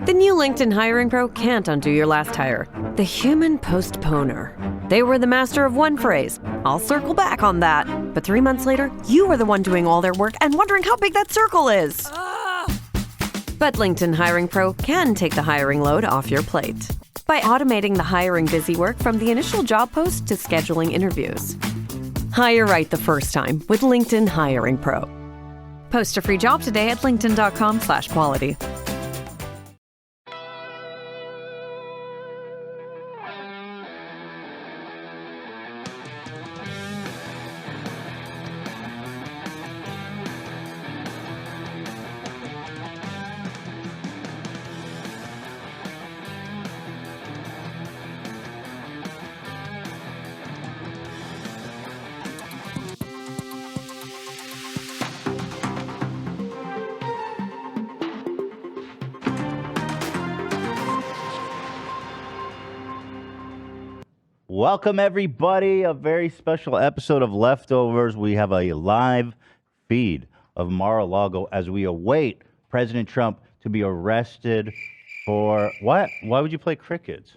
The new LinkedIn Hiring Pro can't undo your last hire. The human postponer. They were the master of one phrase. I'll circle back on that. But 3 months later, you were the one doing all their work and wondering how big that circle is. But LinkedIn Hiring Pro can take the hiring load off your plate by automating the hiring busy work from the initial job post to scheduling interviews. Hire right the first time with LinkedIn Hiring Pro. Post a free job today at linkedin.com/quality. Welcome, everybody. A very special episode of Leftovers. We have a live feed of Mar-a-Lago as we await President Trump to be arrested for what? Why would you play crickets?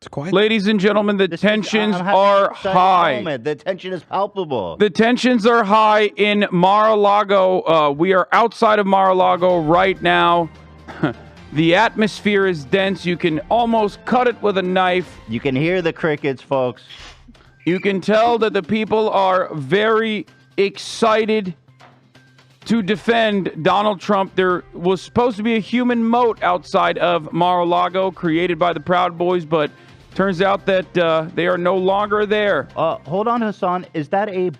It's quite. Ladies and gentlemen, the tensions are high. The tension is palpable. The tensions are high in Mar-a-Lago. We are outside of Mar-a-Lago right now. The atmosphere is dense. You can almost cut it with a knife. You can hear the crickets, folks. You can tell that the people are very excited to defend Donald Trump. There was supposed to be a human moat outside of Mar-a-Lago created by the Proud Boys, but turns out that they are no longer there. Hold on, Hassan. Is that a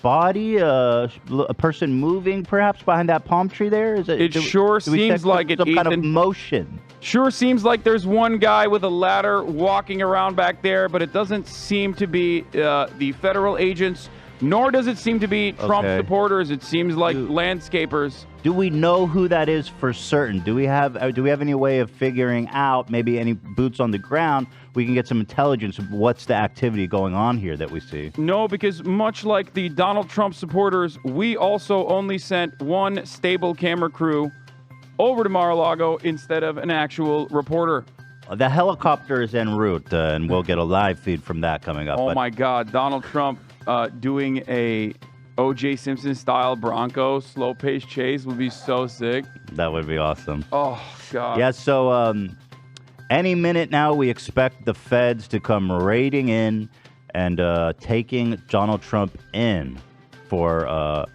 body, a person moving perhaps behind that palm tree there? It sure seems like it, some Ethan. kind of motion. Sure seems like there's one guy with a ladder walking around back there, but it doesn't seem to be the federal agents, nor does it seem to be Trump supporters. It seems like landscapers. Do we know who that is for certain? Do we have any way of figuring out, maybe any boots on the ground, we can get some intelligence of what's the activity going on here that we see? No, because much like the Donald Trump supporters, we also only sent one stable camera crew over to Mar-a-Lago instead of an actual reporter. The helicopter is en route, and we'll get a live feed from that coming up. Oh, my God. Donald Trump doing a O.J. Simpson-style Bronco slow-paced chase would be so sick. That would be awesome. Oh, God. Yeah, so any minute now we expect the feds to come raiding in and taking Donald Trump in for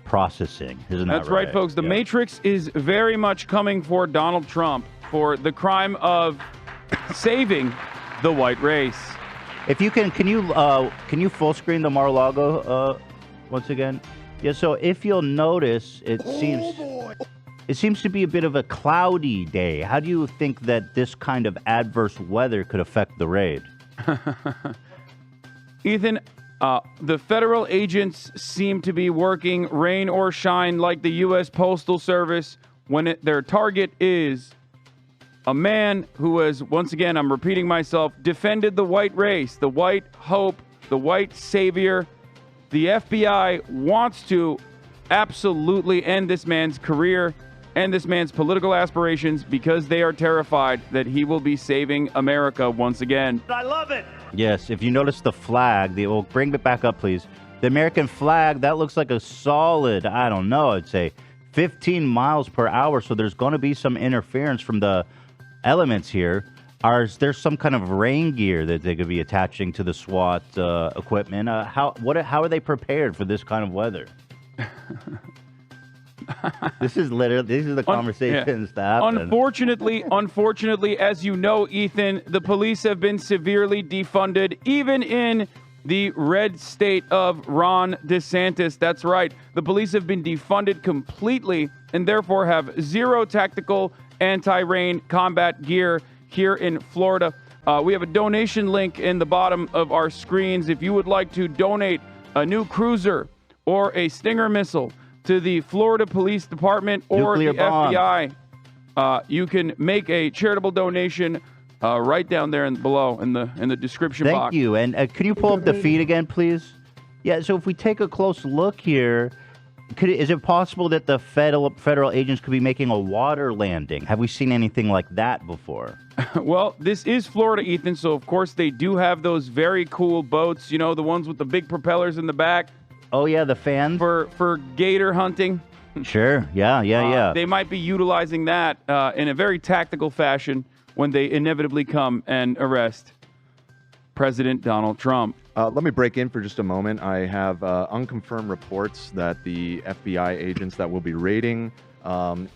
processing. Isn't that right? That's right, folks. The Matrix is very much coming for Donald Trump for the crime of saving the white race. If you can you full screen the Mar-a-Lago once again? Yeah, so if you'll notice, it seems to be a bit of a cloudy day. How do you think that this kind of adverse weather could affect the raid? Ethan, the federal agents seem to be working rain or shine like the U.S. Postal Service when their target is a man who has, once again, I'm repeating myself, defended the white race, the white hope, the white savior. The FBI wants to absolutely end this man's career and this man's political aspirations because they are terrified that he will be saving America once again. I love it. Yes, if you notice the flag, bring it back up, please. The American flag, that looks like a solid, I don't know, I'd say 15 miles per hour. So there's going to be some interference from the elements here. Is there some kind of rain gear that they could be attaching to the SWAT equipment? How are they prepared for this kind of weather? These are the conversations that happen. Unfortunately, as you know, Ethan, the police have been severely defunded, even in the red state of Ron DeSantis. That's right. The police have been defunded completely and therefore have zero tactical anti-rain combat gear here in Florida. We have a donation link in the bottom of our screens. If you would like to donate a new cruiser or a Stinger missile to the Florida Police Department or the FBI, you can make a charitable donation right down there below in the description box. Thank you. And can you pull up the feed again, please? Yeah, so if we take a close look here, Is it possible that the federal agents could be making a water landing? Have we seen anything like that before? Well, this is Florida, Ethan, so of course they do have those very cool boats, you know, the ones with the big propellers in the back. Oh, yeah, the fans? For gator hunting. Sure, yeah. They might be utilizing that in a very tactical fashion when they inevitably come and arrest President Donald Trump. Let me break in for just a moment. I have unconfirmed reports that the FBI agents that will be raiding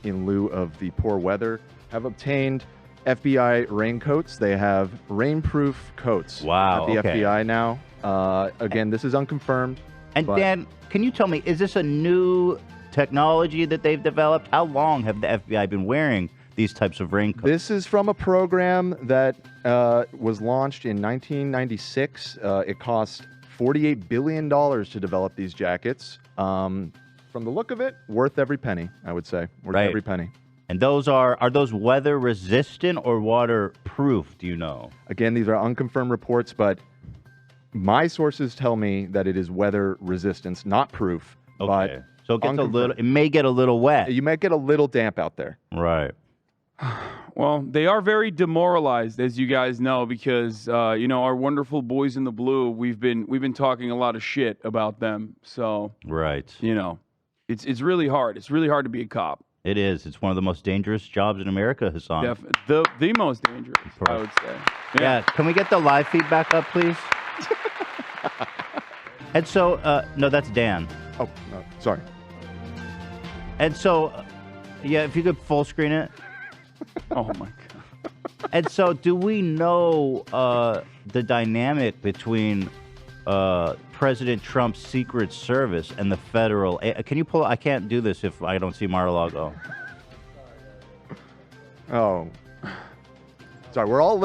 in lieu of the poor weather have obtained FBI raincoats. They have rainproof coats Wow, at the okay. FBI now. Again, this is unconfirmed. And Dan, can you tell me, is this a new technology that they've developed? How long have the FBI been wearing these types of raincoats? This is from a program that was launched in 1996. It cost $48 billion to develop these jackets. From the look of it, worth every penny, I would say. Worth every penny. And those are those weather resistant or waterproof, do you know? Again, these are unconfirmed reports, but my sources tell me that it is weather resistance, not proof. Okay. But so it gets it may get a little wet. You might get a little damp out there. Right. Well, they are very demoralized, as you guys know, because you know, our wonderful boys in the blue. We've been talking a lot of shit about them. So right, you know, it's really hard. It's really hard to be a cop. It is. It's one of the most dangerous jobs in America, Hassan. The most dangerous, I would say. Yeah. Can we get the live feedback up, please? And so, no, that's Dan. Oh, no, sorry. And so, yeah, if you could full screen it. Oh my god. And so, do we know the dynamic between President Trump's Secret Service and the federal? Can you pull? I can't do this if I don't see Mar-a-Lago. Oh, sorry. We're all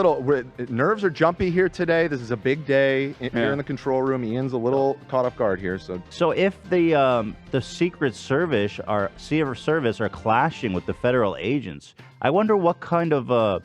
nerves are jumpy here today. This is a big day here in the control room. Ian's a little caught off guard here. So if the Secret Service are clashing with the federal agents, I wonder what kind of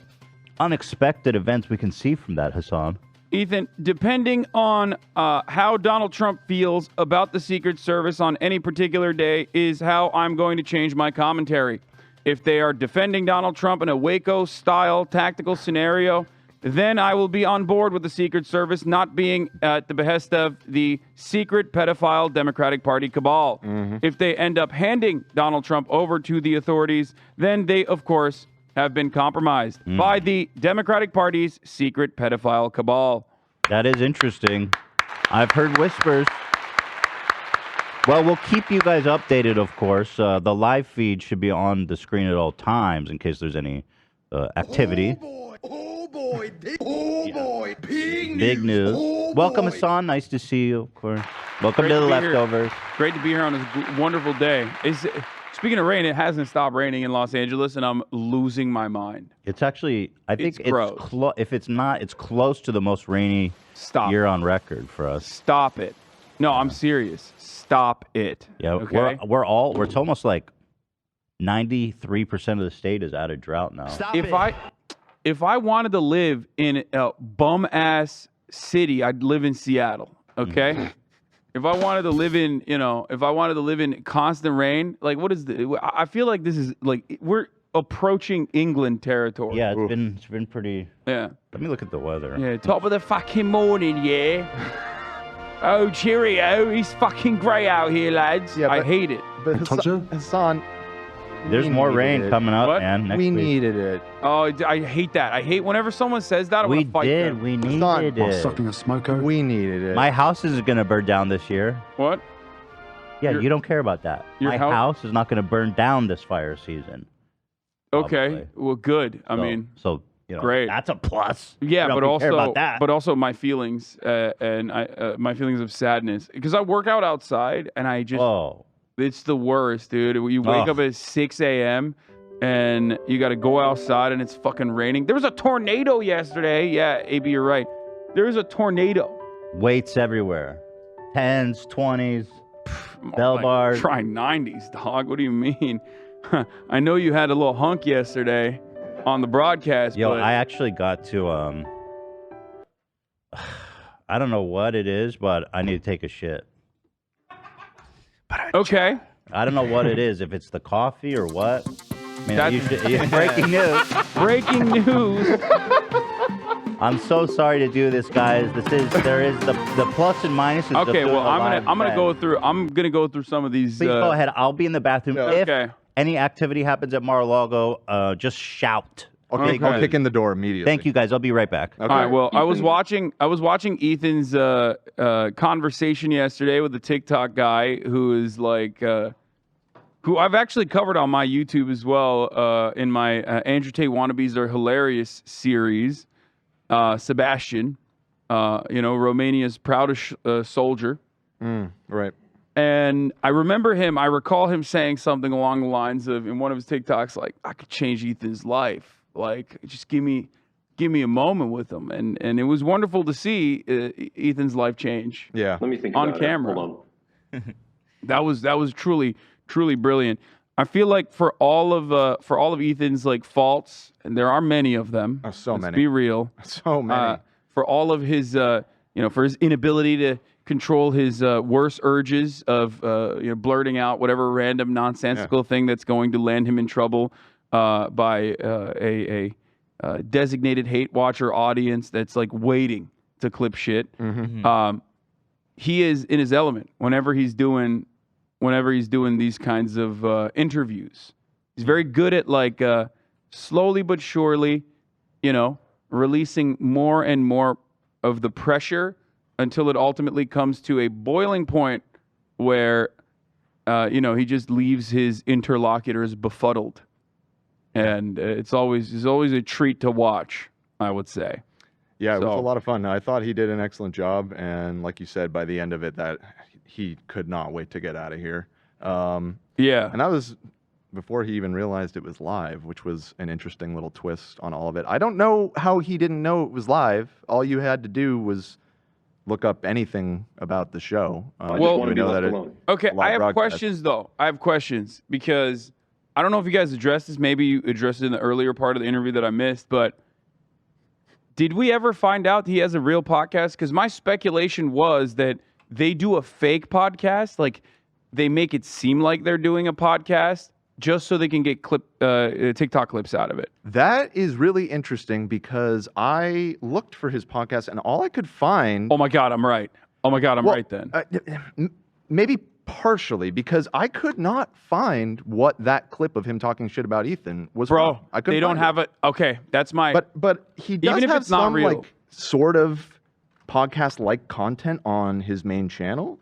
unexpected events we can see from that, Hassan. Ethan, depending on how Donald Trump feels about the Secret Service on any particular day is how I'm going to change my commentary. If they are defending Donald Trump in a Waco-style tactical scenario, then I will be on board with the Secret Service not being at the behest of the secret pedophile Democratic Party cabal. If they end up handing Donald Trump over to the authorities, then they, of course, have been compromised by the Democratic Party's secret pedophile cabal. That is interesting. I've heard whispers. Well, we'll keep you guys updated, of course. The live feed should be on the screen at all times in case there's any activity. Oh boy, big news. Welcome, Hassan. Nice to see you, of course. Welcome to the leftovers. Great to be here on this wonderful day. Speaking of rain, it hasn't stopped raining in Los Angeles, and I'm losing my mind. It's actually, I think it's gross. If it's not, it's close to the most rainy year on record for us. Stop it. No, I'm serious. Stop it. Yeah, okay? It's almost like 93% of the state is out of drought now. If I wanted to live in a bum ass city, I'd live in Seattle. Okay. If I wanted to live in, constant rain, like what is the? I feel like this is like we're approaching England territory. Yeah, it's been pretty. Yeah. Let me look at the weather. Yeah, top of the fucking morning, yeah. Oh, cheerio! It's fucking grey out here, lads. Yeah, I hate it. But Hassan, there's more rain coming up, man. Next week. Needed it. Oh, I hate that. I hate whenever someone says that. I want to fight them. We needed it. Sucking a smoker. We needed it. My house is going to burn down this year. What? Yeah, you don't care about that. My house is not going to burn down this fire season. Okay. Probably. Well, good. I mean, great. That's a plus. Yeah, but also my feelings and my feelings of sadness because I work out outside and I just it's the worst, dude. You wake up at 6 a.m. and you got to go outside and it's fucking raining. There was a tornado yesterday. Yeah, AB, you're right. There was a tornado. Weights everywhere. 10s, 20s, bell bars. Try 90s, dog. What do you mean? I know you had a little hunk yesterday on the broadcast. Yo, but I actually got to I don't know what it is, but I need to take a shit. Okay. I don't know what it is. If it's the coffee or what. Man, That's- breaking news. Breaking news. I'm so sorry to do this, guys. There is the plus and minuses. of Okay, doing well, a I'm live gonna event. go through some of these. Please go ahead. I'll be in the bathroom. Yeah. If Okay. any activity happens at Mar-a-Lago, just shout. I'll kick in the door immediately. Thank you, guys. I'll be right back. Okay. All right. Well, I was watching Ethan's conversation yesterday with the TikTok guy who is like, who I've actually covered on my YouTube as well in my Andrew Tate Wannabes Are Hilarious series. Sebastian, Romania's proudest soldier. Right. And I recall him saying something along the lines of, in one of his TikToks, like, I could change Ethan's life. Like, just give me a moment with him. And it was wonderful to see Ethan's life change. Yeah. Let me think On about camera. It. Hold on. That was truly brilliant. I feel like for all of Ethan's like faults, and there are many of them. Oh, so let's many. Be real. So many. For all of his, for his inability to control his worst urges of, blurting out whatever random nonsensical thing that's going to land him in trouble by a designated hate watcher audience that's like waiting to clip shit. He is in his element whenever he's doing these kinds of interviews. He's very good at like slowly but surely, releasing more and more of the pressure until it ultimately comes to a boiling point where, he just leaves his interlocutors befuddled. And it's always a treat to watch, I would say. Yeah, it was So- a lot of fun. I thought he did an excellent job, and like you said, by the end of it, that he could not wait to get out of here. Yeah. And that was before he even realized it was live, which was an interesting little twist on all of it. I don't know how he didn't know it was live. All you had to do was look up anything about the show. I just Well- want to be know left that alone. Okay, live I have broadcast. questions though. I have questions because I don't know if you guys addressed this. Maybe you addressed it in the earlier part of the interview that I missed, but did we ever find out he has a real podcast? Because my speculation was that they do a fake podcast, like they make it seem like they're doing a podcast just so they can get TikTok clips out of it. That is really interesting because I looked for his podcast, and all I could find. Oh my God, I'm right. Oh my God, I'm Well, right then. Maybe partially because I could not find what that clip of him talking shit about Ethan was. Bro, from. I couldn't they don't find have it. Okay, that's my. But he does Even if have it's not some real. like sort of podcast-like content on his main channel,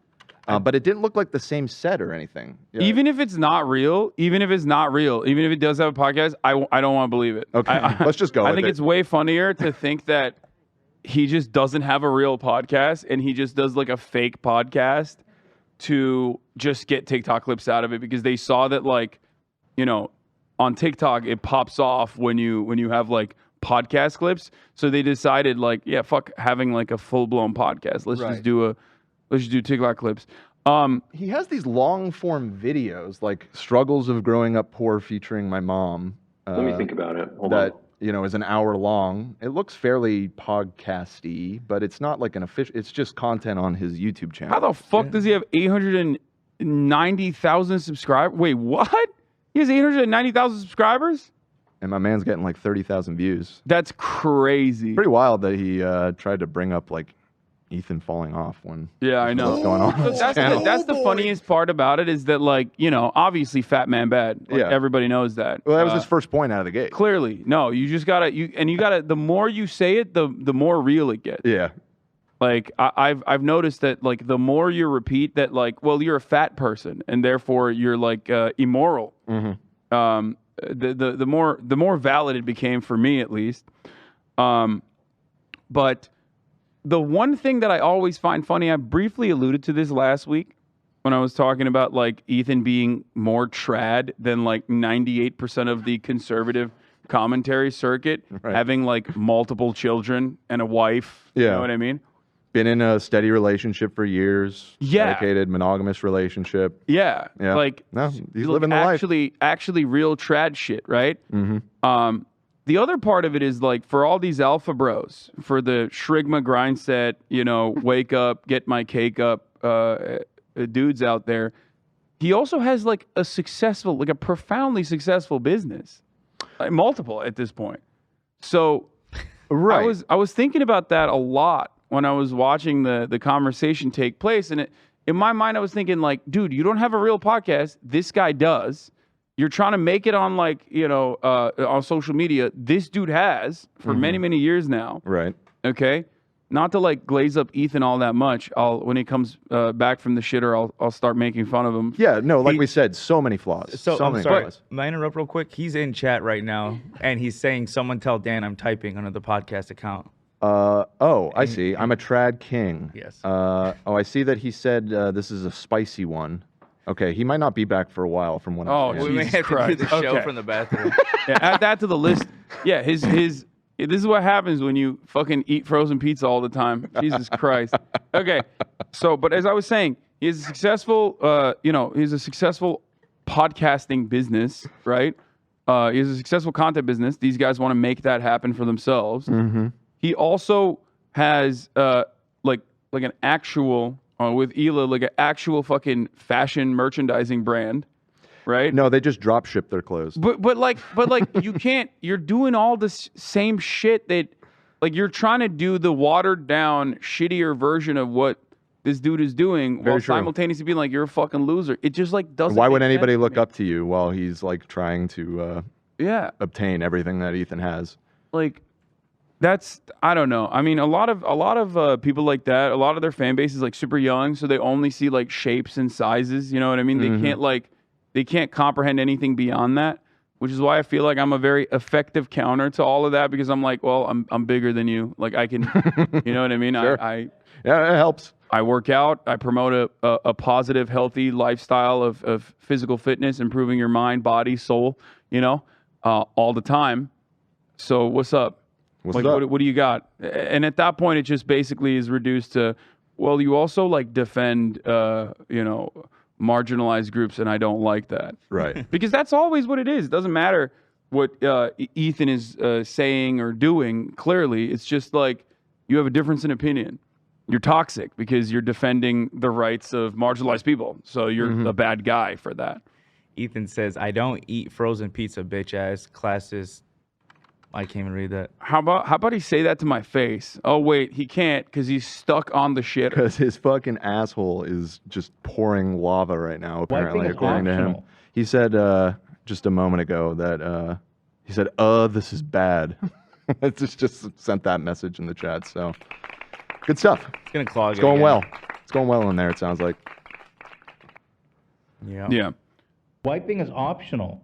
but it didn't look like the same set or anything. Yeah. Even if it's not real, even if it does have a podcast, I don't want to believe it. Okay, let's just go I with think it. it's way funnier to think that he just doesn't have a real podcast and he just does like a fake podcast to just get TikTok clips out of it because they saw that like, on TikTok it pops off when you have like podcast clips. So they decided like, yeah, fuck having like a full-blown podcast. Let's just do TikTok clips. He has these long-form videos like "Struggles of Growing Up Poor" featuring my mom. Let me think about it. Hold That on. is an hour long. It looks fairly podcasty, but it's not like an official. It's just content on his YouTube channel. How the fuck does he have 890,000 subscribers? Wait, what? He has 890,000 subscribers? And my man's getting like 30,000 views. That's crazy. Pretty wild that he tried to bring up like Ethan falling off when Yeah, I know. what's going on. So his that's channel. the funniest part about it is that like, obviously fat man bad. Like, Yeah. everybody knows that. Well, that was his first point out of the gate. Clearly. No, you just gotta the more you say it, the more real it gets. Yeah. Like I've noticed that like the more you repeat that like, well, you're a fat person and therefore you're like immoral. Mm-hmm. The more valid it became for me at least. But the one thing that I always find funny, I briefly alluded to this last week when I was talking about like Ethan being more trad than like 98% of the conservative commentary circuit, Right. having like multiple children and a wife. You Yeah. know what I mean? Been in a steady relationship for years. Yeah. Dedicated, monogamous relationship. Yeah. Yeah. Like No, he's like, living the life. actually real trad shit, right? Mm-hmm. The other part of it is like for all these alpha bros, for the Shrigma grind set, wake up, get my cake up, dudes out there, he also has like a successful, like a profoundly successful business, like multiple at this point. So Right. I was thinking about that a lot when I was watching the conversation take place, and in my mind I was thinking like, dude, you don't have a real podcast. This guy does. You're trying to make it on like on social media. This dude has for many years now. Right. Okay. Not to like glaze up Ethan all that much. When he comes back from the shitter, I'll start making fun of him. Yeah, no, like we said, so many flaws. So, I'm many sorry. flaws. May I interrupt real quick? He's in chat right now, and he's saying, "Someone tell Dan I'm typing under the podcast account." I see. I'm a trad king. Yes. I see that he said this is a spicy one. Okay, he might not be back for a while from when Oh, I We may Jesus have to do Christ. the show Okay. from the bathroom. Yeah, add that to the list. Yeah, his this is what happens when you fucking eat frozen pizza all the time. Jesus Christ. Okay. So, but as I was saying, he has a successful he's a successful podcasting business, right? He has a successful content business. These guys want to make that happen for themselves. Mm-hmm. He also has like an actual with Ela, like an actual fucking fashion merchandising brand, right? No, they just drop ship their clothes. But like you can't. You're doing all this same shit that, like, you're trying to do the watered down, shittier version of what this dude is doing, Very while true. simultaneously being like, you're a fucking loser. It just like doesn't. Why would make anybody sense to look me. up to you while he's like trying to Yeah, obtain everything that Ethan has? like that's, I don't know. I mean, a lot of people like that. A lot of their fan base is like super young, so they only see like shapes and sizes. You know what I mean? They can't comprehend anything beyond that. Which is why I feel like I'm a very effective counter to all of that, because I'm like, well, I'm bigger than you. Like I can, you know what I mean? Sure. Yeah, it helps. I work out. I promote a positive, healthy lifestyle of physical fitness, improving your mind, body, soul, all the time. So what's up? What's up? What do you got? And at that point, it just basically is reduced to, well, you also like defend, marginalized groups, and I don't like that. Right. Because that's always what it is. It doesn't matter what Ethan is saying or doing. Clearly, it's just like you have a difference in opinion. You're toxic because you're defending the rights of marginalized people. So you're a bad guy for that. Ethan says, "I don't eat frozen pizza, bitch ass." Classist. I can't even read that. How about he say that to my face? Oh wait, he can't because he's stuck on the shit. Because his fucking asshole is just pouring lava right now, apparently, is according to him. optional. He said just a moment ago that he said, this is bad. just sent that message in the chat. So good stuff. It's gonna clog. It's going well. It's going well in there, it sounds like. Yeah. Yeah. Wiping is optional.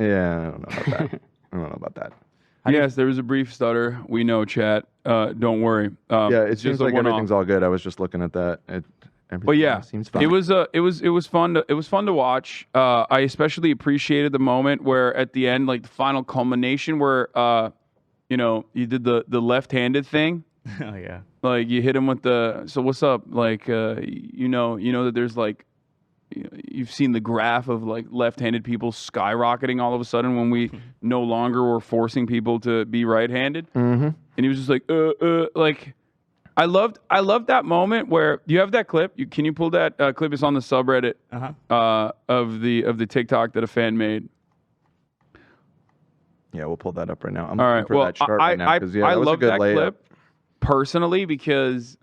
Yeah, I don't know about that. I don't know about that. Yes, there was a brief stutter. We know, chat. Don't worry. Yeah, it just seems a like one-off. everything's all good. I was just looking at that. Everything But yeah, seems fine. it was fun to watch. I especially appreciated the moment where at the end, like the final culmination, where you did the left-handed thing. Oh yeah. Like you hit him with the. So what's up? Like you know that there's like, you've seen the graph of like left-handed people skyrocketing all of a sudden when we no longer were forcing people to be right-handed. Mm-hmm. And he was just like, like, I loved that moment where you have that clip. Can you pull that clip? It's on the subreddit of the TikTok that a fan made. Yeah, we'll pull that up right now. I'm All looking right. for well, that chart I right now because yeah, that was a love good that layup. clip personally because,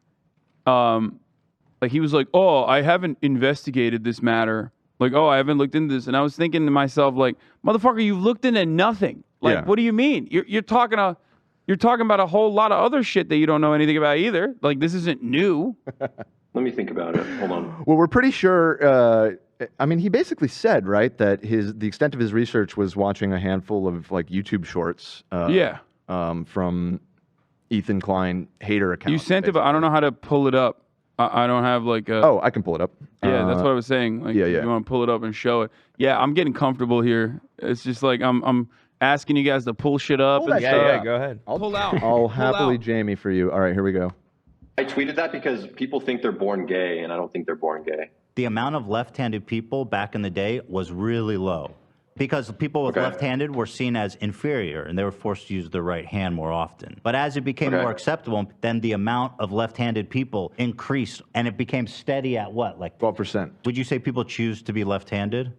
like he was like, oh, I haven't investigated this matter. Like, oh, I haven't looked into this, and I was thinking to myself, like, motherfucker, you've looked into nothing. Like, Yeah. what do you mean? You're talking about a whole lot of other shit that you don't know anything about either. Like, this isn't new. Let me think about it. Hold on. Well, we're pretty sure. I mean, he basically said, right, that the extent of his research was watching a handful of like YouTube shorts. Yeah. From Ethan Klein hater accounts. You sent it, but I don't know how to pull it up. I don't have like a. Oh, I can pull it up. Yeah, that's what I was saying. Like, yeah. You want to pull it up and show it. Yeah, I'm getting comfortable here. It's just like I'm asking you guys to pull shit up. Pull And that stuff. shit Yeah. Go ahead. Pull out. I'll Pull happily out. Jamie for you. All right, here we go. I tweeted that because people think they're born gay, and I don't think they're born gay. The amount of left-handed people back in the day was really low. Because people with left-handed were seen as inferior, and they were forced to use their right hand more often. But as it became more acceptable, then the amount of left-handed people increased, and it became steady at what, like 12%? Would you say people choose to be left-handed?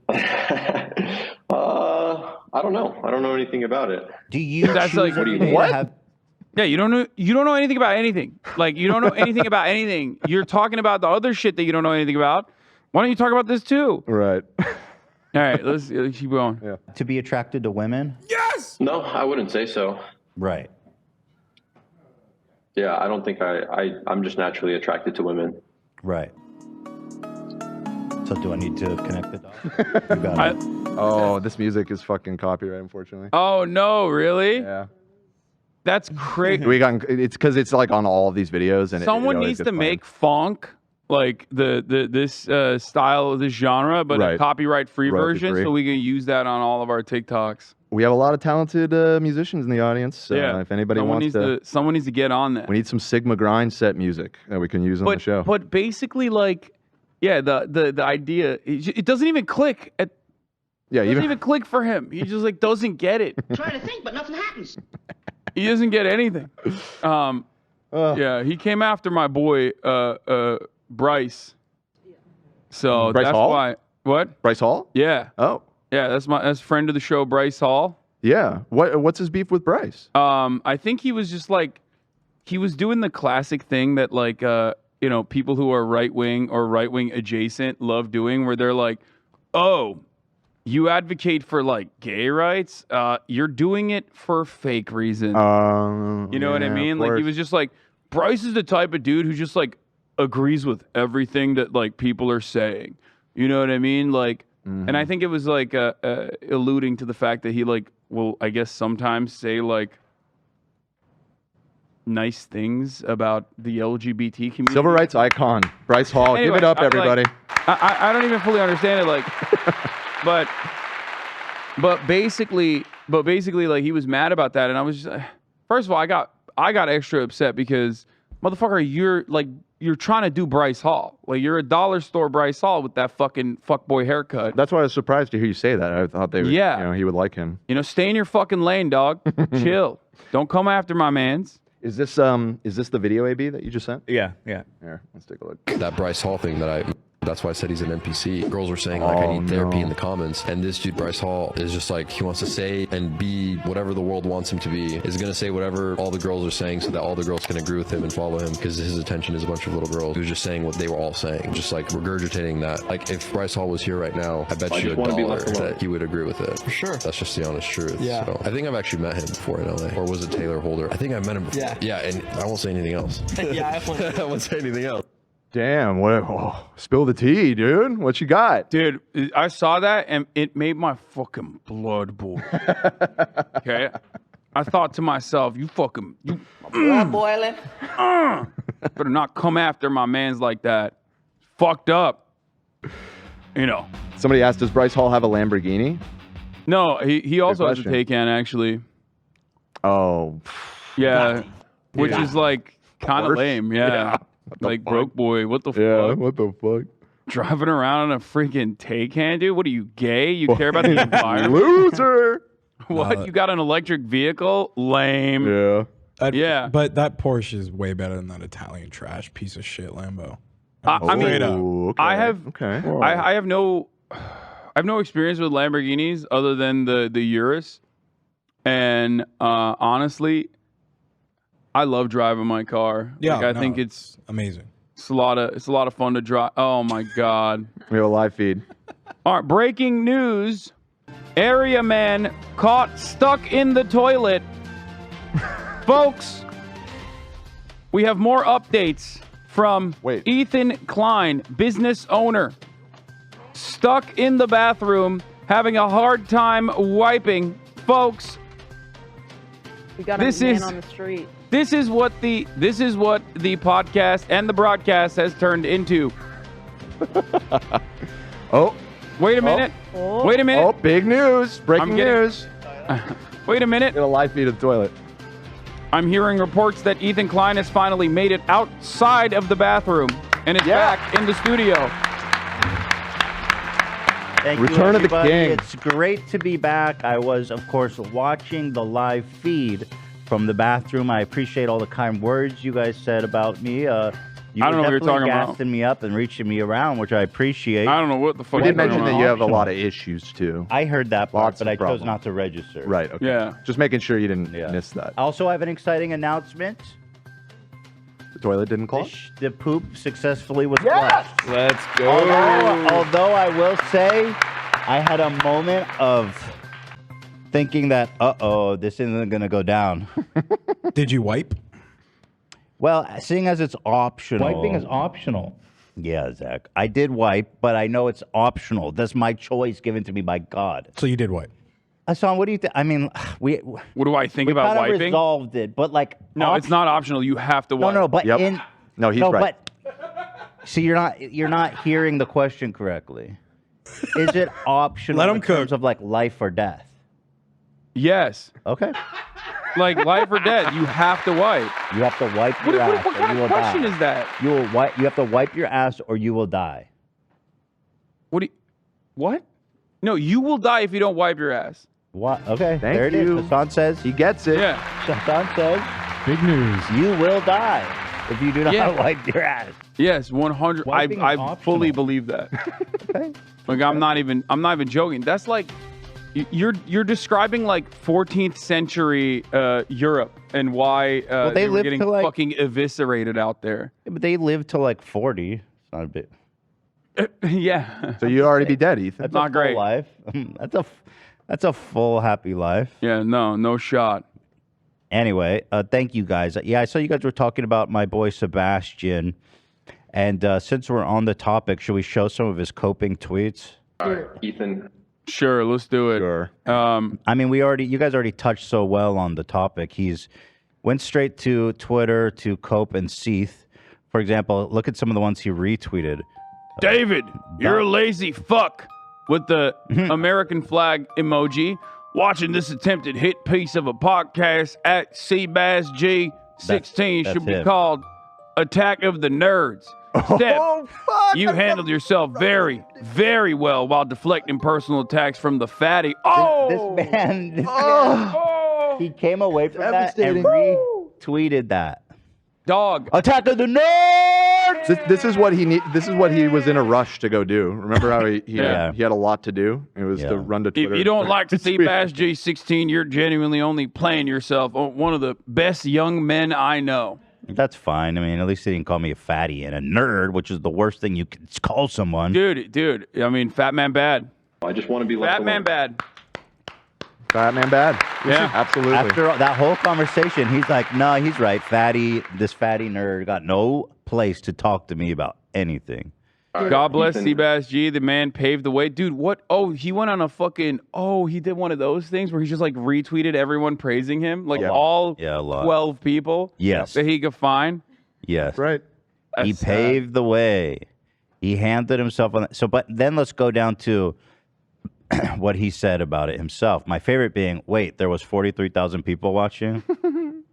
I don't know. I don't know anything about it. Do you? That's like what? Yeah, you don't know anything about anything. Like you don't know anything about anything. You're talking about the other shit that you don't know anything about. Why don't you talk about this too? Right. All right, let's keep going. Yeah. To be attracted to women? Yes. No, I wouldn't say so. Right. Yeah, I don't think I'm just naturally attracted to women. Right. So do I need to connect the dots? You got it. Oh, this music is fucking copyright, unfortunately. Oh no, really? Yeah. That's crazy. It's because it's like on all of these videos, and someone needs to make funk like this style of this genre, but a copyright-free version, so we can use that on all of our TikToks. We have a lot of talented musicians in the audience. So if anybody wants to, someone needs to get on that. We need some Sigma grind set music that we can use on the show. But basically, like, yeah, the idea it doesn't even click at. Yeah, it doesn't even click for him. He just like doesn't get it. Trying to think, but nothing happens. He doesn't get anything. Yeah, he came after my boy Bryce. So Bryce that's Hall? why. What? Bryce Hall? Yeah. Oh. Yeah, that's friend of the show, Bryce Hall. Yeah. What's his beef with Bryce? I think he was just like he was doing the classic thing that like people who are right wing or right wing adjacent love doing, where they're like, oh, you advocate for like gay rights, you're doing it for fake reasons. You know what I mean? Like he was just like, Bryce is the type of dude who just like agrees with everything that like people are saying. You know what I mean? Like, and I think it was like alluding to the fact that he like will, I guess, sometimes say like nice things about the LGBT community. Civil rights icon, Bryce Hall. Anyway, Give it up, everybody. I don't even fully understand it. Like, but basically, like he was mad about that, and I was just, first of all, I got extra upset because motherfucker, you're trying to do Bryce Hall. Like you're a dollar store Bryce Hall with that fucking fuckboy haircut. That's why I was surprised to hear you say that. I thought they would, he would like him. Stay in your fucking lane, dog. Chill. Don't come after my mans. Is this the video, AB, that you just sent? Yeah. Here, let's take a look. That Bryce Hall thing that's why I said he's an NPC. Girls were saying like I need therapy in the comments, and this dude Bryce Hall is just like he wants to say and be whatever the world wants him to be. Is gonna say whatever all the girls are saying so that all the girls can agree with him and follow him because his attention is a bunch of little girls. He was just saying what they were all saying, just like regurgitating that. Like if Bryce Hall was here right now, I bet you $1 that he would agree with it. For sure. That's just the honest truth. Yeah. So, I think I've actually met him before in LA, or was it Taylor Holder? I think I met him before. Yeah, and I won't say anything else. I won't say anything else. Damn, spill the tea, dude. What you got? Dude, I saw that and it made my fucking blood boil. Okay? I thought to myself, blood boiling. Better not come after my mans like that. Fucked up. Somebody asked, does Bryce Hall have a Lamborghini? No, he also has a Taycan, actually. Oh. Yeah. Which is like kind of lame, yeah. Like broke boy, what the fuck? Yeah, what the fuck? Driving around on a freaking Taycan, dude? What are you, gay? You care about the environment? Loser! What? You got an electric vehicle? Lame. Yeah. Yeah. But that Porsche is way better than that Italian trash piece of shit Lambo. I mean, okay. I have no experience with Lamborghinis other than the Urus, and honestly, I love driving my car. Yeah, I think it's amazing. It's a lot of fun to drive. Oh my god. We have a live feed. All right, breaking news: area man caught stuck in the toilet. Folks, we have more updates from Ethan Klein, business owner, stuck in the bathroom, having a hard time wiping. Folks, we got a man on the street. This is what the podcast and the broadcast has turned into. Wait a minute. Wait a minute. Oh, big news. Breaking news. Wait a minute. Get a live feed of the toilet. I'm hearing reports that Ethan Klein has finally made it outside of the bathroom and is back in the studio. Thank Return you, of the everybody. King. It's great to be back. I was, of course, watching the live feed from the bathroom. I appreciate all the kind words you guys said about me. You I don't know what you're talking about. gassing me up and reaching me around, which I appreciate. I don't know what the fuck. We did you're talking mention that about. you have a lot of issues too. I heard that part, Lots but of I chose problems. not to register. Right. Okay. Yeah. Just making sure you didn't miss that. I also have an exciting announcement. The toilet didn't clog. The poop successfully was flushed. Let's go. Although I will say, I had a moment of thinking that, this isn't going to go down. Did you wipe? Well, seeing as it's optional. Wiping is optional. Yeah, Zach. I did wipe, but I know it's optional. That's my choice given to me by God. So you did wipe. Hassan, what do you think? I mean, we What do I think we about kind of wiping? resolved it, but like No, it's not optional. You have to wipe. No, but Yep. in No, he's right. But see, you're not hearing the question correctly. Is it optional Let him in terms cook. of like life or death? Yes. Okay. Like life or death, you have to wipe. You have to wipe What, your what, ass what or kind you of will question die. is that? You will wipe. You have to wipe your ass or you will die. What? No, you will die if you don't wipe your ass. What? Okay. Thank there it is. you. Hassan says. He gets it. Yeah. Hassan says Big news. you will die if you do not Yeah. wipe your ass. Yes, 100. Wiping is I optional. fully believe that. Okay. Like I'm not even joking. That's like you're describing like 14th century Europe and why they they were lived getting to, like- fucking eviscerated out there. Yeah, but they live till like 40. It's not a bit. Yeah. So you'd already be dead, Ethan. That's Not a full great. life. That's a full happy life. Yeah, no shot. Anyway, thank you guys. Yeah, I saw you guys were talking about my boy Sebastian, and since we're on the topic, should we show some of his coping tweets? All right, Ethan. Sure, let's do it. Sure. I mean, you guys already touched so well on the topic. He's went straight to Twitter to cope and seethe. For example, look at some of the ones he retweeted. David, you're a lazy fuck with the American flag emoji. Watching this attempted hit piece of a podcast at CBassG16 That's should be him. called Attack of the Nerds. Steph, Oh, fuck. you handled yourself very, very well while deflecting personal attacks from the fatty. Oh! This man, Oh! he came away from that and Devastating. retweeted that. Dog. Attack of the Nerds! This is what he need. This is what he was in a rush to go do. Remember how he Yeah. he had a lot to do. It was Yeah. to run to If Twitter. you don't like to see Tweet. Bass G16, you're genuinely only playing yourself. One of the best young men I know. That's fine. I mean, at least he didn't call me a fatty and a nerd, which is the worst thing you can call someone. Dude, I mean, fat man bad. I just want to be left Fat man alone. bad. Batman bad. Yeah. Absolutely. After that whole conversation, he's like, no, he's right. This fatty nerd got no place to talk to me about anything. All right, God bless Ethan. Seabass G. The man paved the way. Dude, what? Oh, he went on a fucking. Oh, he did one of those things where he just like retweeted everyone praising him. Like Yeah. all Yeah, a lot. 12 people Yes. that he could find. Yes. right. He That's, paved the way. He handed himself on that. So, but then let's go down to what he said about it himself. My favorite being, wait, there was 43,000 people watching?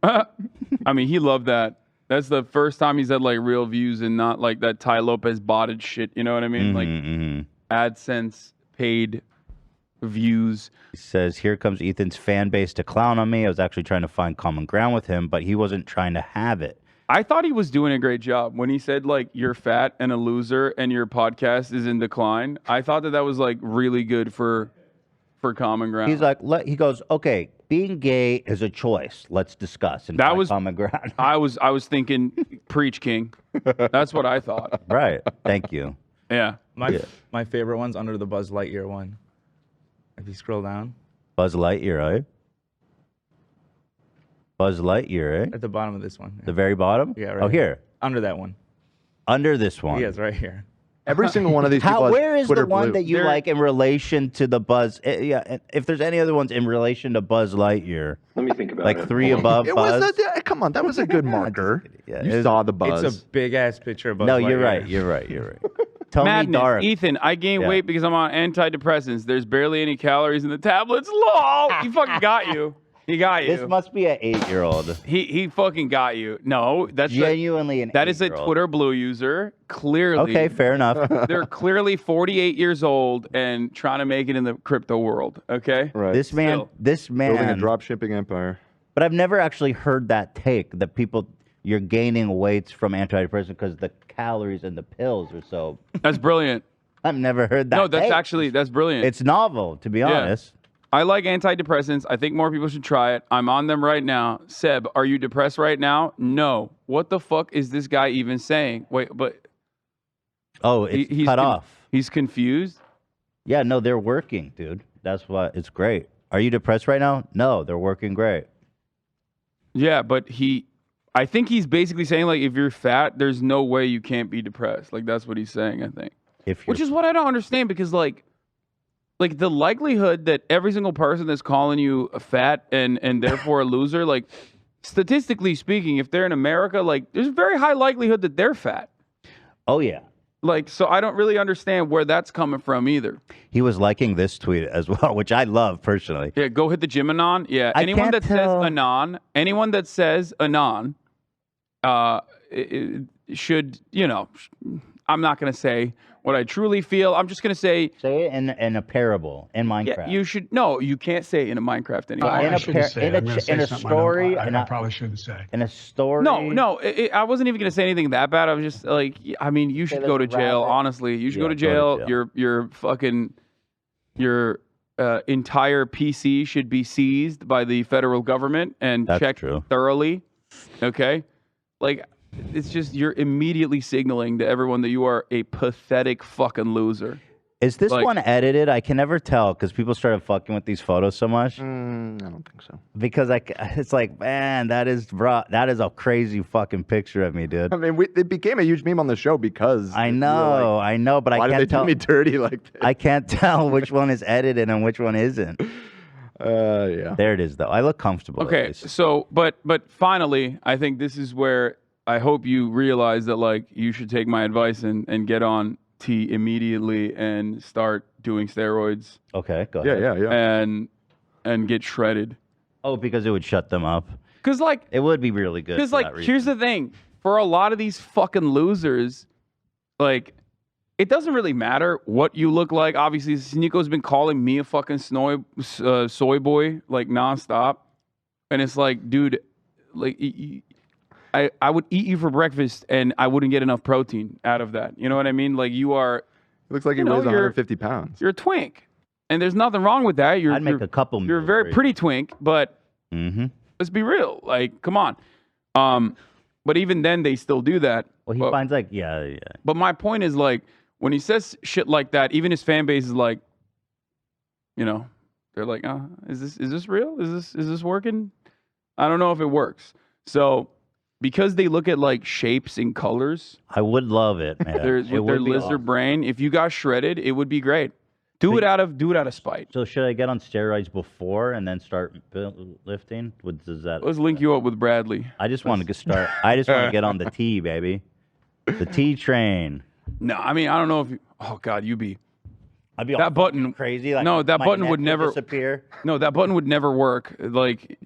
I mean, he loved that. That's the first time he's had like real views and not like that Ty Lopez botted shit. You know what I mean? Like Mhm. AdSense paid views. He says, here comes Ethan's fan base to clown on me. I was actually trying to find common ground with him, but he wasn't trying to have it. I thought he was doing a great job when he said like you're fat and a loser and your podcast is in decline. I thought that was like really good for common ground. He's like, he goes, okay, being gay is a choice. Let's discuss and That find was- common ground. I was thinking preach king. That's what I thought. Right. Thank you. Yeah. My favorite one's under the Buzz Lightyear one. If you scroll down Buzz Lightyear, right? Buzz Lightyear, right? at the bottom of this one. The very bottom? Yeah, Oh, right here. Under that one. Under this one. Yes, right here. Every single one of these people has Where is Twitter the one blue. that you There- like in relation to the Buzz? Yeah, if there's any other ones in relation to Buzz Lightyear, Let me think about like it. 3 Hold on. above It Buzz. was come on, that was a good marker. Yeah, You it's- saw the buzz. It's a big ass picture of Buzz No, Lightyear. you're right. You're right. You're right. Tony Madness. Dark. Ethan, I gained Yeah. weight because I'm on antidepressants. There's barely any calories in the tablets. Lol. He fucking got you. He got you. This must be an 8-year-old. He fucking got you. No, that's genuinely that is a Twitter Blue user. Clearly. Okay, fair enough. They're clearly 48 years old and trying to make it in the crypto world. Okay. Right. This man. Building a drop shipping empire. But I've never actually heard that take that you're gaining weights from antidepressant because the calories in the pills are so. That's brilliant. I've never heard that. No, that's brilliant. It's novel, to be honest. I like antidepressants. I think more people should try it. I'm on them right now. Seb, are you depressed right now? No. What the fuck is this guy even saying? Wait, but. Oh, he's cut off. He's confused? Yeah, no, they're working, dude. That's why it's great. Are you depressed right now? No, they're working great. Yeah, but I think he's basically saying, like, if you're fat, there's no way you can't be depressed. Like, that's what he's saying, I think. Which is what I don't understand because, like the likelihood that every single person that's calling you fat and therefore a loser, like, statistically speaking, if they're in America, like, there's a very high likelihood that they're fat. Oh, yeah. Like, so I don't really understand where that's coming from either. He was liking this tweet as well, which I love personally. Yeah, go hit the gym anon. Yeah, anyone that says anon, should, I'm not going to say what I truly feel. I'm just going to say it in a parable in Minecraft. Yeah, you can't say it in a Minecraft anymore. In a story. I probably shouldn't say. In a story. No, I wasn't even going to say anything that bad. I was just like, I mean, you should go to jail. Honestly, you should go to jail. Your entire PC should be seized by the federal government and checked thoroughly. Okay, like. It's just you're immediately signaling to everyone that you are a pathetic fucking loser. Is this one edited? I can never tell because people started fucking with these photos so much. I don't think so. Because it's like, man, that is a crazy fucking picture of me, dude. I mean, it became a huge meme on the show because I know, but why I can't did they tell do me dirty like this? I can't tell which one is edited and which one isn't. Yeah. There it is, though. I look comfortable. Okay, so but finally, I think this is where. I hope you realize that, like, you should take my advice and get on T immediately and start doing steroids. Okay, go ahead. Yeah. And get shredded. Oh, because it would shut them up. Because, like... It would be really good. Because, like, here's the thing. For a lot of these fucking losers, like, it doesn't really matter what you look like. Obviously, Nico's been calling me a fucking soy boy, like, nonstop. And it's like, dude, like... I would eat you for breakfast and I wouldn't get enough protein out of that. You know what I mean? Like you are. It looks like he weighs 150 pounds. You're a twink, and there's nothing wrong with that. I'd make a couple. You're a very pretty twink, but let's be real. Like, come on. But even then, they still do that. Well, he finds like yeah. But my point is like when he says shit like that, even his fan base is like, they're like, is this real? Is this working? I don't know if it works. So. Because they look at like shapes and colors. I would love it, man. Their lizard awesome. Brain. If you got shredded, it would be great. Do it out of spite. So should I get on steroids before and then start lifting? Let's link you up with Bradley. I just want to start. I just want to get on the T, baby. The T train. No, I mean I don't know if. Oh God, you be. I'd be that button crazy. Like no, that button would never disappear. No, that button would never work. Like.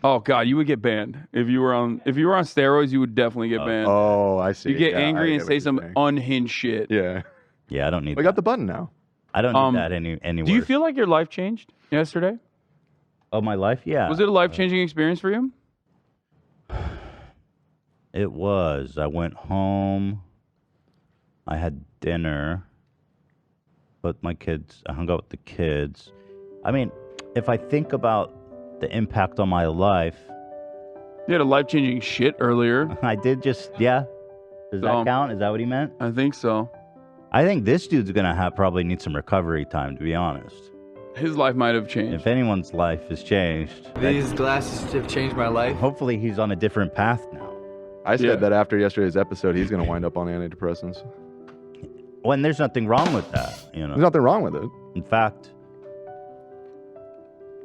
Oh God, you would get banned if you were on steroids. You would definitely get banned. Oh, I see. You get angry and say some unhinged shit. Yeah, I don't need. We got the button now. I don't need that anywhere. Do you feel like your life changed yesterday? Oh, my life, yeah. Was it a life-changing experience for you? It was. I went home. I had dinner. But I hung out with the kids. I mean, if I think about the impact on my life. You had a life-changing shit earlier. I did just, yeah. Does that count? Is that what he meant? I think so. I think this dude's going to probably need some recovery time, to be honest. His life might have changed. If anyone's life has changed. These glasses have changed my life. Hopefully he's on a different path now. I said that after yesterday's episode, he's going to wind up on antidepressants. When there's nothing wrong with that, There's nothing wrong with it. In fact...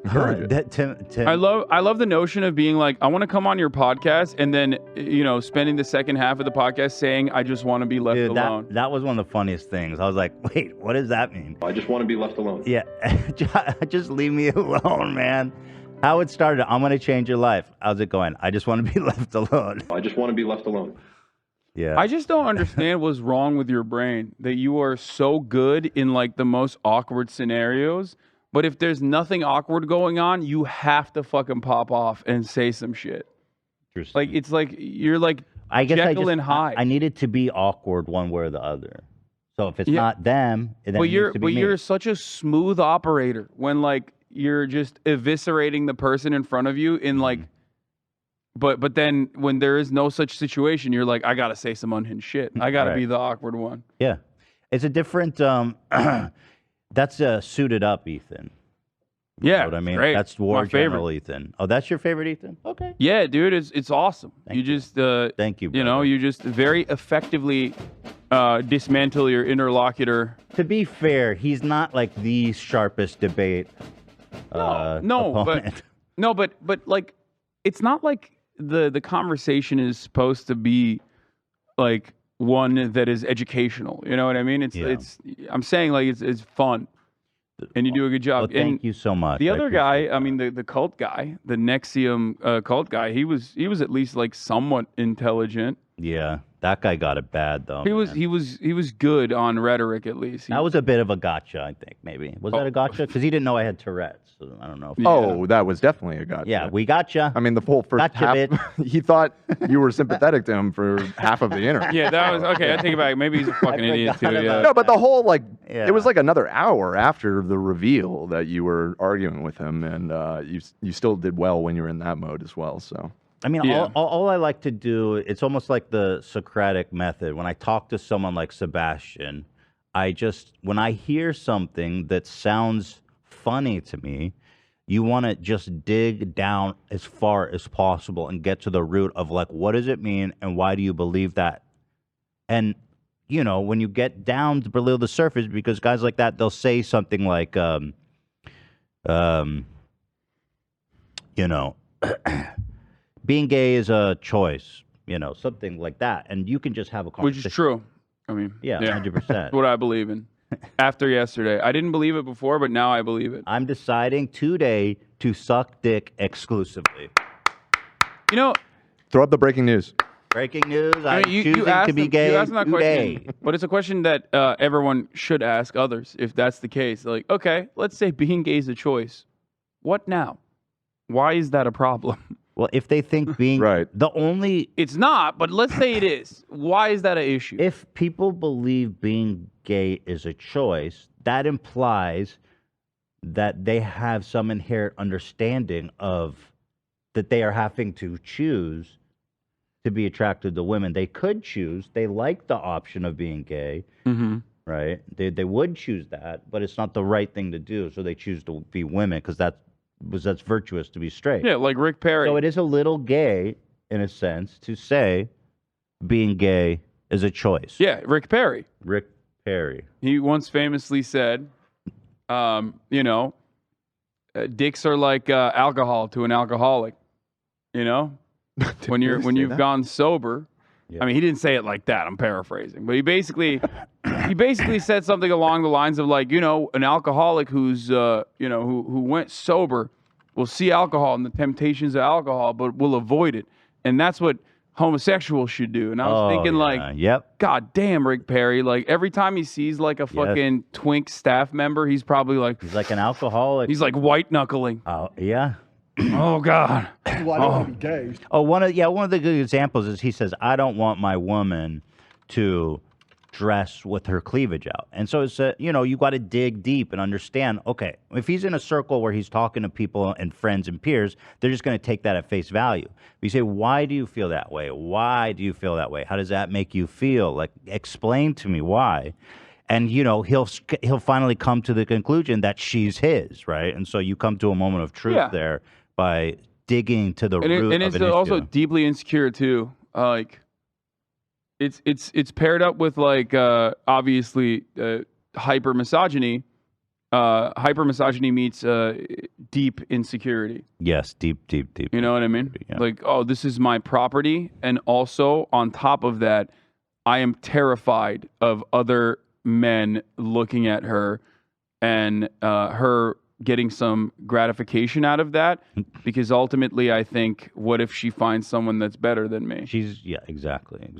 I love the notion of being like, I want to come on your podcast and then, spending the second half of the podcast saying, I just want to be left alone. That was one of the funniest things. I was like, wait, what does that mean? I just want to be left alone. Yeah, just leave me alone, man. How it started, I'm going to change your life. How's it going? I just want to be left alone. I just want to be left alone. Yeah. I just don't understand what's wrong with your brain that you are so good in like the most awkward scenarios, but if there's nothing awkward going on, you have to fucking pop off and say some shit. Like it's like you're like I guess Jekyll and Hyde. I need it to be awkward one way or the other. So if it's not them, then but it needs to be me. you're such a smooth operator when like you're just eviscerating the person in front of you in like but then when there is no such situation, you're like, I gotta say some unhinged shit. I gotta be the awkward one. Yeah. It's a different that's suited up Ethan. You know what I mean? great. That's War My favorite. General Ethan. Oh, that's your favorite Ethan? Okay. Yeah, dude, it's awesome. Thank you just Thank you, you know, you just very effectively dismantle your interlocutor. To be fair, he's not like the sharpest debate opponent. but like it's not like the conversation is supposed to be like one that is educational. You know what I mean? It's I'm saying like it's fun. And you do a good job. Well, thank you so much. The other guy, I mean, the cult guy, the Nexium cult guy, he was at least like somewhat intelligent. Yeah, that guy got it bad though. He was good on rhetoric at least. That was a bit of a gotcha, I think. Maybe was that a gotcha? Because he didn't know I had Tourette's. So I don't know. Oh, that was definitely a gotcha. Yeah, we gotcha. I mean, the whole first Gotcha, half, bitch. he thought you were sympathetic to him for half of the interview. Yeah, that was okay. I take it back. Maybe he's a fucking idiot too. Yeah. No, but the whole it was like another hour after the reveal that you were arguing with him, and you still did well when you were in that mode as well. So. I mean, all I like to do, it's almost like the Socratic method. When I talk to someone like Sebastian, when I hear something that sounds funny to me, you want to just dig down as far as possible and get to the root of like, what does it mean and why do you believe that? And, you know, when you get down below the surface, because guys like that, they'll say something like, you know, being gay is a choice, you know, something like that. And you can just have a conversation. Which is true. I mean, 100%. That's what I believe in. After yesterday, I didn't believe it before, but now I believe it. I'm deciding today to suck dick exclusively. You know, throw up the breaking news. Breaking news. I'm you choosing to be gay You asked that today. question, but it's a question that everyone should ask others if that's the case. Like, okay, let's say being gay is a choice. What now? Why is that a problem? Well, if they think being it's not, but let's say it is. Why is that an issue? If people believe being gay is a choice, that implies that they have some inherent understanding of that they are having to choose to be attracted to women. They could choose. They like the option of being gay, right? They would choose that, but it's not the right thing to do. So they choose to be women because that's virtuous to be straight. Yeah, like Rick Perry. So it is a little gay, in a sense, to say being gay is a choice. Yeah, Rick Perry. Rick Perry. He once famously said, you know, dicks are like alcohol to an alcoholic. You know, when you've gone sober. I mean, he didn't say it like that. I'm paraphrasing, but he basically said something along the lines of like, you know, an alcoholic who's you know who went sober will see alcohol and the temptations of alcohol, but will avoid it, and that's what homosexuals should do. And I was thinking like, God damn, Rick Perry, like every time he sees like a fucking twink staff member, he's probably like, he's like an alcoholic. He's like white knuckling. Oh yeah. Oh God. Well, I don't want to be gay. Oh, one of the good examples is he says, I don't want my woman to dress with her cleavage out. And so it's you know, you got to dig deep and understand, okay, if he's in a circle where he's talking to people and friends and peers, they're just going to take that at face value. But you say, why do you feel that way? Why do you feel that way? How does that make you feel? Like, explain to me why. And, you know, he'll finally come to the conclusion that she's his, right? And so you come to a moment of truth there by digging to the root of an issue. And it's also deeply insecure too. Like, it's paired up with like obviously hyper misogyny. Hyper misogyny meets deep insecurity. Yes, deep. You know what I mean? Yeah. Like, oh, this is my property, and also on top of that, I am terrified of other men looking at her and her getting some gratification out of that, because ultimately I think, what if she finds someone that's better than me? Exactly.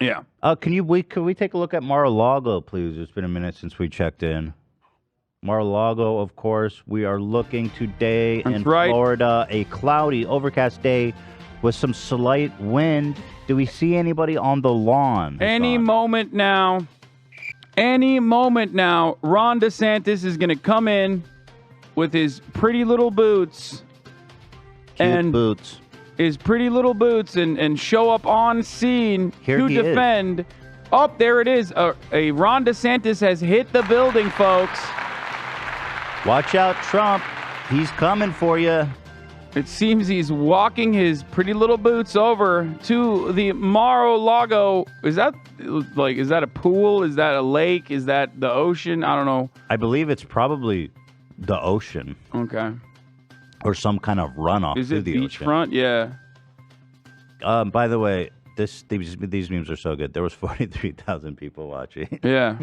Yeah. Can we take a look at Mar-a-Lago, please? It's been a minute since we checked in. Mar-a-Lago, of course. We are looking today in Florida, a cloudy, overcast day with some slight wind. Do we see anybody on the lawn? Any moment now, Ron DeSantis is going to come in with his pretty little boots. His pretty little boots and show up on scene to defend. Oh, there it is. A Ron DeSantis has hit the building, folks. Watch out, Trump. He's coming for you. It seems he's walking his pretty little boots over to the Mar-a-Lago. Is that a pool? Is that a lake? Is that the ocean? I don't know. I believe it's probably the ocean. Okay. Or some kind of runoff to the ocean. Beachfront? Yeah. By the way, these memes are so good. There was 43,000 people watching. Yeah.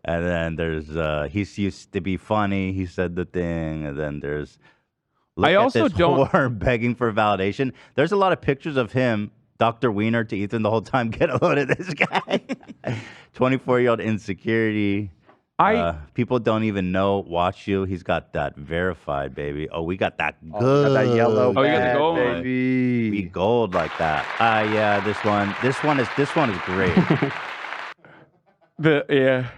And then there's he's used to be funny. He said the thing. And then there's whore begging for validation. There's a lot of pictures of him, Dr. Wiener to Ethan the whole time. Get a load of this guy. 24-year-old insecurity. People don't even know. Watch you. He's got that verified, baby. Oh, we got that good. Got that yellow. You got the gold, baby. We gold like that. Yeah. This one is great. Yeah.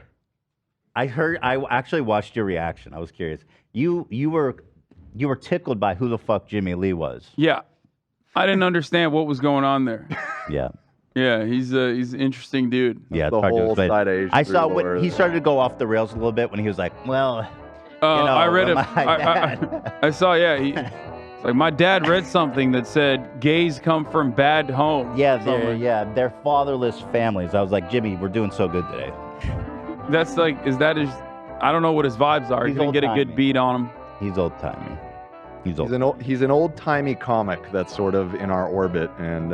I actually watched your reaction. I was curious. You were tickled by who the fuck Jimmy Lee was. Yeah. I didn't understand what was going on there. Yeah. Yeah, he's an interesting dude. Yeah, the whole side of Asia. I saw when he started to go off the rails a little bit when he was like, "Well, I read it. I saw. Yeah, it's like my dad read something that said gays come from bad homes. Yeah, they're fatherless families. I was like, Jimmy, we're doing so good today. That's like, I don't know what his vibes are. He didn't get a good beat on him. He's old timey. He's an old timey comic that's sort of in our orbit, and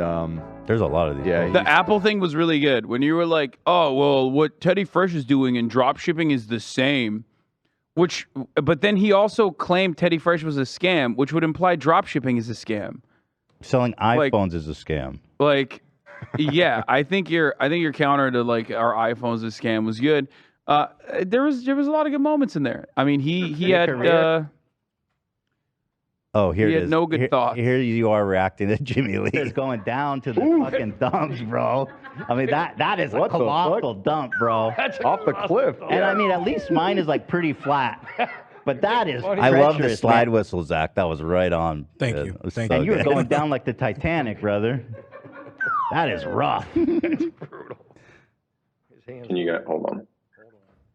there's a lot of these. Yeah, the Apple thing was really good when you were like, "Oh, well, what Teddy Fresh is doing in drop shipping is the same," but then he also claimed Teddy Fresh was a scam, which would imply drop shipping is a scam. Selling iPhones is a scam. Like, yeah, I think your counter to like our iPhones is a scam was good. There was a lot of good moments in there. I mean, he had. Oh, here he it had is. no good thoughts. Here you are reacting to Jimmy Lee. It's going down to the fucking dumps, bro. I mean, that is a colossal dump, bro. That's off the cliff. And I mean, at least mine is like pretty flat. But that is I love the slide whistle, Zach. That was right on. Thank you. And you were going down like the Titanic, brother. That is rough. It's brutal. Can you guys hold on?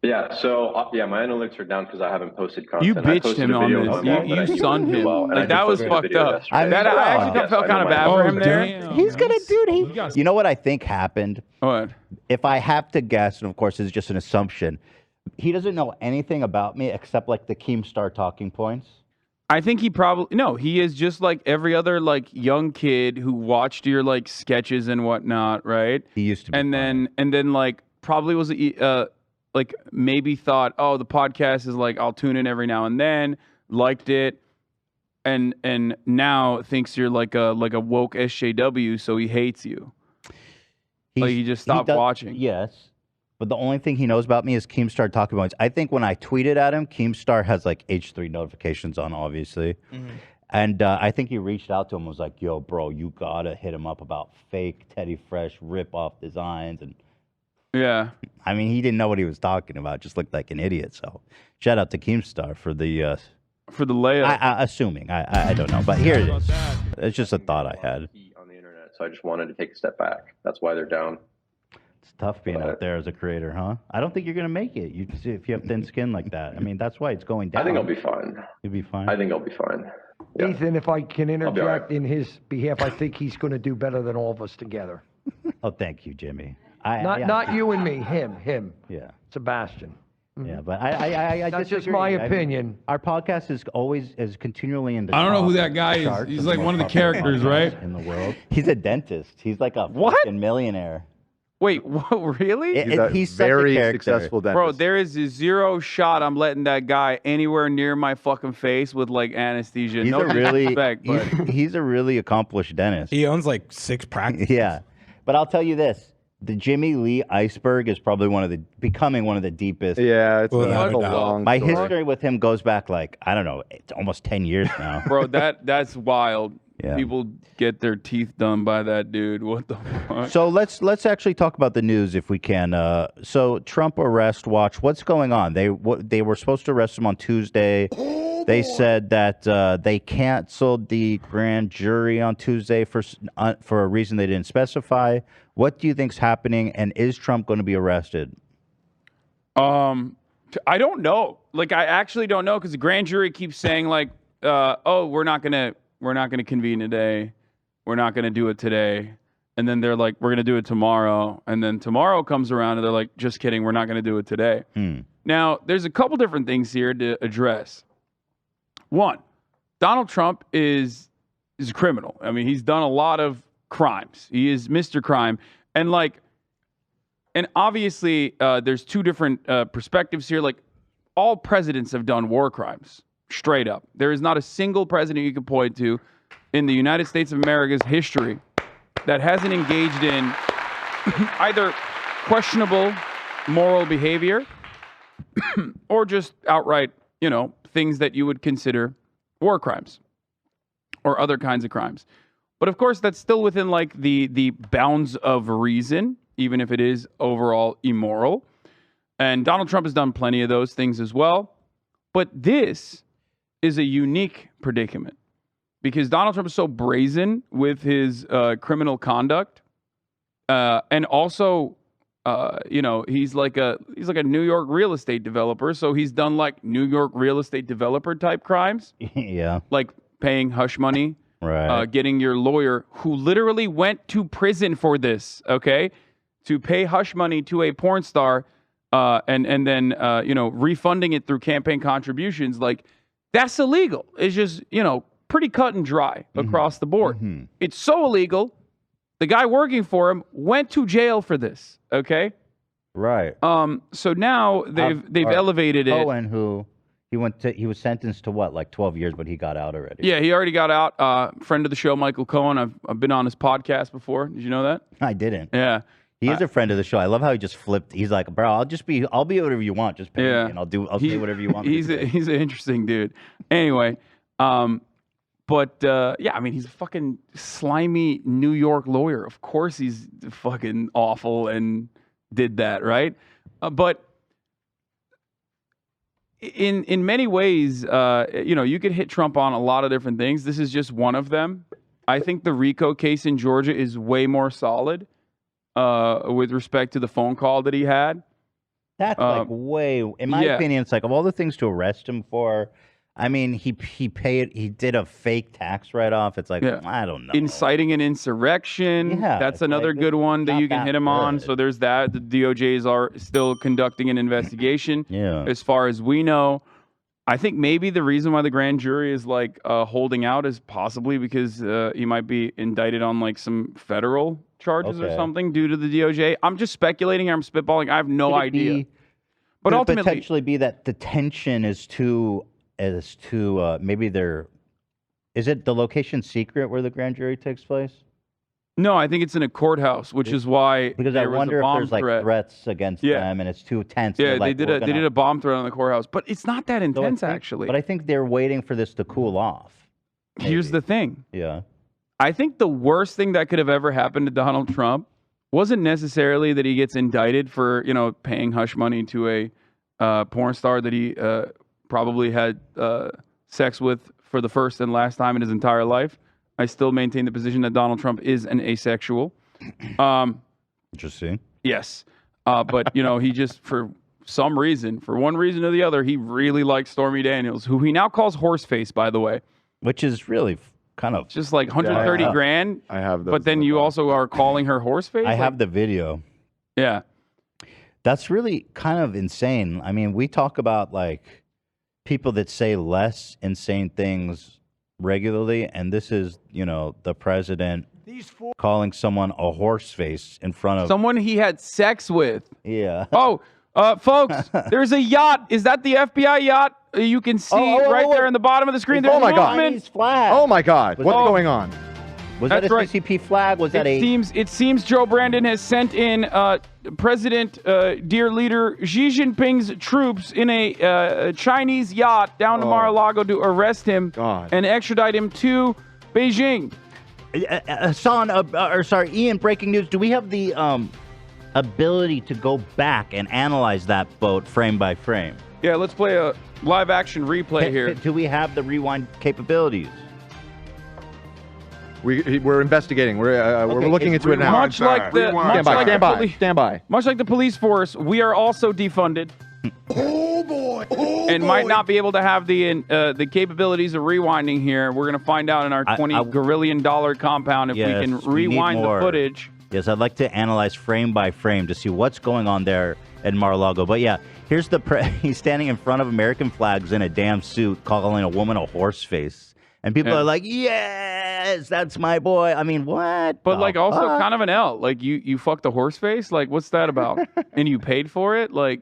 Yeah, so my analytics are down because I haven't posted content. You bitched him on this. You sunned him. Like, that was fucked up. I actually felt kind of bad for him there. He's gonna do it. You know what I think happened? What? If I have to guess, and of course it's just an assumption, he doesn't know anything about me except like the Keemstar talking points. I think he is just like every other like young kid who watched your like sketches and whatnot, right? He used to be and then like probably was like maybe thought, oh, the podcast is like, I'll tune in every now and then, liked it, and now thinks you're like a woke SJW, so he hates you. He just stopped watching. Yes, but the only thing he knows about me is Keemstar talking points. I think when I tweeted at him, Keemstar has like H3 notifications on, obviously. Mm-hmm. And I think he reached out to him and was like, yo, bro, you gotta hit him up about fake Teddy Fresh rip-off designs and... Yeah. I mean, he didn't know what he was talking about. Just looked like an idiot. So, shout out to Keemstar for the layup. Assuming. I don't know. But here it is. It's just a thought I had. On the internet, so I just wanted to take a step back. That's why they're down. It's tough being out there as a creator, huh? I don't think you're gonna make it. If you have thin skin like that. I mean, that's why it's going down. I think I'll be fine. You'll be fine. I think I'll be fine. Yeah. Ethan, if I can interject in his behalf, I think he's going to do better than all of us together. Oh, thank you, Jimmy. Not you and me, him. Yeah. Sebastian. Yeah, but I that's disagree. just my opinion. Our podcast is continually in the I don't know who that guy is. He's like one of the characters, right? In the world. He's a dentist. He's like a fucking millionaire. Wait, what? Really? He's such a very character. successful dentist. Bro, there is a zero shot I'm letting that guy anywhere near my fucking face with like anesthesia. He's No a really, disrespect, but he's a really accomplished dentist. He owns like 6 practices. Yeah, but I'll tell you this: the Jimmy Lee iceberg is probably becoming one of the deepest. Yeah, it's Without a a doubt. long My story. history with him goes back like I don't know, it's almost 10 years now. bro, that's wild. Yeah. People get their teeth done by that dude. What the fuck? So let's actually talk about the news if we can. So Trump arrest watch. What's going on? They were supposed to arrest him on Tuesday. They said that they canceled the grand jury on Tuesday for a reason they didn't specify. What do you think's happening? And is Trump going to be arrested? I don't know. Like, I actually don't know because the grand jury keeps saying like, "Oh, we're not gonna convene today. We're not gonna do it today." And then they're like, "We're gonna do it tomorrow." And then tomorrow comes around and they're like, "Just kidding. We're not gonna do it today." Now, there's a couple different things here to address. One, Donald Trump is a criminal. I mean, he's done a lot of crimes. He is Mr. Crime, and obviously, there's two different perspectives here. Like, all presidents have done war crimes, straight up. There is not a single president you can point to in the United States of America's history that hasn't engaged in either questionable moral behavior or just outright, things that you would consider war crimes or other kinds of crimes. But of course, that's still within like the bounds of reason, even if it is overall immoral. And Donald Trump has done plenty of those things as well. But this is a unique predicament because Donald Trump is so brazen with his criminal conduct, and also, he's like a New York real estate developer. So he's done like New York real estate developer type crimes. Yeah, like paying hush money. Right. Getting your lawyer, who literally went to prison for this, okay, to pay hush money to a porn star, and then refunding it through campaign contributions, like that's illegal. It's just pretty cut and dry across the board. It's so illegal. The guy working for him went to jail for this. Okay. Right. So now they've elevated it. Cohen, who he was sentenced to what, like 12 years, but he got out already. Yeah, he already got out. Friend of the show, Michael Cohen. I've been on his podcast before. Did you know that? I didn't. Yeah. He is a friend of the show. I love how he just flipped. He's like, bro, I'll be whatever you want. Just pay me and I'll say whatever you want. He's an interesting dude. Anyway, but yeah, I mean, he's a fucking slimy New York lawyer. Of course, he's fucking awful and did that, right? But in many ways, you could hit Trump on a lot of different things. This is just one of them. I think the RICO case in Georgia is way more solid with respect to the phone call that he had. That's like way, in my opinion, it's like of all the things to arrest him for. I mean, he did a fake tax write-off. It's like, I don't know. Inciting an insurrection. Yeah, that's another good one that you can hit him on. So there's that. The DOJs are still conducting an investigation. Yeah. As far as we know, I think maybe the reason why the grand jury is like holding out is possibly because he might be indicted on like some federal charges or something due to the DOJ. I'm just speculating. I'm spitballing. I have no idea. But ultimately, potentially be that the tension is too. Maybe is it the location secret where the grand jury takes place? No, I think it's in a courthouse, which is why because I wonder if there's like threats against them and it's too tense. Yeah, like, they did a bomb threat on the courthouse, but it's not that intense actually. But I think they're waiting for this to cool off. Maybe. Here's the thing. Yeah, I think the worst thing that could have ever happened to Donald Trump wasn't necessarily that he gets indicted for paying hush money to a porn star that he probably had sex with for the first and last time in his entire life. I still maintain the position that Donald Trump is an asexual. Interesting. Yes. But, he just, for some reason, for one reason or the other, he really likes Stormy Daniels, who he now calls Horseface, by the way. Which is really kind of... just like 130 grand. I have those. But then you also are calling her Horseface? I have the video. Yeah. That's really kind of insane. I mean, we talk about like people that say less insane things regularly, and this is, the president. These four calling someone a horse face in front of someone he had sex with. Yeah. Oh, folks, there's a yacht. Is that the FBI yacht? You can see there in the bottom of the screen. There's Oh my God. Chinese flag. Oh my God. What's going on? Was that a right. CCP flag? Was that It seems Joe Brandon has sent in President, dear leader Xi Jinping's troops in a Chinese yacht down to Mar-a-Lago to arrest him and extradite him to Beijing. Hassan, Ian, breaking news. Do we have the ability to go back and analyze that boat frame by frame? Yeah, let's play a live action replay here. Do we have the rewind capabilities? We're investigating. We're looking into it now. Much like the stand by. Much like the police force, we are also defunded. Oh boy! And might not be able to have the capabilities of rewinding here. We're gonna find out in our $20 gazillion compound if we can rewind the footage. Yes, I'd like to analyze frame by frame to see what's going on there at Mar-a-Lago. But yeah, here's he's standing in front of American flags in a damn suit, calling a woman a horse face. And people are like, yes, that's my boy. I mean, what? But like also kind of an L. Like you fucked a horse face? Like what's that about? And you paid for it? Like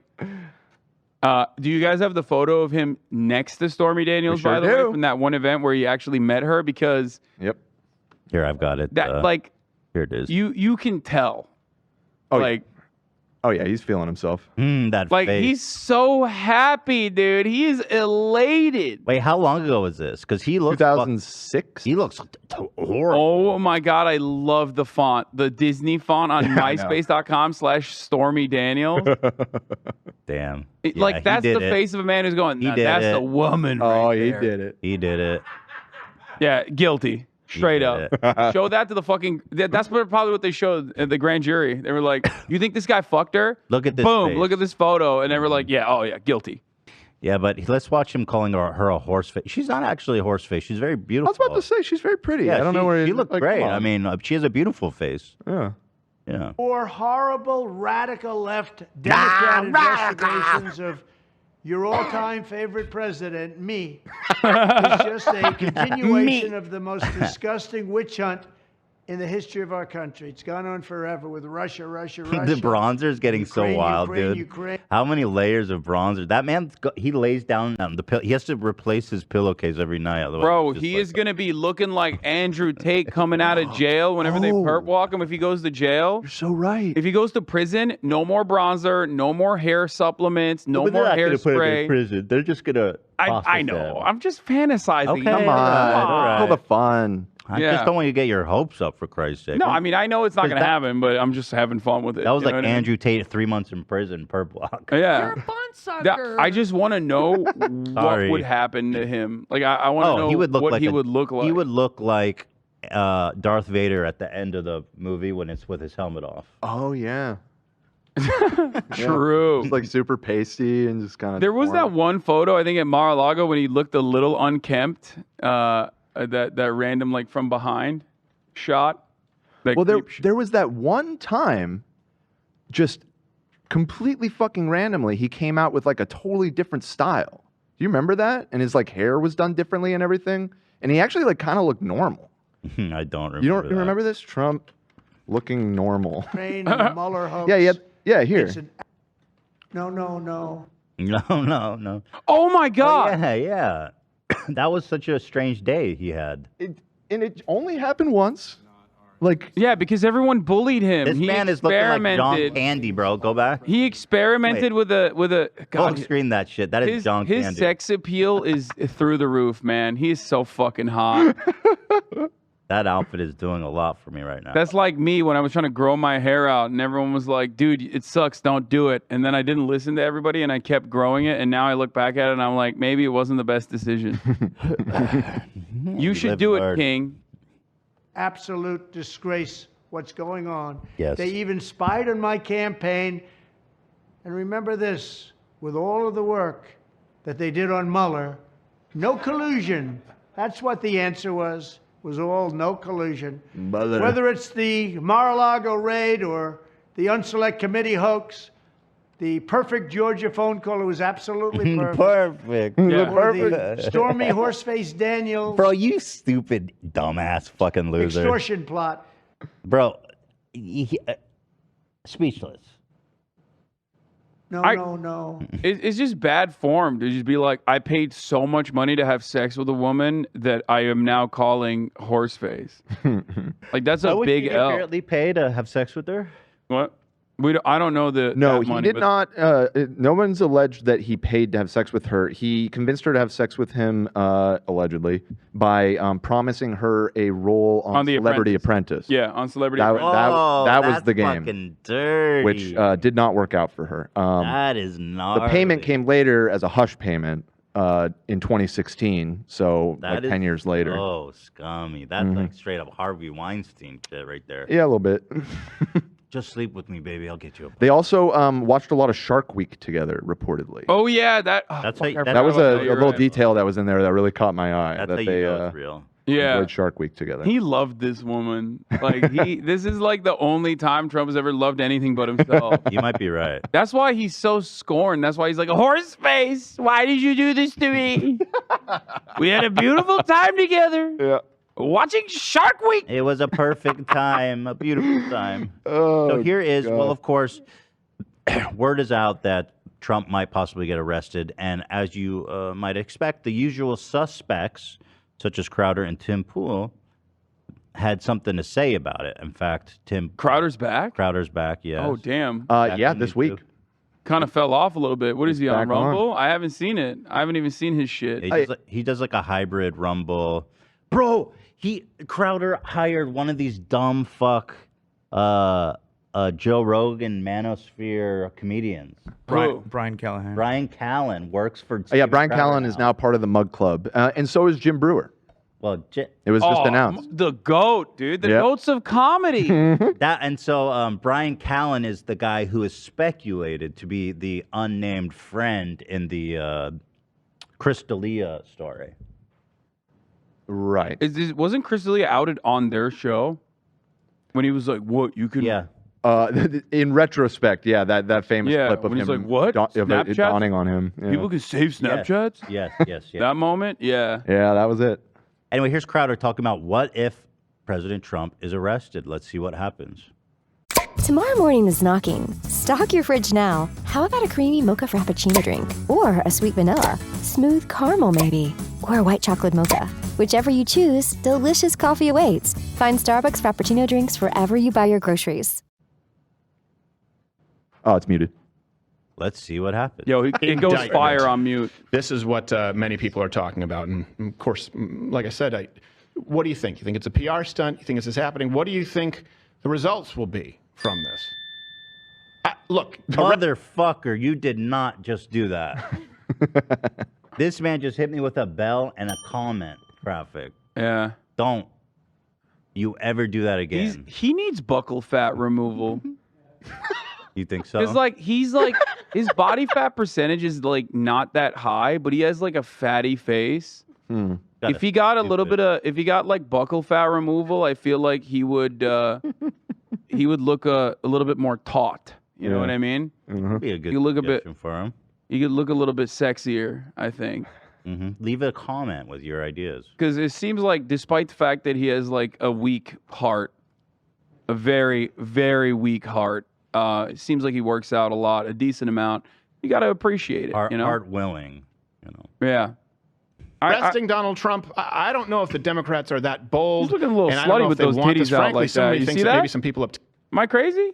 do you guys have the photo of him next to Stormy Daniels, by the way, from that one event where he actually met her? Because here, I've got it. Here it is. You can tell. Oh yeah, he's feeling himself. That face. He's so happy, dude. He is elated. Wait, how long ago was this? Because he looks 2006. He looks horrible. Oh my God, I love the font, the Disney font on MySpace.com/Stormy Daniels. Damn. That's the face of a man who's going. That's a woman. He did it. He did it. Yeah, guilty. Straight up. Show that to the fucking... That's probably what they showed at the grand jury. They were like, you think this guy fucked her? Look at this Boom, face. look at this photo. And they were like, guilty. Yeah, but let's watch him calling her a horse face. She's not actually a horse face. She's very beautiful. I was about to say, she's very pretty. Yeah, I don't know where... She looked great. I mean, she has a beautiful face. Yeah. Yeah. Or horrible radical left Democrat investigations of your all-time favorite president, me, is just a continuation of the most disgusting witch hunt in the history of our country. It's gone on forever with Russia. The bronzer's getting Ukraine, so wild, Ukraine, dude. Ukraine. How many layers of bronzer? That man, he lays down on the pillow. He has to replace his pillowcase every night. Otherwise Bro, he is going to be looking like Andrew Tate coming out of jail whenever they perp walk him if he goes to jail. You're so right. If he goes to prison, no more bronzer, no more hair supplements, no more hairspray. Put him in prison. They're just going to... I know. I'm just fantasizing. Okay, come on. All right. All the fun. I just don't want you to get your hopes up, for Christ's sake. No, I mean, I know it's not going to happen, but I'm just having fun with it. That was like Andrew Tate, 3 months in prison, perp walk. Yeah. You're a fun sucker. I just want to know what would happen to him. Like, I want to know he would look what like he would look like. He would look like Darth Vader at the end of the movie when it's with his helmet off. Oh, yeah. True. Just like super pasty and just kind of... There was that one photo, I think, at Mar-a-Lago when he looked a little unkempt. That random, like, from behind shot. Well, there was that one time, just completely fucking randomly, he came out with like a totally different style. Do you remember that? And his like hair was done differently and everything. And he actually like kind of looked normal. I don't remember. You don't remember this? Trump looking normal. Mueller hoax. Yeah, here. No. No. Oh my God. Yeah. That was such a strange day he had. And it only happened once. Like, yeah, because everyone bullied him. This man is looking like John Candy, bro. Go back. He experimented with a God. Screen that shit. That is John Candy. His sex appeal is through the roof, man. He is so fucking hot. That outfit is doing a lot for me right now. That's like me when I was trying to grow my hair out, and everyone was like, "Dude, it sucks. Don't do it." And then I didn't listen to everybody, and I kept growing it. And now I look back at it, and I'm like, maybe it wasn't the best decision. You should do it, King. Absolute disgrace what's going on. Yes. They even spied on my campaign. And remember this, with all of the work that they did on Mueller, no collusion. That's what the answer was all no collusion. Mueller. Whether it's the Mar-a-Lago raid or the Unselect Committee hoax, the perfect Georgia phone call, it was absolutely perfect. Perfect. Yeah. Or the Stormy Horseface Daniels. Bro, you stupid, dumbass fucking loser. Extortion plot. Bro, speechless. No. It's just bad form to just be like, I paid so much money to have sex with a woman that I am now calling horseface. Like, that's a big L. Apparently pay to have sex with her? What? I don't know that He money, did not. No one's alleged that he paid to have sex with her. He convinced her to have sex with him, allegedly, by promising her a role on The Celebrity Apprentice. Yeah, on Celebrity That, Apprentice. that was that's the game, fucking dirty. which did not work out for her. That is not. The payment came later as a hush payment in 2016, so That like is 10 years later. Oh, scummy. That's like straight up Harvey Weinstein shit right there. Yeah, a little bit. Just sleep with me, baby. I'll get you a. They also watched a lot of Shark Week together, reportedly. Oh yeah, That's how- That was a little right. detail that was in there that really caught my eye. That's that how they you know it's real. Yeah. enjoyed Shark Week together. He loved this woman. Like this is like the only time Trump has ever loved anything but himself. You might be right. That's why he's so scorned. That's why he's like, horse face, why did you do this to me? We had a beautiful time together. Yeah. Watching Shark Week. It was a perfect time, a beautiful time. Oh, So here is, God. well, of course, word is out that Trump might possibly get arrested. And as you might expect, the usual suspects, such as Crowder and Tim Pool, had something to say about it. In fact, Crowder's back? Crowder's back, yes. Oh, damn. Yeah, this week. Kind of fell off a little bit. What is he on, back on. Rumble? I haven't seen it. I haven't even seen his shit. He does like a hybrid Rumble. Bro, Crowder hired one of these dumb fuck Joe Rogan Manosphere comedians. Brian Callahan. Brian Callen works for Yeah, Brian Crowder Callen is now part of the Mug Club, and so is Jim Brewer. Well, it was just announced. The GOAT, dude. The Yep. GOATs of comedy. So Brian Callen is the guy who is speculated to be the unnamed friend in the Chris D'Elia story. Right. Wasn't Chris D'Elia outed on their show when he was like, "What you can?" Yeah. In retrospect, yeah, that famous clip of when he's him like, "What?" of it Snapchat? dawning on him. Yeah. People can save Snapchats. Yes. That moment, yeah. Yeah, that was it. Anyway, here's Crowder talking about what if President Trump is arrested. Let's see what happens. Tomorrow morning is knocking. Stock your fridge now. How about a creamy mocha frappuccino drink? Or a sweet vanilla? Smooth caramel, maybe? Or a white chocolate mocha? Whichever you choose, delicious coffee awaits. Find Starbucks Frappuccino drinks wherever you buy your groceries. Oh, it's muted. Let's see what happens. Yo, it goes Indictment. fire on mute. This is what many people are talking about. And of course, like I said, what do you think? You think it's a PR stunt? You think this is happening? What do you think the results will be from this? Look. Motherfucker, you did not just do that. This man just hit me with a bell and a comment traffic. Yeah. Don't you ever do that again. He needs buccal fat removal. You think so? It's like he's like his body fat percentage is like not that high, but he has like a fatty face. If he got a little bit of, if he got like buccal fat removal, I feel like he would look a little bit more taut. You know what I mean? Be a good You look a bit suggestion for him. You could look a little bit sexier, I think. Leave a comment with your ideas. Because it seems like, despite the fact that he has like a weak heart, a very, very weak heart, it seems like he works out a lot, a decent amount. You got to appreciate it. Heart willing, Yeah. Arresting Donald Trump, I don't know if the Democrats are that bold. He's looking a little and I don't know slutty if with they those want this. titties out Frankly, like that. somebody You thinks see that that? maybe some people have. Am I crazy?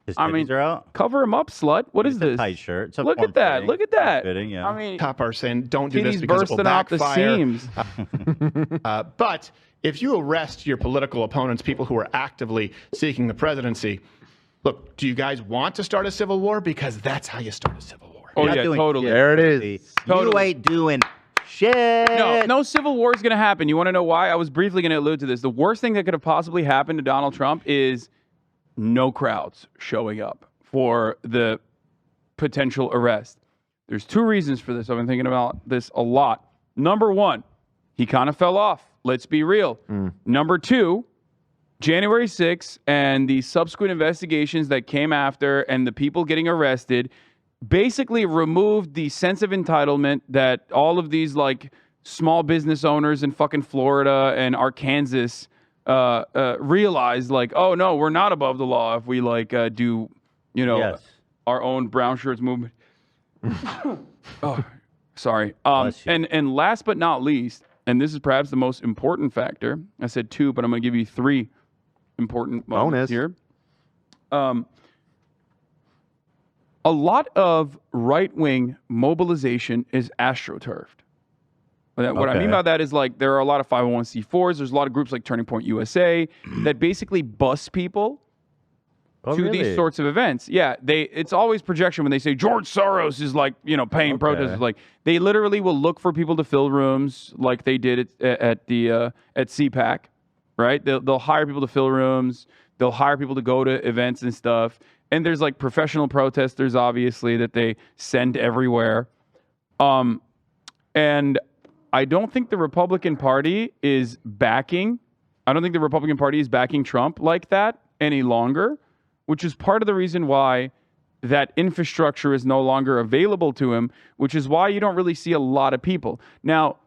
His I mean, titties are out. Cover him up, slut. What is It's a this? tight shirt. It's a Look at that. form-fitting. Look at that. Fitting, yeah. I mean, Top are saying don't do this titties because it will bursting out the backfire. seams. But if you arrest your political opponents, people who are actively seeking the presidency, look, do you guys want to start a civil war? Because that's how you start a civil war. Oh, yeah, totally. There it is. You ain't doing shit. No civil war is going to happen. You want to know why? I was briefly going to allude to this. The worst thing that could have possibly happened to Donald Trump is no crowds showing up for the potential arrest. There's two reasons for this. I've been thinking about this a lot. Number one, he kind of fell off. Let's be real. Number two, January 6th and the subsequent investigations that came after and the people getting arrested basically removed the sense of entitlement that all of these like small business owners in fucking Florida and Arkansas realize like, oh no, we're not above the law if we like do, our own brown shirts movement. Oh, sorry. And last but not least, and this is perhaps the most important factor. I said 2, but I'm going to give you 3 important moments here. A lot of right-wing mobilization is astroturfed. What I mean by that is like there are a lot of 501c4s. There's a lot of groups like Turning Point USA that basically bus people to these sorts of events. Yeah, it's always projection when they say George Soros is like, paying protesters. Like they literally will look for people to fill rooms like they did at CPAC, right? They'll hire people to fill rooms. They'll hire people to go to events and stuff. And there's like professional protesters, obviously, that they send everywhere. And I don't think the Republican Party is backing. I don't think the Republican Party is backing Trump like that any longer, which is part of the reason why that infrastructure is no longer available to him, which is why you don't really see a lot of people. Now,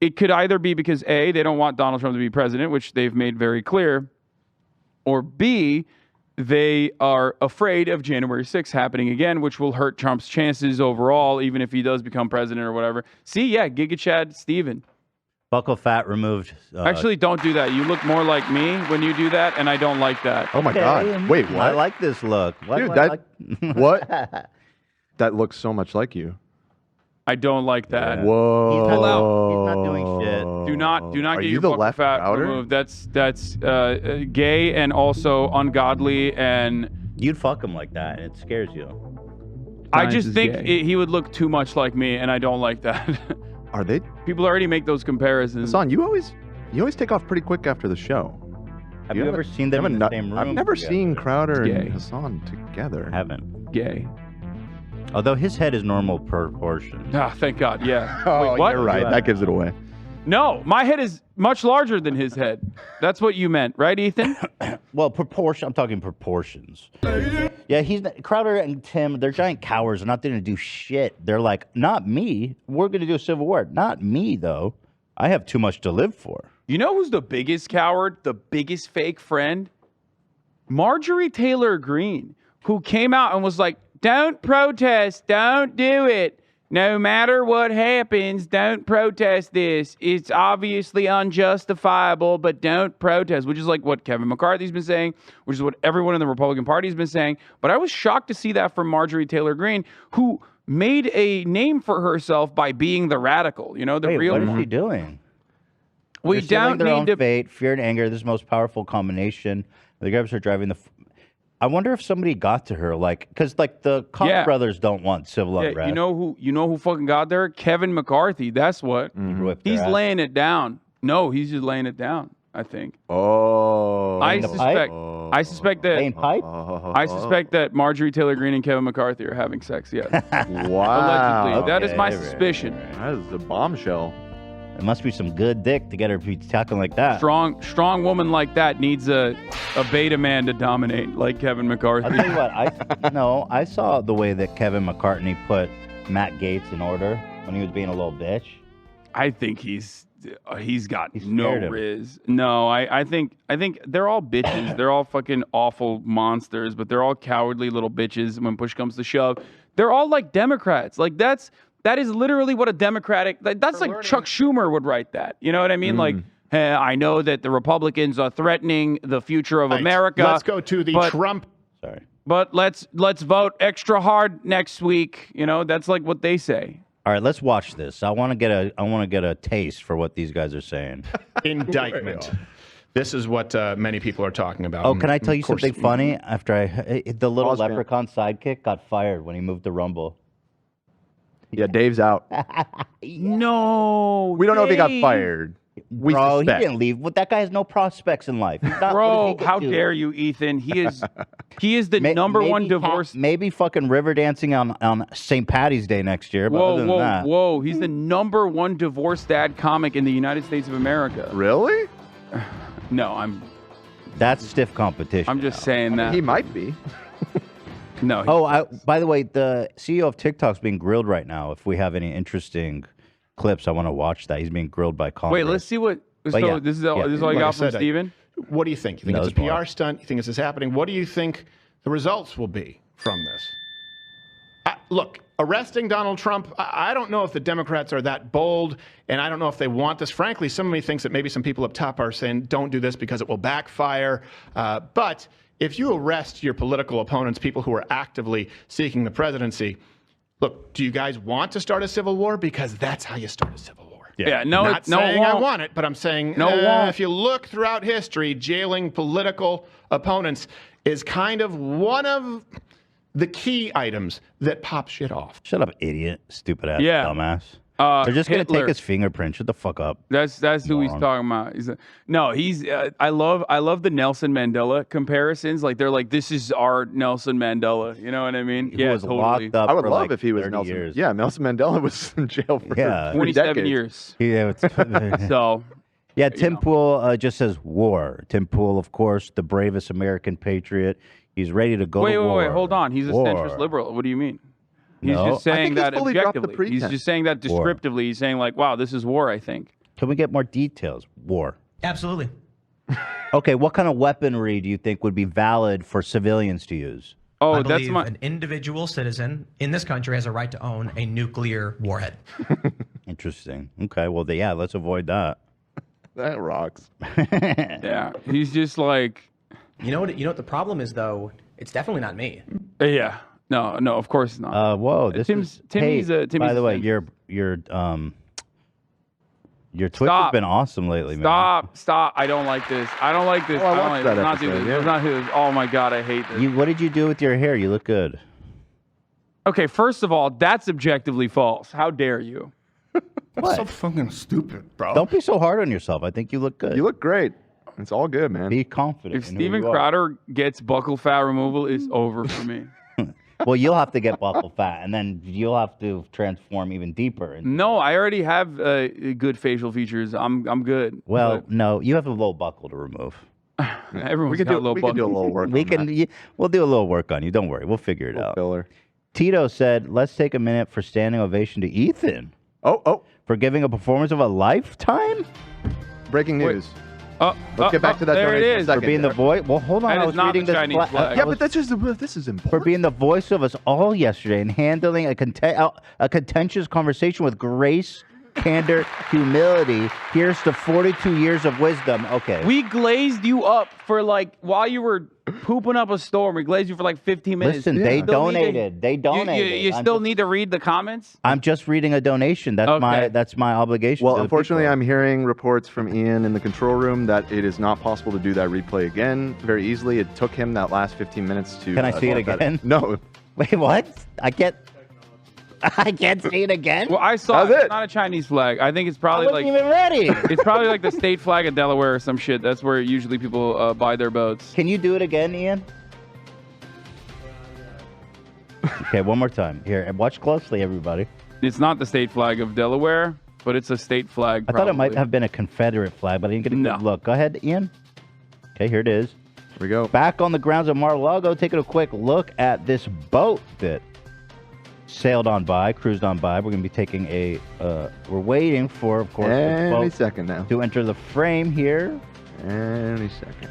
it could either be because A, they don't want Donald Trump to be president, which they've made very clear, or B, they are afraid of January 6th happening again, which will hurt Trump's chances overall, even if he does become president or whatever. See, yeah, Giga Chad Steven. Buckle fat removed. Actually, don't do that. You look more like me when you do that, and I don't like that. Oh, my God. Wait, what? I like this look. Dude, what? That looks so much like you. I don't like that. Whoa. He's not doing shit. Do not Are get you your the buckle left fat router? removed. That's gay and also ungodly, and you'd fuck him like that, and it scares you. I just think he would look too much like me, and I don't like that. Are they? People already make those comparisons. Hassan, you always take off pretty quick after the show. Have you ever seen them in the same room? I've never together? seen Crowder and Hassan together. Haven't. Gay. Although his head is normal proportion. Ah, thank God. Yeah. Oh, Wait, what? you're right. That gives it away. No, my head is much larger than his head. That's what you meant, right, Ethan? Well, proportion. I'm talking proportions. Yeah, Crowder and Tim. They're giant cowards. They're not going to do shit. They're like, not me. We're going to do a civil war. Not me, though. I have too much to live for. You know who's the biggest coward? The biggest fake friend? Marjorie Taylor Greene, who came out and was like, don't protest. Don't do it. No matter what happens, don't protest this. It's obviously unjustifiable, but don't protest, which is like what Kevin McCarthy's been saying, which is what everyone in the Republican Party has been saying. But I was shocked to see that from Marjorie Taylor Greene, who made a name for herself by being the radical. You know, the real. What is she doing? We don't their need own to. Fate, fear and anger. This is the most powerful combination. The guys are driving the. I wonder if somebody got to her, like, because like the Koch brothers don't want civil unrest. You know who fucking got there? Kevin McCarthy. That's what. He's laying it down. No, he's just laying it down, I think. Oh. I suspect that. Laying pipe? I suspect that Marjorie Taylor Greene and Kevin McCarthy are having sex. Yes. Wow. Allegedly. That is my suspicion. That is a bombshell. It must be some good dick to get her to be talking like that. Strong woman like that needs a beta man to dominate, like Kevin McCarthy. I'll tell you what, I saw the way that Kevin McCarthy put Matt Gaetz in order when he was being a little bitch. I think he's got no riz. No, I think they're all bitches. They're all fucking awful monsters, but they're all cowardly little bitches when push comes to shove. They're all like Democrats. Like that is literally what a Democratic. That's like Chuck Schumer would write that. You know what I mean? Like, hey, I know that the Republicans are threatening the future of America. Let's go to the Trump. Sorry, but let's vote extra hard next week. You know, that's like what they say. All right, let's watch this. I want to get a taste for what these guys are saying. Indictment. This is what many people are talking about. Oh, can I tell you something funny? After the little leprechaun sidekick got fired when he moved to Rumble. Yeah, Dave's out. No, we don't know if he got fired. Bro, he didn't leave. Well, that guy has no prospects in life. Bro, how dare you, Ethan? He is the number one divorce. Maybe fucking river dancing on St. Patty's Day next year. But other than that, whoa! He's the number one divorced dad comic in the United States of America. Really? No, that's stiff competition. I'm just saying that he might be. No. By the way, the CEO of TikTok's being grilled right now. If we have any interesting clips, I want to watch that. He's being grilled by Congress. Wait, let's see what So yeah, this is all you Like I got from said, Steven? What do you think? You think it's a PR stunt? You think this is happening? What do you think the results will be from this? Look, arresting Donald Trump, I don't know if the Democrats are that bold, and I don't know if they want this. Frankly, some of me thinks that maybe some people up top are saying, don't do this because it will backfire. But if you arrest your political opponents, people who are actively seeking the presidency, look, do you guys want to start a civil war? Because that's how you start a civil war. Yeah, Not saying I want it, but I'm saying won't. if you look throughout history, jailing political opponents is kind of one of the key items that pop shit off. Shut up, idiot, stupid ass, Yeah. dumbass. They're just Hitler. gonna take his fingerprint. Shut the fuck up. That's who he's talking about. He's I love the Nelson Mandela comparisons. Like they're like, this is our Nelson Mandela. You know what I mean? He was locked up. I would for love like if he was 30 Nelson. years. Yeah, Nelson Mandela was in jail for 27 decades. years. Yeah. So. Yeah, Tim Pool just says war. Tim Pool, of course, the bravest American patriot. He's ready to go to war. Wait, hold on. He's a War. centrist liberal. What do you mean? He's No. just saying that fully dropped the objectively. He's pretense. just saying that War. descriptively. He's saying like, wow, this is war, I think. Can we get more details? War. Absolutely. Okay, what kind of weaponry do you think would be valid for civilians to use? Oh, I believe an individual citizen in this country has a right to own a nuclear warhead. Interesting. Okay, well, yeah, let's avoid that. That rocks. Yeah, he's just like. You know what the problem is, though? It's definitely not me. Yeah. No, of course not. Whoa, this Timmy's Timmy's by the way, Tim. your Twitch has been awesome lately, man. Stop. I don't like this. I don't like this. Oh, I don't watched like that this. Not do episode, this. yeah. Let's not do this. Oh my god, I hate this. What did you do with your hair? You look good. Okay, first of all, that's objectively false. How dare you? What? So fucking stupid, bro. Don't be so hard on yourself. I think you look good. You look great. It's all good, man. Be confident. If in who Steven you are. Crowder gets buccal fat removal, it's over for me. Well, you'll have to get buckle fat, and then you'll have to transform even deeper. No, I already have good facial features. I'm good. Well, no, you have a little buckle to remove. Everyone's got a little buckle. do a little work. We'll do a little work on you. Don't worry. We'll figure it out. Filler. Tito said, "Let's take a minute for standing ovation to Ethan." Oh. For giving a performance of a lifetime? Breaking news. Let's get back to that there donation it in a is. second. For being the voice. Well, hold on. That I is was not reading the this. Chinese flag. Yeah, but this is important. For being the voice of us all yesterday and handling a contentious conversation with grace, candor, humility. Here's to 42 years of wisdom. Okay. We glazed you up for while you were pooping up a storm. We glazed you for 15 minutes. Listen, they donated. They You donated. still need to read the comments? I'm just reading a donation. That's my obligation. Well, to the unfortunately, people. I'm hearing reports from Ian in the control room that it is not possible to do that replay again very easily. It took him that last 15 minutes to. Can I see it get that- again? No. Wait, what? I can't see it again. Well, I saw That's it's it. not a Chinese flag. I think it's probably I wasn't even ready. it's probably like the state flag of Delaware or some shit. That's where usually people buy their boats. Can you do it again, Ian? Okay, one more time. Here, and watch closely, everybody. It's not the state flag of Delaware, but it's a state flag. I thought it might have been a Confederate flag, but I didn't get a good look. Go ahead, Ian. Okay, here it is. Here we go. Back on the grounds of Mar-a-Lago, taking a quick look at this boat that sailed on by, cruised on by. We're going to be taking we're waiting for, of course, this Any boat second now. to enter the frame here. Any second.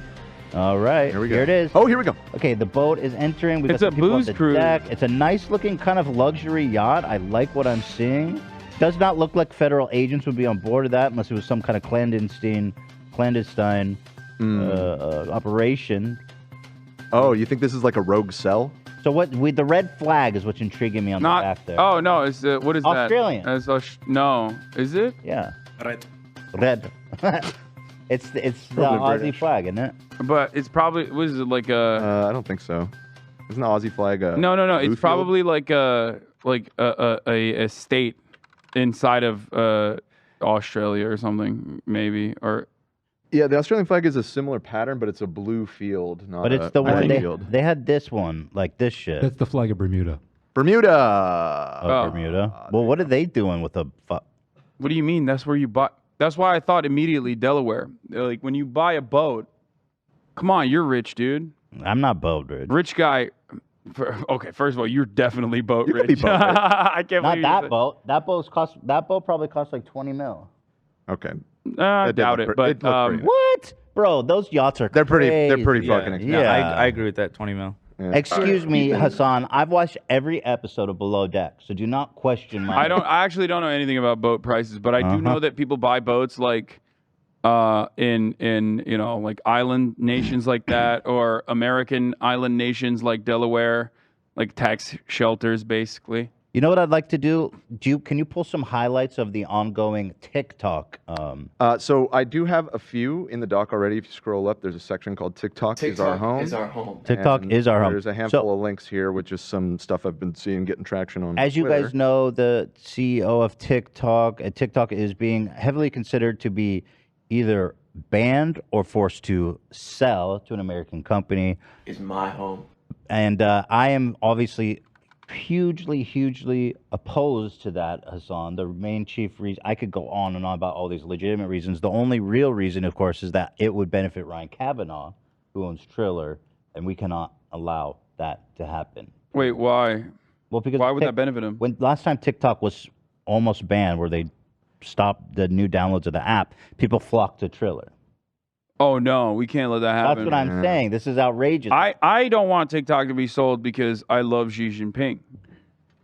All right. Here we go. Here it is. Oh, here we go. Okay, the boat is entering. We got It's a some people on booze the cruise. deck. It's a nice looking kind of luxury yacht. I like what I'm seeing. Does not look like federal agents would be on board of that unless it was some kind of clandestine operation. Oh, you think this is like a rogue cell? So the red flag is what's intriguing me on the back there. Oh no, it's what is Australian. that? No, is it? Yeah. Red. It's the Probably Aussie British. flag, isn't it? But it's probably what is it like a? I don't think so. Isn't the Aussie flag a No. blue It's field? probably like a state inside of Australia or something, maybe. Or Yeah, the Australian flag is a similar pattern, but it's a blue field, not But a it's the one white field. they had this one, like this shit. That's the flag of Bermuda. Bermuda. Oh, Bermuda. Well, what are they doing with a? what do you mean? That's where you buy. That's why I thought immediately Delaware. Like when you buy a boat, come on, you're rich, dude. I'm not boat rich. Rich guy. Okay, first of all, you're definitely boat You rich. could be boat rich. I can't Not believe that you boat. That boat probably costs like 20 mil. Okay. I doubt it, but what, bro? Those yachts are they're pretty Yeah, fucking expensive. yeah, I agree with that. 20 mil. Yeah. Excuse me, Hassan. I've watched every episode of Below Deck, so do not question my. I actually don't know anything about boat prices, but I do know that people buy boats like in like island nations like that, or American island nations like Delaware, like tax shelters, basically. You know what I'd like to do? Can you pull some highlights of the ongoing TikTok? So I do have a few in the doc already. If you scroll up, there's a section called TikTok is our home. TikTok is our home. There's a handful of links here with just some stuff I've been seeing getting traction on. As you guys know, the CEO of TikTok, TikTok is being heavily considered to be either banned or forced to sell to an American company. Is my home. And I am obviously hugely opposed to that, Hassan. The main chief reason, I could go on and on about all these legitimate reasons. The only real reason, of course, is that it would benefit Ryan Kavanaugh, who owns Triller, and we cannot allow that to happen. Wait, why? Well, because why would that benefit him? When last time TikTok was almost banned, where they stopped the new downloads of the app, people flocked to Triller. Oh no, we can't let that happen. That's what I'm saying. This is outrageous. I don't want TikTok to be sold because I love Xi Jinping.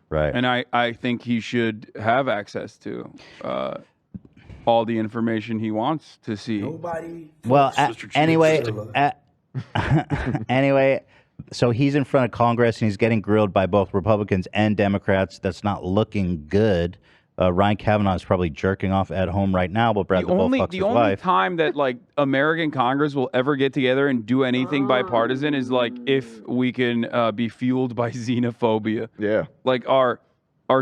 Right. And I think he should have access to all the information he wants to see. Well, anyway, anyway, so he's in front of Congress and he's getting grilled by both Republicans and Democrats. That's not looking good. Ryan Kavanaugh is probably jerking off at home right now, but Brad the Bull fucks his only wife. time that like American Congress will ever get together and do anything bipartisan is like if we can be fueled by xenophobia. Yeah. Like our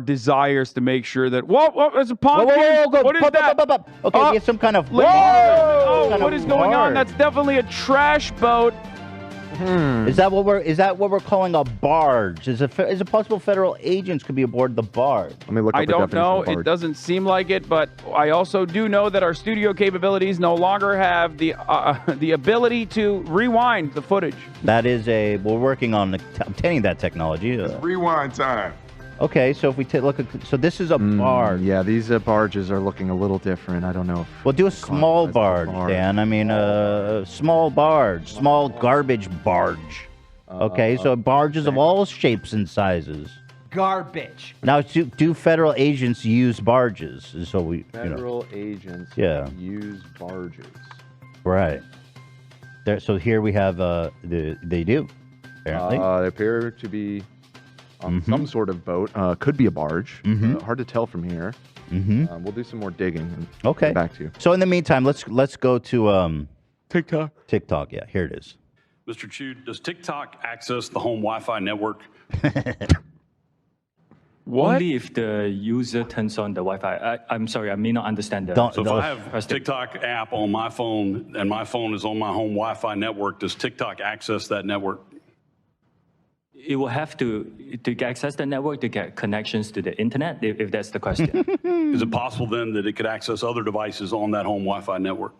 desires to make sure that whoa, there's a pumpkin. What is that? Okay, get some kind of what is going on? That's definitely a trash boat. Is that what we're calling a barge? Is it possible federal agents could be aboard the barge? Let me look up I don't know. It doesn't seem like it, but I also do know that our studio capabilities no longer have the ability to rewind the footage. That is we're working on obtaining that technology. Rewind time. Okay, so if we look at, so this is a barge. Yeah, these barges are looking a little different. I don't know. We'll do a small barge, Dan. I mean, small barge, small garbage barge. Okay, so barges of all shapes and sizes. Garbage. Now, do federal agents use barges? So we, Federal agents use barges. Right. So here we have, they do, apparently. They appear to be some sort of boat. Could be a barge. Hard to tell from here. We'll do some more digging and get back to you. So in the meantime, let's go to TikTok. TikTok, yeah, here it is. Mr. Chu, does TikTok access the home Wi-Fi network? What? Only if the user turns on the Wi-Fi. I'm sorry, I may not understand that. So if I have a TikTok app on my phone and my phone is on my home Wi-Fi network, does TikTok access that network? It will have to access the network to get connections to the internet, if that's the question. Is it possible then that it could access other devices on that home Wi-Fi network?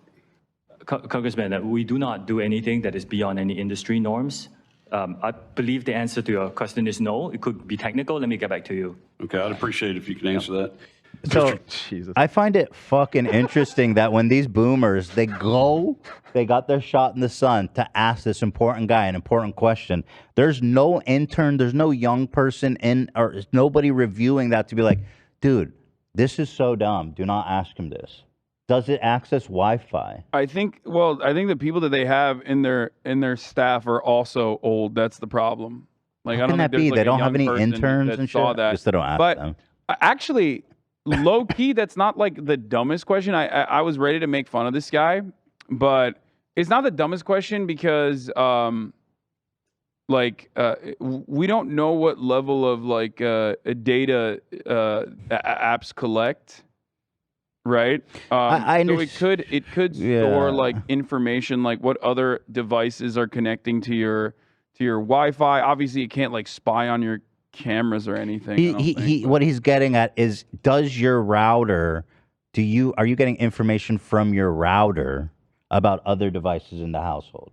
Congressman, we do not do anything that is beyond any industry norms. I believe the answer to your question is no. It could be technical. Let me get back to you. Okay, I'd appreciate it if you could answer that. So I find it fucking interesting that when these boomers, they got their shot in the sun to ask this important guy an important question. There's no intern, there's no young person or nobody reviewing that to be like, dude, this is so dumb. Do not ask him this. Does it access Wi-Fi? I think the people that they have in their staff are also old. That's the problem. Like, How I don't can think that be? there's, like, They a don't have young any person interns that and saw shit? that. Guess they don't ask but them. Actually, low key, that's not like the dumbest question. I was ready to make fun of this guy, but it's not the dumbest question because we don't know what level of data apps collect. Right. So it could store like information, like what other devices are connecting to your Wi-Fi. Obviously, it can't like spy on your cameras or anything. What he's getting at is, does your router? Are you getting information from your router about other devices in the household?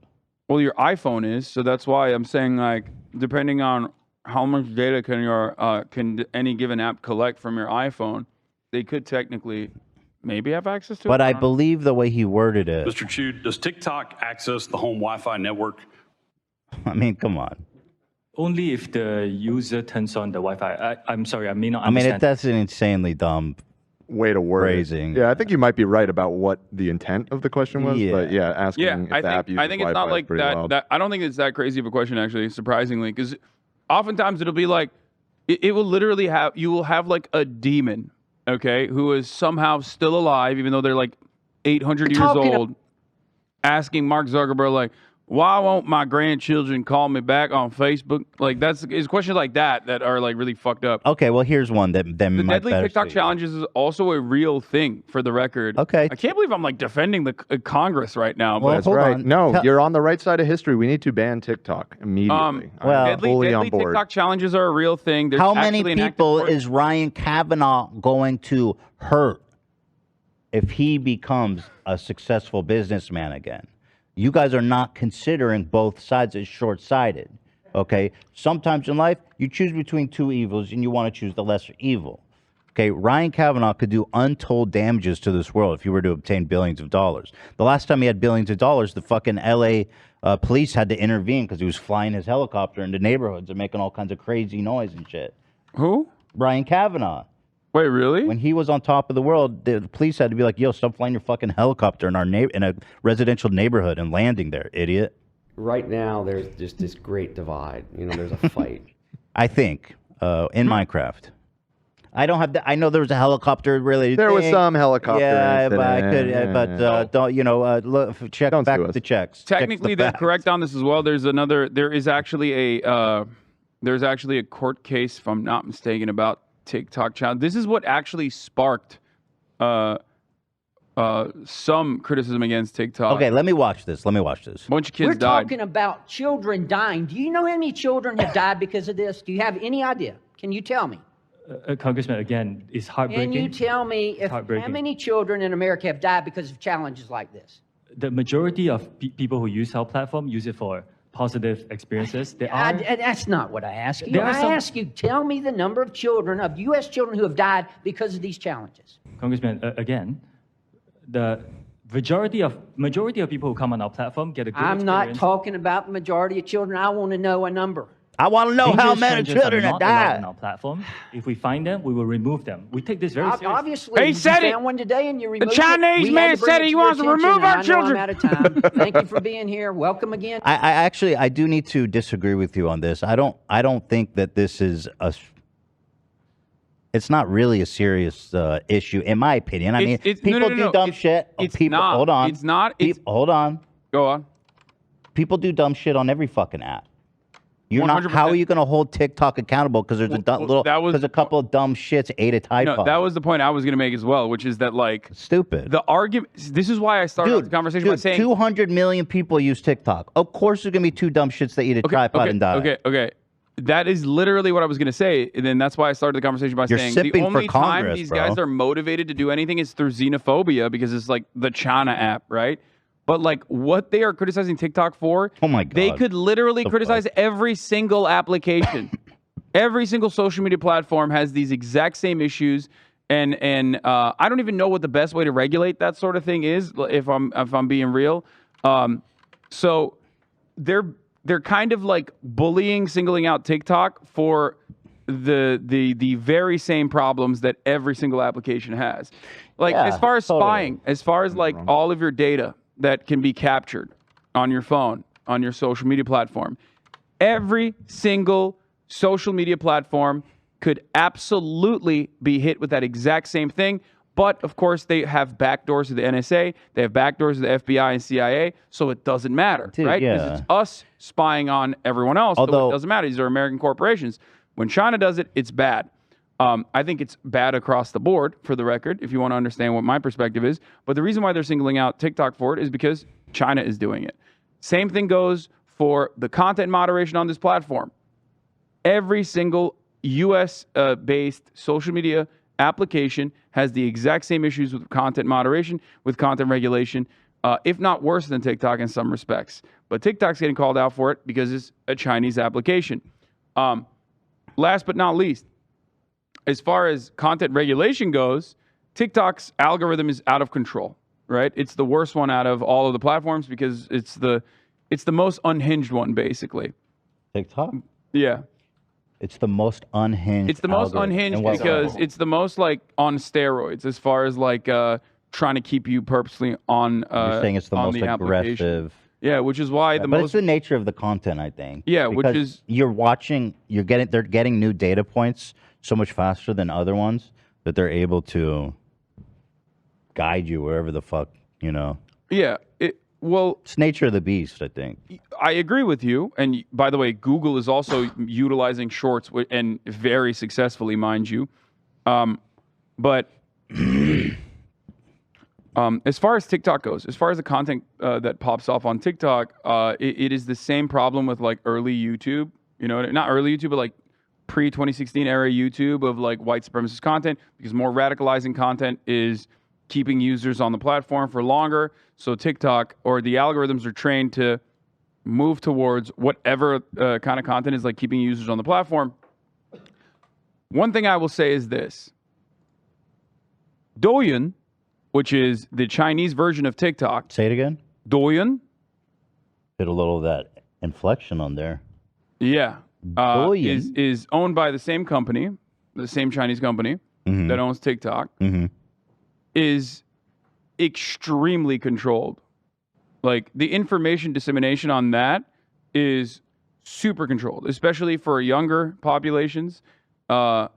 Well, your iPhone is, so that's why I'm saying, like, depending on how much data can any given app collect from your iPhone, they could technically maybe have access to it. But I don't know. believe the way he worded it. Mr. Chu, does TikTok access the home Wi-Fi network? I mean, come on. Only if the user turns on the Wi-Fi. I'm sorry, I may not I mean, understand. that's an insanely dumb way to word phrasing. it. Yeah, I think you might be right about what the intent of the question was, but yeah, asking if the app uses I think it's not Wi-Fi is like pretty wild. that. I don't think it's that crazy of a question, actually, surprisingly, because oftentimes it'll be like, it will literally you will have like a demon, okay, who is somehow still alive, even though they're like 800 years old, asking Mark Zuckerberg, like, why won't my grandchildren call me back on Facebook? Like, it's questions like that are like really fucked up. Okay, well, here's one that The might deadly better TikTok suit you. challenges is also a real thing, for the record. Okay. I can't believe I'm like defending the Congress right now. Well, But That's right. No, you're on the right side of history. We need to ban TikTok immediately. I'm fully on board. TikTok challenges are a real thing. There's How many actually an active people court- is Ryan Kavanaugh going to hurt if he becomes a successful businessman again? You guys are not considering both sides as short-sighted, okay? Sometimes in life, you choose between two evils and you want to choose the lesser evil. Okay, Ryan Kavanaugh could do untold damages to this world if he were to obtain billions of dollars. The last time he had billions of dollars, the fucking L.A. Police had to intervene because he was flying his helicopter into neighborhoods and making all kinds of crazy noise and shit. Who? Ryan Kavanaugh. Wait, really? When he was on top of the world, the police had to be like, yo, stop flying your fucking helicopter in in a residential neighborhood and landing there, idiot. Right now, there's just this great divide. You know, there's a fight. I think, in Minecraft. I don't have I know there was a helicopter related There was thing. some helicopter Yeah, but I incident. could, but don't, look, check back the checks. Check Technically, the they're facts. correct on this as well. There is actually a court case, if I'm not mistaken, about TikTok challenge. This is what actually sparked some criticism against TikTok. Okay, let me watch this. A bunch of kids We're died. talking about children dying. Do you know how many children have died because of this? Do you have any idea? Can you tell me? Congressman, again, it's heartbreaking. Can you tell me how many children in America have died because of challenges like this? The majority of people who use our platform use it for positive experiences. That's not what I asked you. There are some- I asked you, tell me the number of children, of U.S. children who have died because of these challenges. Congressman, again, the majority of people who come on our platform get a good I'm experience. not talking about the majority of children. I want to know a number. I want to know how Dangerous many strangers children are have not allowed died. on our platform. If we find them, we will remove them. We take this very seriously. Obviously, you found one today and you removed Chinese it. We man had to bring said it he to your wants to attention, remove and our I know children. I'm out of time. Thank you for being here. Welcome again. I do need to disagree with you on this. I don't think that this is it's not really a serious issue, in my opinion. I mean, people do dumb shit. People, not. hold on. It's not. Hold on. Go on. People do dumb shit on every fucking app. You're not. 100%. How are you going to hold TikTok accountable? Because there's a couple of dumb shits ate a Tide No, Pod. that was the point I was going to make as well, which is that like stupid. The argument. This is why I started off the conversation by saying 200 million people use TikTok. Of course, there's going to be two dumb shits that eat a tripod and die. Okay. That is literally what I was going to say, and then that's why I started the conversation by You're saying sipping the for only time Congress, these bro. guys are motivated to do anything is through xenophobia because it's like the China app, right? But like what they are criticizing TikTok for, oh my God, they could literally criticize every single application. Every single social media platform has these exact same issues, and I don't even know what the best way to regulate that sort of thing is. If I'm being real, so they're kind of like singling out TikTok for the very same problems that every single application has. Like as far as spying, as far as like all of your data that can be captured on your phone, on your social media platform, every single social media platform could absolutely be hit with that exact same thing. But of course, they have backdoors to the NSA, they have backdoors to the FBI and CIA, so it doesn't matter, right? Because it's us spying on everyone else, so it doesn't matter. These are American corporations. When China does it, it's bad. I think it's bad across the board, for the record, if you want to understand what my perspective is. But the reason why they're singling out TikTok for it is because China is doing it. Same thing goes for the content moderation on this platform. Every single U.S.-based social media application has the exact same issues with content moderation, with content regulation, if not worse than TikTok in some respects. But TikTok's getting called out for it because it's a Chinese application. Last but not least, as far as content regulation goes, TikTok's algorithm is out of control, right? It's the worst one out of all of the platforms because it's the most unhinged one, basically. TikTok? Yeah. It's the most unhinged. It's the most unhinged because it's the most like on steroids as far as like trying to keep you purposely on. You're saying it's the on most the application. aggressive. Yeah, which is why But it's the nature of the content, I think. Yeah, which Because is- you're watching. They're getting new data points so much faster than other ones that they're able to guide you wherever the fuck Yeah. It's nature of the beast, I think. I agree with you. And by the way, Google is also utilizing shorts and very successfully, mind you. But as far as TikTok goes, as far as the content that pops off on TikTok, it is the same problem with like early YouTube. Not early YouTube, but like pre-2016 era YouTube of like white supremacist content, because more radicalizing content is keeping users on the platform for longer. So TikTok or the algorithms are trained to move towards whatever kind of content is like keeping users on the platform. One thing I will say is this. Douyin, which is the Chinese version of TikTok. Say it again. Douyin. Did a little of that inflection on there. Yeah. Douyin? Is owned by the same company, the same Chinese company that owns TikTok. Is extremely controlled. Like the information dissemination on that is super controlled, especially for younger populations. What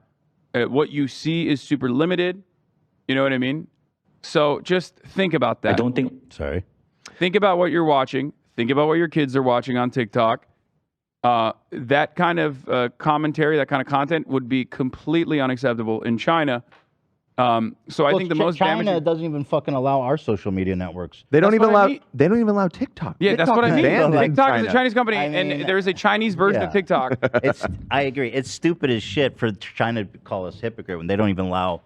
you see is super limited. You know what I mean? So just think about that. I don't think. Sorry. Think about what you're watching. Think about what your kids are watching on TikTok. That kind of commentary, that kind of content would be completely unacceptable in China. So I think the most China damaging... doesn't even fucking allow our social media networks. They don't That's even what I allow. mean. They don't even allow TikTok. Yeah, that's what I mean. Banned in TikTok is a China. Chinese company, I mean, and there's a Chinese version of TikTok. I agree. It's stupid as shit for China to call us hypocrite when they don't even allow.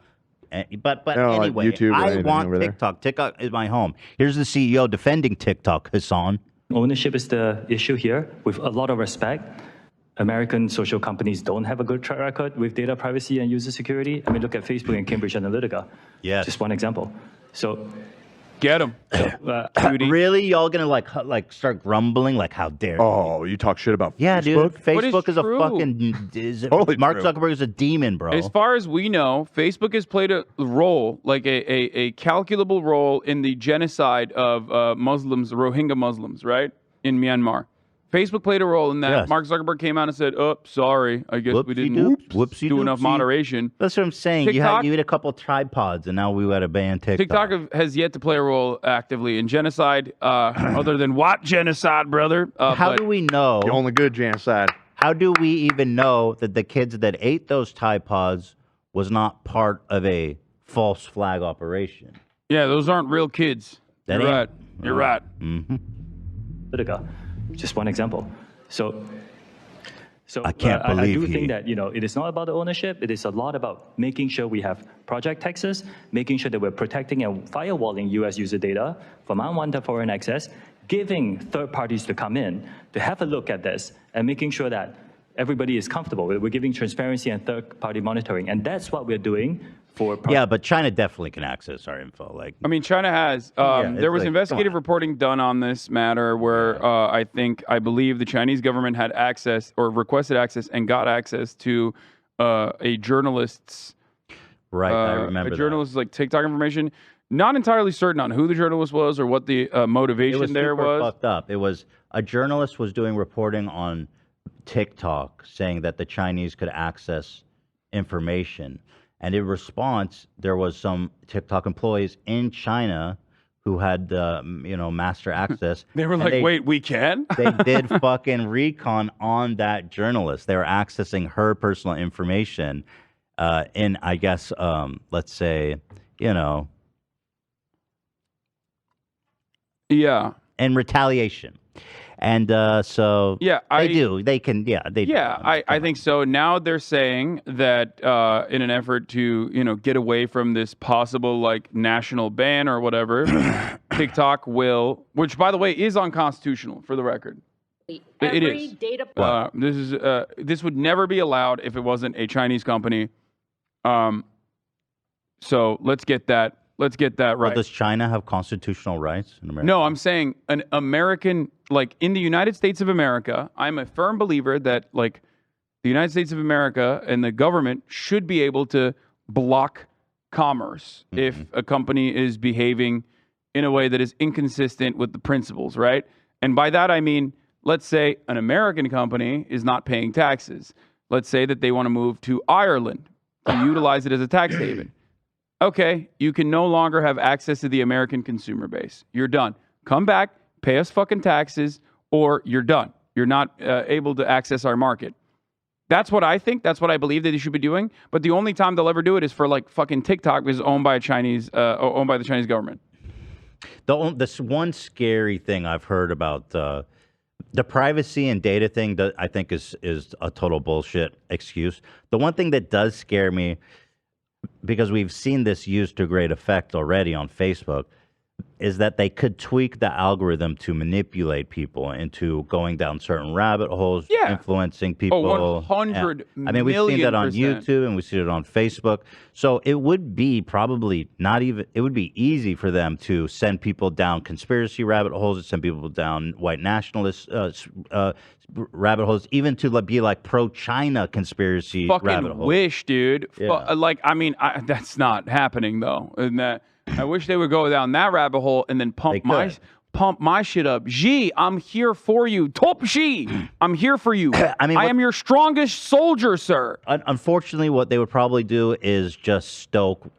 But They don't like anyway, YouTube or I anything want over there. TikTok. TikTok is my home. Here's the CEO defending TikTok, Hassan. Ownership is the issue here. With a lot of respect, American social companies don't have a good track record with data privacy and user security. I mean, look at Facebook and Cambridge Analytica. Yeah. Just one example. So, get them. Really, y'all gonna like start grumbling? Like, how dare? Oh, you talk shit about Yeah, Facebook? dude. Facebook is a true. fucking. Totally Mark true. Zuckerberg is a demon, bro. As far as we know, Facebook has played a role, like a calculable role in the genocide of Muslims, Rohingya Muslims, right, in Myanmar. Facebook played a role in that. Yes. Mark Zuckerberg came out and said, "Oh, sorry, I guess we didn't do enough moderation." That's what I'm saying. You had a couple tripods, and now we got to ban TikTok. TikTok has yet to play a role actively in genocide, other than what genocide, brother? How do we know? The only good genocide. How do we even know that the kids that ate those Tide Pods was not part of a false flag operation? Yeah, those aren't real kids. That You're ain't- right. You're right. Analytica, just one example. So I can't I believe do he- think that it is not about the ownership. It is a lot about making sure we have Project Texas, making sure that we're protecting and firewalling U.S. user data from unwanted foreign access, giving third parties to come in to have a look at this, and making sure that everybody is comfortable. We're giving transparency and third-party monitoring, and that's what we're doing for. Yeah, but China definitely can access our info. Like, I mean, China has. it's There was like, investigative come on. reporting done on this matter where I believe the Chinese government had access or requested access and got access to a journalist's. Right, I remember a that. journalist's like TikTok information. Not entirely certain on who the journalist was or what the motivation it was there super was. fucked up. It was a journalist was doing reporting on TikTok saying that the Chinese could access information. And in response, there was some TikTok employees in China who had master access. They were And like, wait, we can? They did fucking recon on that journalist. They were accessing her personal information in, I guess, let's say, Yeah. in retaliation. And so Yeah, they can. Yeah, I think so. Now they're saying that in an effort to get away from this possible like national ban or whatever, TikTok will, which by the way is unconstitutional for the record. It Every is. data This would never be allowed if it wasn't a Chinese company. So let's get that. Let's get that right. Well, does China have constitutional rights in America? No, I'm saying an American, like in the United States of America, I'm a firm believer that like the United States of America and the government should be able to block commerce if a company is behaving in a way that is inconsistent with the principles, right? And by that, I mean, let's say an American company is not paying taxes. Let's say that they want to move to Ireland to utilize it as a tax haven. Okay, you can no longer have access to the American consumer base. You're done. Come back, pay us fucking taxes, or you're done. You're not able to access our market. That's what I think. That's what I believe that they should be doing. But the only time they'll ever do it is for like fucking TikTok, because it's owned by owned by the Chinese government. This one scary thing I've heard about the privacy and data thing that I think is a total bullshit excuse. The one thing that does scare me, because we've seen this used to great effect already on Facebook, is that they could tweak the algorithm to manipulate people into going down certain rabbit holes, influencing people. Oh, 100 I mean, we've seen that on million%. YouTube and we've seen it on Facebook. So it would be probably not even, it would be easy for them to send people down conspiracy rabbit holes, to send people down white nationalist rabbit holes, even to be like pro-China conspiracy rabbit holes. Wish, dude. Like, I mean, that's not happening though. And that I wish they would go down that rabbit hole and then pump my shit up. Xi, I'm here for you. Top Xi, I'm here for you. I mean, I am your strongest soldier, sir. Unfortunately, what they would probably do is just stoke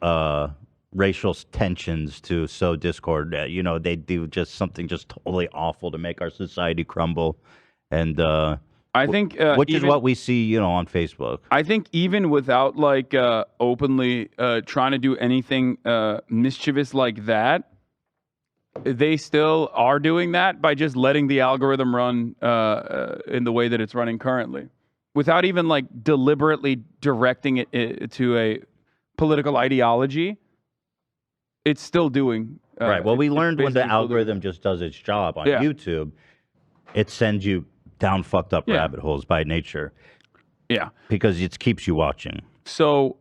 racial tensions to sow discord. You know, they do just something just totally awful to make our society crumble. And I think which is what we see, you know, on Facebook. I think even without like openly trying to do anything mischievous like that, they still are doing that by just letting the algorithm run in the way that it's running currently, without even like deliberately directing it to a political ideology. It's still doing right. Well, we learned when the algorithm just does its job on YouTube, it sends you down fucked up rabbit holes by nature. Yeah. Because it keeps you watching. So,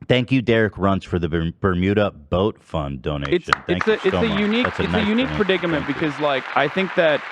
thank you, Derek Runts, for the Bermuda Boat Fund donation. It's a unique predicament because, like, I think that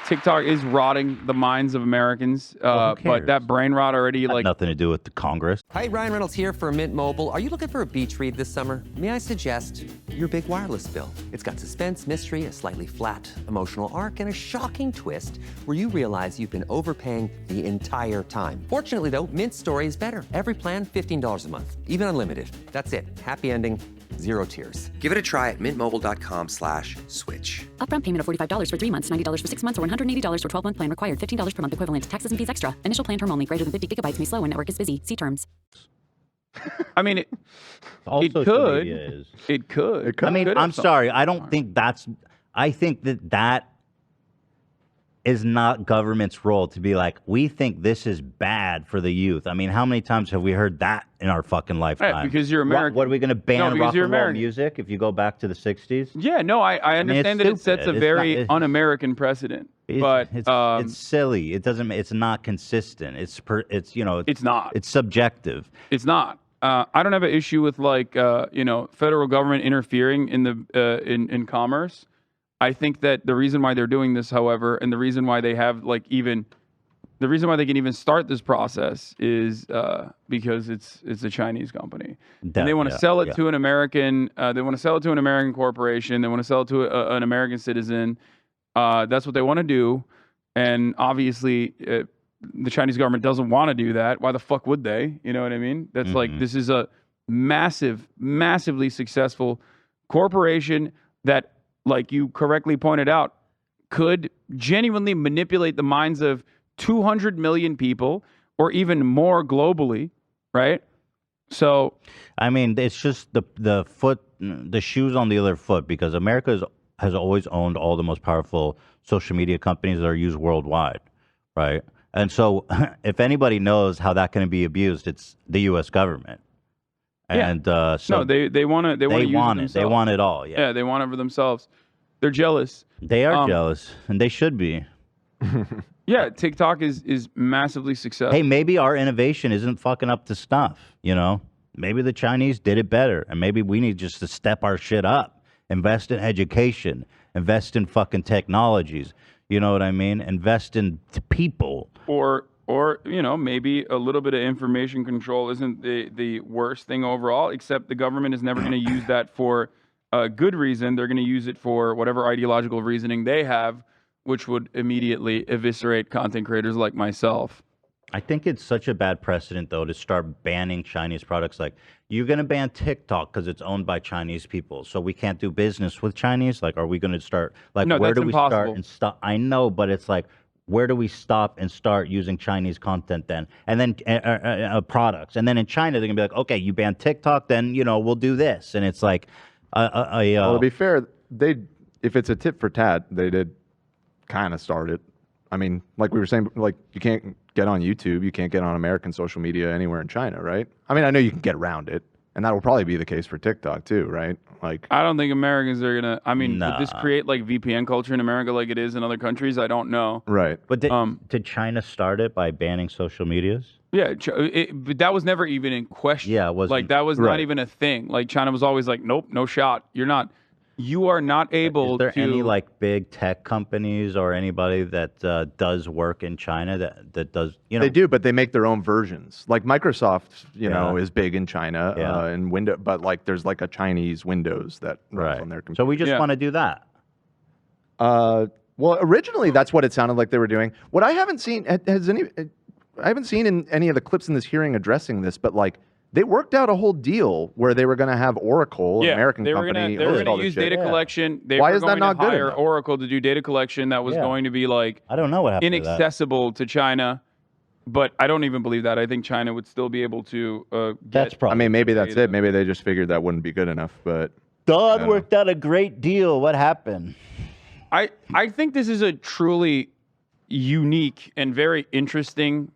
TikTok is rotting the minds of Americans, but that brain rot already like nothing to do with the Congress. Hi, Ryan Reynolds here for Mint Mobile. Are you looking for a beach read this summer? May I suggest your big wireless bill? It's got suspense, mystery, a slightly flat emotional arc, and a shocking twist where you realize you've been overpaying the entire time. Fortunately, though, Mint's story is better. Every plan, $15 a month. Even unlimited. That's it. Happy ending, zero tears. Give it a try at mintmobile.com/switch. Upfront payment of $45 for 3 months, $90 for 6 months, or $180 for 12-month plan required. $15 per month equivalent. Taxes and fees extra. Initial plan term only. Greater than 50 gigabytes may slow when network is busy. See terms. I mean, it could. It could. I mean, I'm sorry. I don't think that's. I think that is not government's role to be like, we think this is bad for the youth. I mean, how many times have we heard that in our fucking lifetime? Right, because you're American. What are we going to ban rock and roll American. music if you go back to the 60s? Yeah, no, I understand that it sets a very un-American precedent, but it's silly. It doesn't. It's not consistent. It's It's not. It's subjective. It's not. I don't have an issue with like federal government interfering in the in commerce. I think that the reason why they're doing this, however, and the reason why they have the reason why they can even start this process is because it's a Chinese company, and they want to sell it to an American. They want to sell it to an American corporation. They want to sell it to an American citizen. That's what they want to do, and obviously, the Chinese government doesn't want to do that. Why the fuck would they? You know what I mean? That's like this is a massively successful corporation that, like you correctly pointed out, could genuinely manipulate the minds of 200 million people or even more globally, right? So, I mean, it's just the shoes on the other foot, because America has always owned all the most powerful social media companies that are used worldwide, right? And so, if anybody knows how that can be abused, it's the U.S. government. And so they want it. They want it all. Yeah, they want it for themselves. They're jealous. They are jealous, and they should be. Yeah, TikTok is massively successful. Hey, maybe our innovation isn't fucking up to stuff. You know, Maybe the Chinese did it better, and maybe we need just to step our shit up, invest in education, invest in fucking technologies. You know what I mean? Invest in people. Or maybe a little bit of information control isn't the worst thing overall, except the government is never going to use that for a good reason. They're going to use it for whatever ideological reasoning they have, which would immediately eviscerate content creators like myself. I think it's such a bad precedent, though, to start banning Chinese products. Like, you're going to ban TikTok because it's owned by Chinese people, so we can't do business with Chinese? Like, are we going to start? Like, No, where that's do we start impossible. and stop? I know, but it's like, where do we stop and start using Chinese content then? And then products. And then in China, they're going to be like, okay, you ban TikTok, then, we'll do this. And it's like, well, to be fair, if it's a tit for tat, they did kind of start it. I mean, like we were saying, like you can't get on YouTube, you can't get on American social media anywhere in China, right? I mean, I know you can get around it, and that will probably be the case for TikTok too, right? Like, I don't think Americans are gonna. I mean, would this create like VPN culture in America like it is in other countries? I don't know. Right. But did China start it by banning social medias? Yeah, but that was never even in question. Yeah, it wasn't. Like that was Right. not even a thing. Like China was always like, nope, no shot. You are not able Is there to. any like big tech companies or anybody that does work in China that does, they do, but they make their own versions. Like Microsoft, Yeah. is big in China Yeah. and Windows, but like there's like a Chinese Windows that runs on their computer. So we just want to do that. Well, originally that's what it sounded like they were doing. What I haven't seen I haven't seen in any of the clips in this hearing addressing this, but like they worked out a whole deal where they were going to have Oracle, an American they were company, They were host all going to this use shit. data collection. They Why were is that going not to good hire enough? Oracle to do data collection that was Yeah. going to be like I don't know what happened to that. inaccessible to China. But I don't even believe that. I think China would still be able to get. I mean, maybe that's it. Maybe they just figured that wouldn't be good enough. But God worked out a great deal. What happened? I think this is a truly unique and very interesting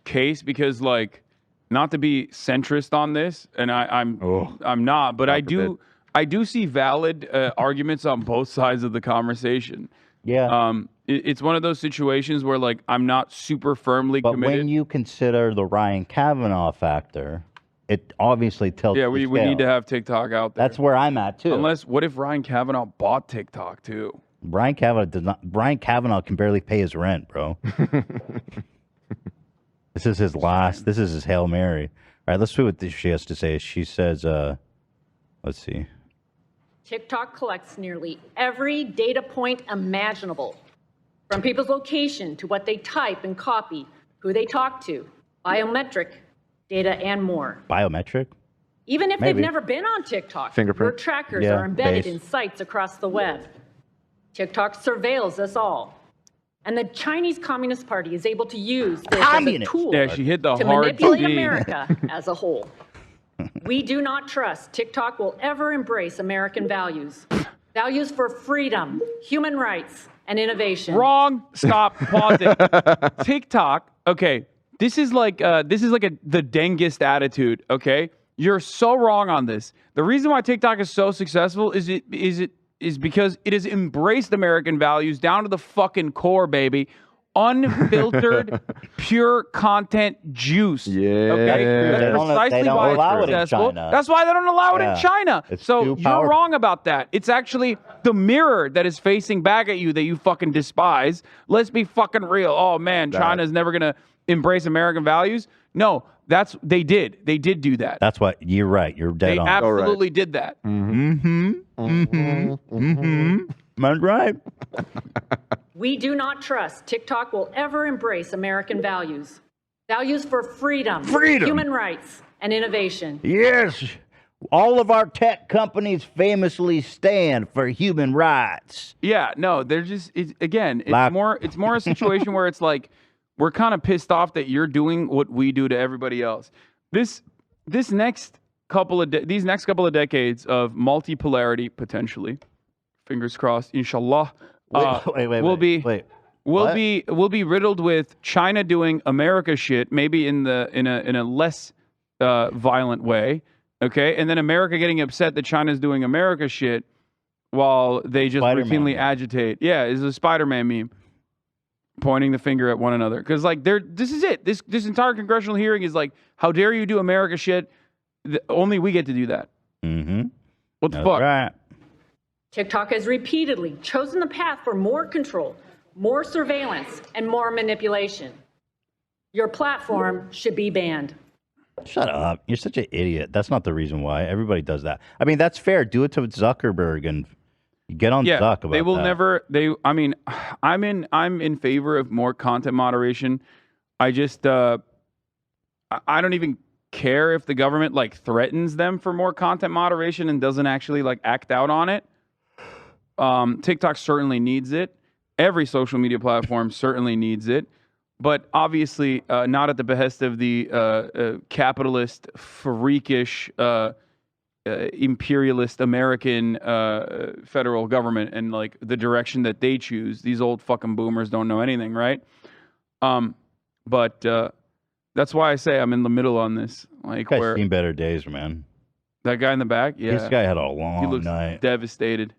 case because, like, not to be centrist on this, and I'm not, but I do see valid arguments on both sides of the conversation. Yeah. It's one of those situations where, like, I'm not super firmly But committed. when you consider the Ryan Kavanaugh factor, it obviously tells. Yeah, we need to have TikTok out there. That's where I'm at too. Unless, what if Ryan Kavanaugh bought TikTok too? Brian Kavanaugh does not. Brian Kavanaugh can barely pay his rent, bro. This is his last. This is his Hail Mary. All right, let's see what she has to say. She says, let's see. TikTok collects nearly every data point imaginable, from people's location to what they type and copy, who they talk to, biometric data, and more. Biometric? Even if Maybe. they've never been on TikTok, Fingerprint? your trackers Yeah, are embedded base. in sites across the web. TikTok surveils us all. And the Chinese Communist Party is able to use this as a tool Yeah, she hit the to hard manipulate G. America as a whole. We do not trust TikTok will ever embrace American values. Values for freedom, human rights, and innovation. Wrong. Stop. Pause it. TikTok. Okay. This is like the dengist attitude. Okay. You're so wrong on this. The reason why TikTok is so successful is because it has embraced American values down to the fucking core, baby. Unfiltered, pure content juice. Yeah. Okay. That's precisely why it's successful. That's why they don't allow it in China. So you're wrong about that. It's actually the mirror that is facing back at you that you fucking despise. Let's be fucking real. Oh man, China's never gonna embrace American values. No, they did. They did do that. That's what you're right. You're dead They on. absolutely did that. That's right. We do not trust TikTok will ever embrace American values. Values for freedom, human rights, and innovation. Yes. All of our tech companies famously stand for human rights. Yeah, no, they're just it's more a situation where it's like we're kind of pissed off that you're doing what we do to everybody else. These next couple of decades of multipolarity potentially, fingers crossed, inshallah. We'll be riddled with China doing America shit, maybe in a less violent way, okay, and then America getting upset that China's doing America shit while they just routinely agitate. Yeah, it's a Spider-Man meme, pointing the finger at one another because like this is it. This entire congressional hearing is like, how dare you do America shit? only we get to do that. Mm-hmm. What the fuck? Right. TikTok has repeatedly chosen the path for more control, more surveillance, and more manipulation. Your platform should be banned. Shut up. You're such an idiot. That's not the reason why. Everybody does that. I mean, that's fair. Do it to Zuckerberg and get on Zuck about they will that. never. I mean, I'm in favor of more content moderation. I just I don't even care if the government like threatens them for more content moderation and doesn't actually like act out on it. TikTok certainly needs it. Every social media platform certainly needs it. But obviously, not at the behest of the capitalist, freakish, imperialist American federal government and like the direction that they choose. These old fucking boomers don't know anything, right? But that's why I say I'm in the middle on this. Like, Guy's where seen better days, man. that guy in the back, yeah, This guy had a long he looks night. devastated.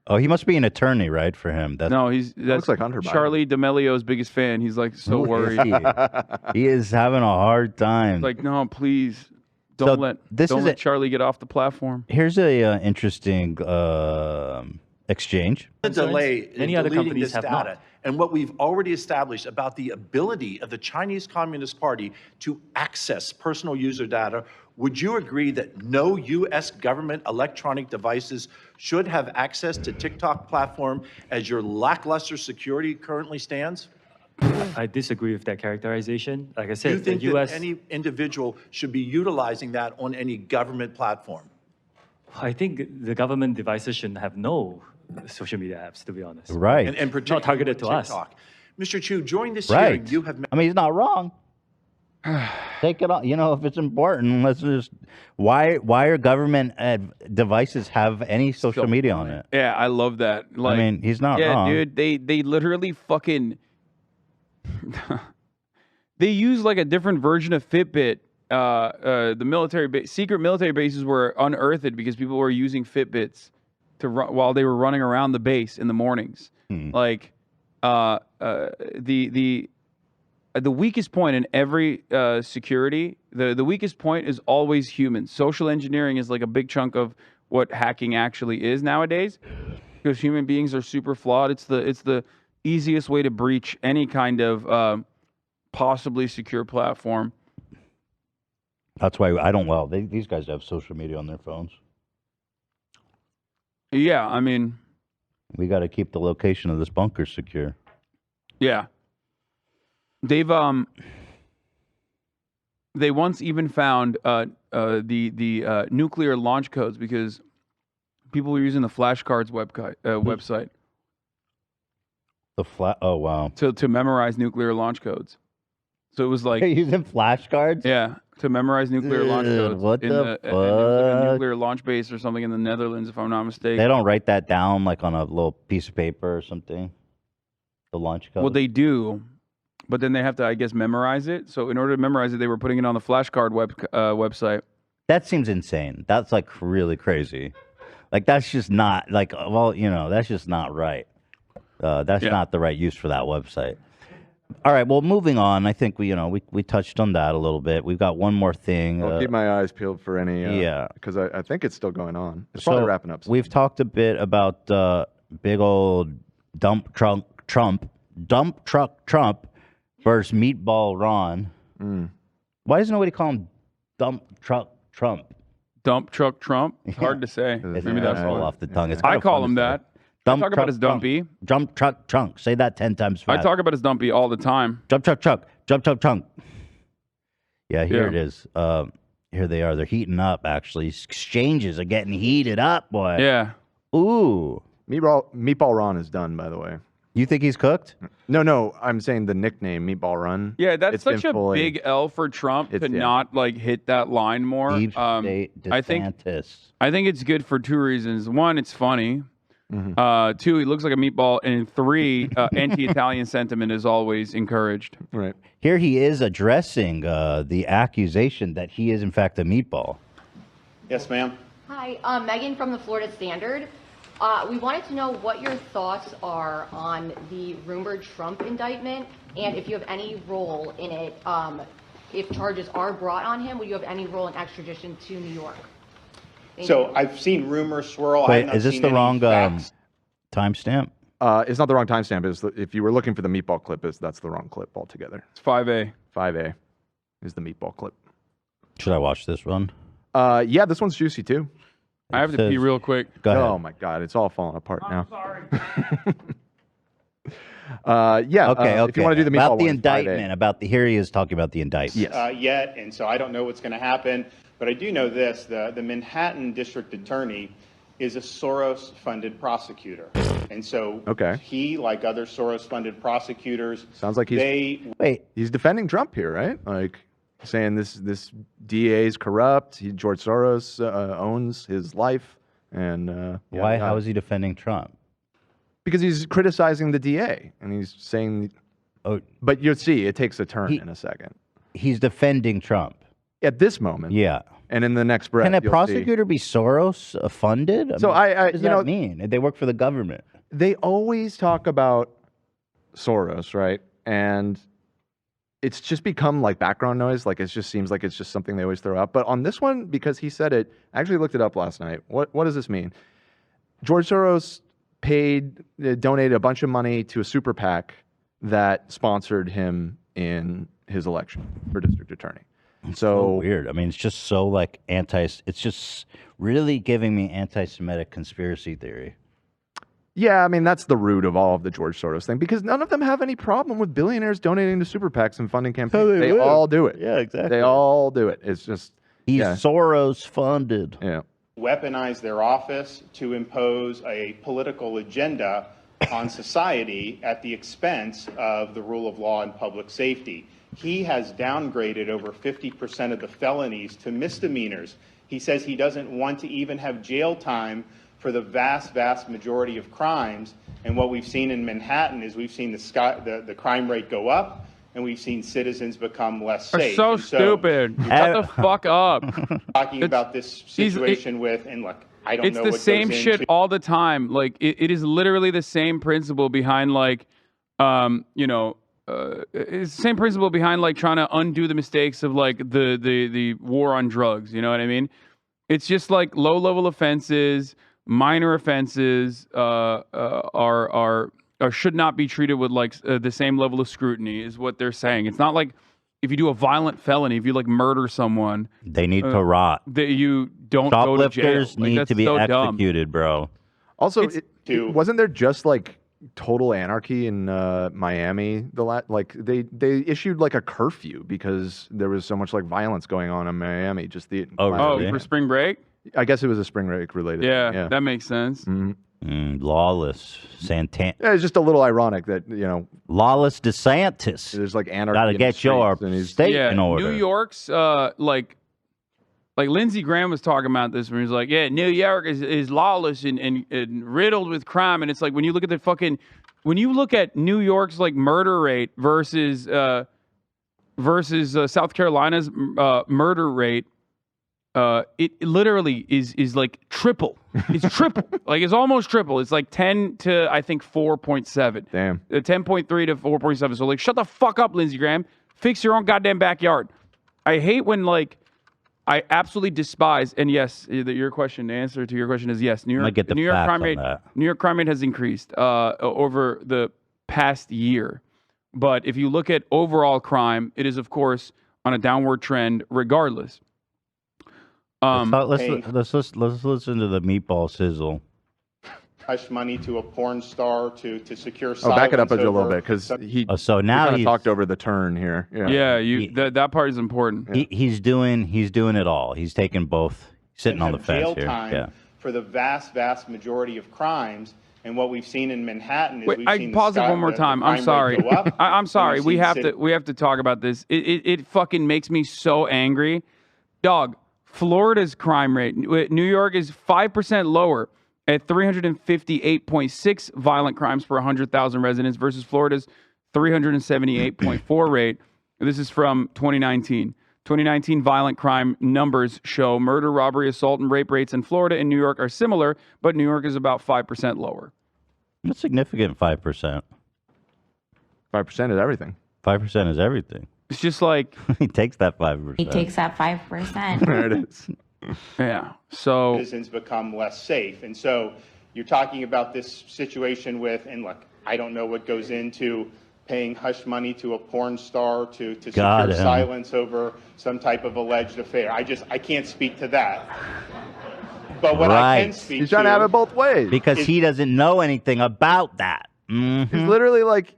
Oh, he must be an attorney, right? For him. That's, No, that's looks like Hunter Biden. Charlie D'Amelio's biggest fan. He's like so Who is worried. he? He is having a hard time. Like, no, please So don't let this is let Charlie get off the platform. Here's a interesting exchange. The delay in Many other deleting companies this have data not. and what we've already established about the ability of the Chinese Communist Party to access personal user data, would you agree that no U.S. government electronic devices should have access to TikTok platform as your lackluster security currently stands? I disagree with that characterization. Like I Do said, you think the U.S. that any individual should be utilizing that on any government platform? I think the government devices shouldn't have no social media apps, to be honest. Right. And Not particularly targeted to with us. TikTok. Mr. Chu, during this Right. hearing, you have I mean, he's not wrong. Take it on. You know, if it's important, let's just. Why are government devices have any social media on it? Yeah, I love that. Like, I mean, he's not yeah, wrong. dude. They literally fucking they use like a different version of Fitbit. The military secret military bases were unearthed because people were using Fitbits to while they were running around the base in the mornings. Like the weakest point in every security, the weakest point is always human. Social engineering is like a big chunk of what hacking actually is nowadays, because human beings are super flawed. It's the easiest way to breach any kind of possibly secure platform. That's why I don't. Well, these guys have social media on their phones. Yeah, I mean, we got to keep the location of this bunker secure. Yeah. They've they once even found the nuclear launch codes because people were using the flashcards website. Oh wow! To memorize nuclear launch codes. So it was like They're using flashcards. Yeah, to memorize nuclear launch codes. What in the fuck? and there was like a nuclear launch base or something in the Netherlands, if I'm not mistaken. They don't write that down like on a little piece of paper or something. The launch code. Well, they do, but then they have to, I guess, memorize it. So in order to memorize it, they were putting it on the flashcard website. That seems insane. That's like really crazy. Like that's just not like, well, you know, that's just not right. That's not the right use for that website. All right. Well, moving on. I think we touched on that a little bit. We've got one more thing. I'll keep my eyes peeled for any. Because I think it's still going on. It's probably wrapping up soon. We've talked a bit about big old dump truck Trump versus Meatball Ron. Why doesn't nobody call him dump truck Trump? Dump truck Trump? It's hard to say. Maybe that's all off the tongue. It's I kinda call fun him to say. that. I talk about his dumpy. Dump truck trunk. Say that 10 times fast. I talk about his dumpy all the time. Dump truck truck. Dump truck trunk. Yeah, here Yeah. it is. Here they are. They're heating up, actually. Exchanges are getting heated up, boy. Yeah. Ooh. Meatball Ron is done, by the way. You think he's cooked? No. I'm saying the nickname Meatball Ron. Yeah, that's It's such been a fully- big L for Trump to yeah. not like hit that line more. Deep state I think DeSantis. it's good for two reasons. One, it's funny. Mm-hmm. Two, he looks like a meatball, and three, anti-Italian sentiment is always encouraged. Right. Here he is addressing the accusation that he is, in fact, a meatball. Yes, ma'am. Hi, Megan from the Florida Standard. We wanted to know what your thoughts are on the rumored Trump indictment and if you have any role in it if charges are brought on him, would you have any role in extradition to New York? So I've seen rumors swirl. I Wait, have not is this seen the any wrong facts. It's timestamp? not the wrong timestamp. If you were looking for the meatball clip, that's the wrong clip altogether. It's 5A. 5A is the meatball clip. Should I watch this one? Yeah, this one's juicy too. I have to pee real quick. Go ahead. Oh my God, it's all falling apart now. Yeah. Okay. If you want to do the meatball about the one, it's 5A. indictment, here he is talking about the indictment. Yet, and so I don't know what's going to happen. But I do know this: the Manhattan District Attorney is a Soros-funded prosecutor, and so he, like other Soros-funded prosecutors, Sounds like he's defending Trump here, right? Like saying this DA is corrupt. George Soros owns his life, and Why? How is he defending Trump? Because he's criticizing the DA, and he's saying. Oh, but you'll see, it takes a turn in a second. He's defending Trump at this moment. Yeah. And in the next breath, Can a you'll prosecutor be Soros funded? So what does that mean? They work for the government. They always talk about Soros, right? And it's just become like background noise. Like it just seems like it's just something they always throw out. But on this one, because he said it, I actually looked it up last night. What does this mean? George Soros donated a bunch of money to a super PAC that sponsored him in his election for district attorney. So weird. I mean, it's just so like it's just really giving me anti-Semitic conspiracy theory. Yeah, I mean, that's the root of all of the George Soros thing, because none of them have any problem with billionaires donating to super PACs and funding campaigns. They all do it. Yeah, exactly. They all do it. It's just he's Soros funded. Yeah. Weaponize their office to impose a political agenda on society at the expense of the rule of law and public safety. He has downgraded over 50% of the felonies to misdemeanors. He says he doesn't want to even have jail time for the vast, vast majority of crimes. And what we've seen in Manhattan is we've seen the crime rate go up, and we've seen citizens become less safe. So stupid. Shut the fuck up. Talking about this situation and look, I don't know what It's the same goes shit into all the time. Like it is literally the same principle behind it's the same principle behind like trying to undo the mistakes of like the war on drugs. You know what I mean? It's just like low level offenses, minor offenses should not be treated with like the same level of scrutiny is what they're saying. It's not like if you do a violent felony, if you like murder someone, they need to rot. That you don't go to jail. Shoplifters need to be executed, bro. Also, wasn't there just like total anarchy in Miami? They issued like a curfew because there was so much like violence going on in Miami. Just for spring break. I guess it was a spring break related. Yeah, that makes sense. Lawless Santana. Yeah, it's just a little ironic that lawless DeSantis. There's like anarchy. Got to get your state in order. New York's like Lindsey Graham was talking about this when he was like, yeah, New York is lawless and riddled with crime. And it's like when you look at New York's like murder rate versus South Carolina's murder rate, it literally is like triple. It's triple. Like it's almost triple. It's like 10 to I think 4.7. Damn. 10.3 to 4.7. So like shut the fuck up, Lindsey Graham. Fix your own goddamn backyard. I hate when like I absolutely despise, and yes, your answer to your question is yes. New York crime rate has increased over the past year. But if you look at overall crime, it is of course on a downward trend regardless. Let's listen to the meatball sizzle. Hush money to a porn star to secure silence. Back it up a little bit because he now he talked over the turn here. That part is important. He's doing it all. He's taking both. Sitting on the fence jail here. Time for the vast, vast majority of crimes. And what we've seen in Manhattan is we've seen pause it one more time. I'm sorry. I'm sorry. We have to talk about this. It fucking makes me so angry. Dog, Florida's crime rate. New York is 5% lower at 358.6 violent crimes per 100,000 residents versus Florida's 378.4 rate. This is from 2019. 2019 violent crime numbers show murder, robbery, assault, and rape rates in Florida and New York are similar, but New York is about 5% lower. That's significant, 5%. 5% is everything. 5% is everything. It's just like he takes that 5%. He takes that 5%. There it is. Yeah. So citizens become less safe. And so you're talking about this situation with, and look, I don't know what goes into paying hush money to a porn star to secure silence over some type of alleged affair. I can't speak to that. But what I can speak to... He's trying to have it both ways. Because he doesn't know anything about that. He's literally like...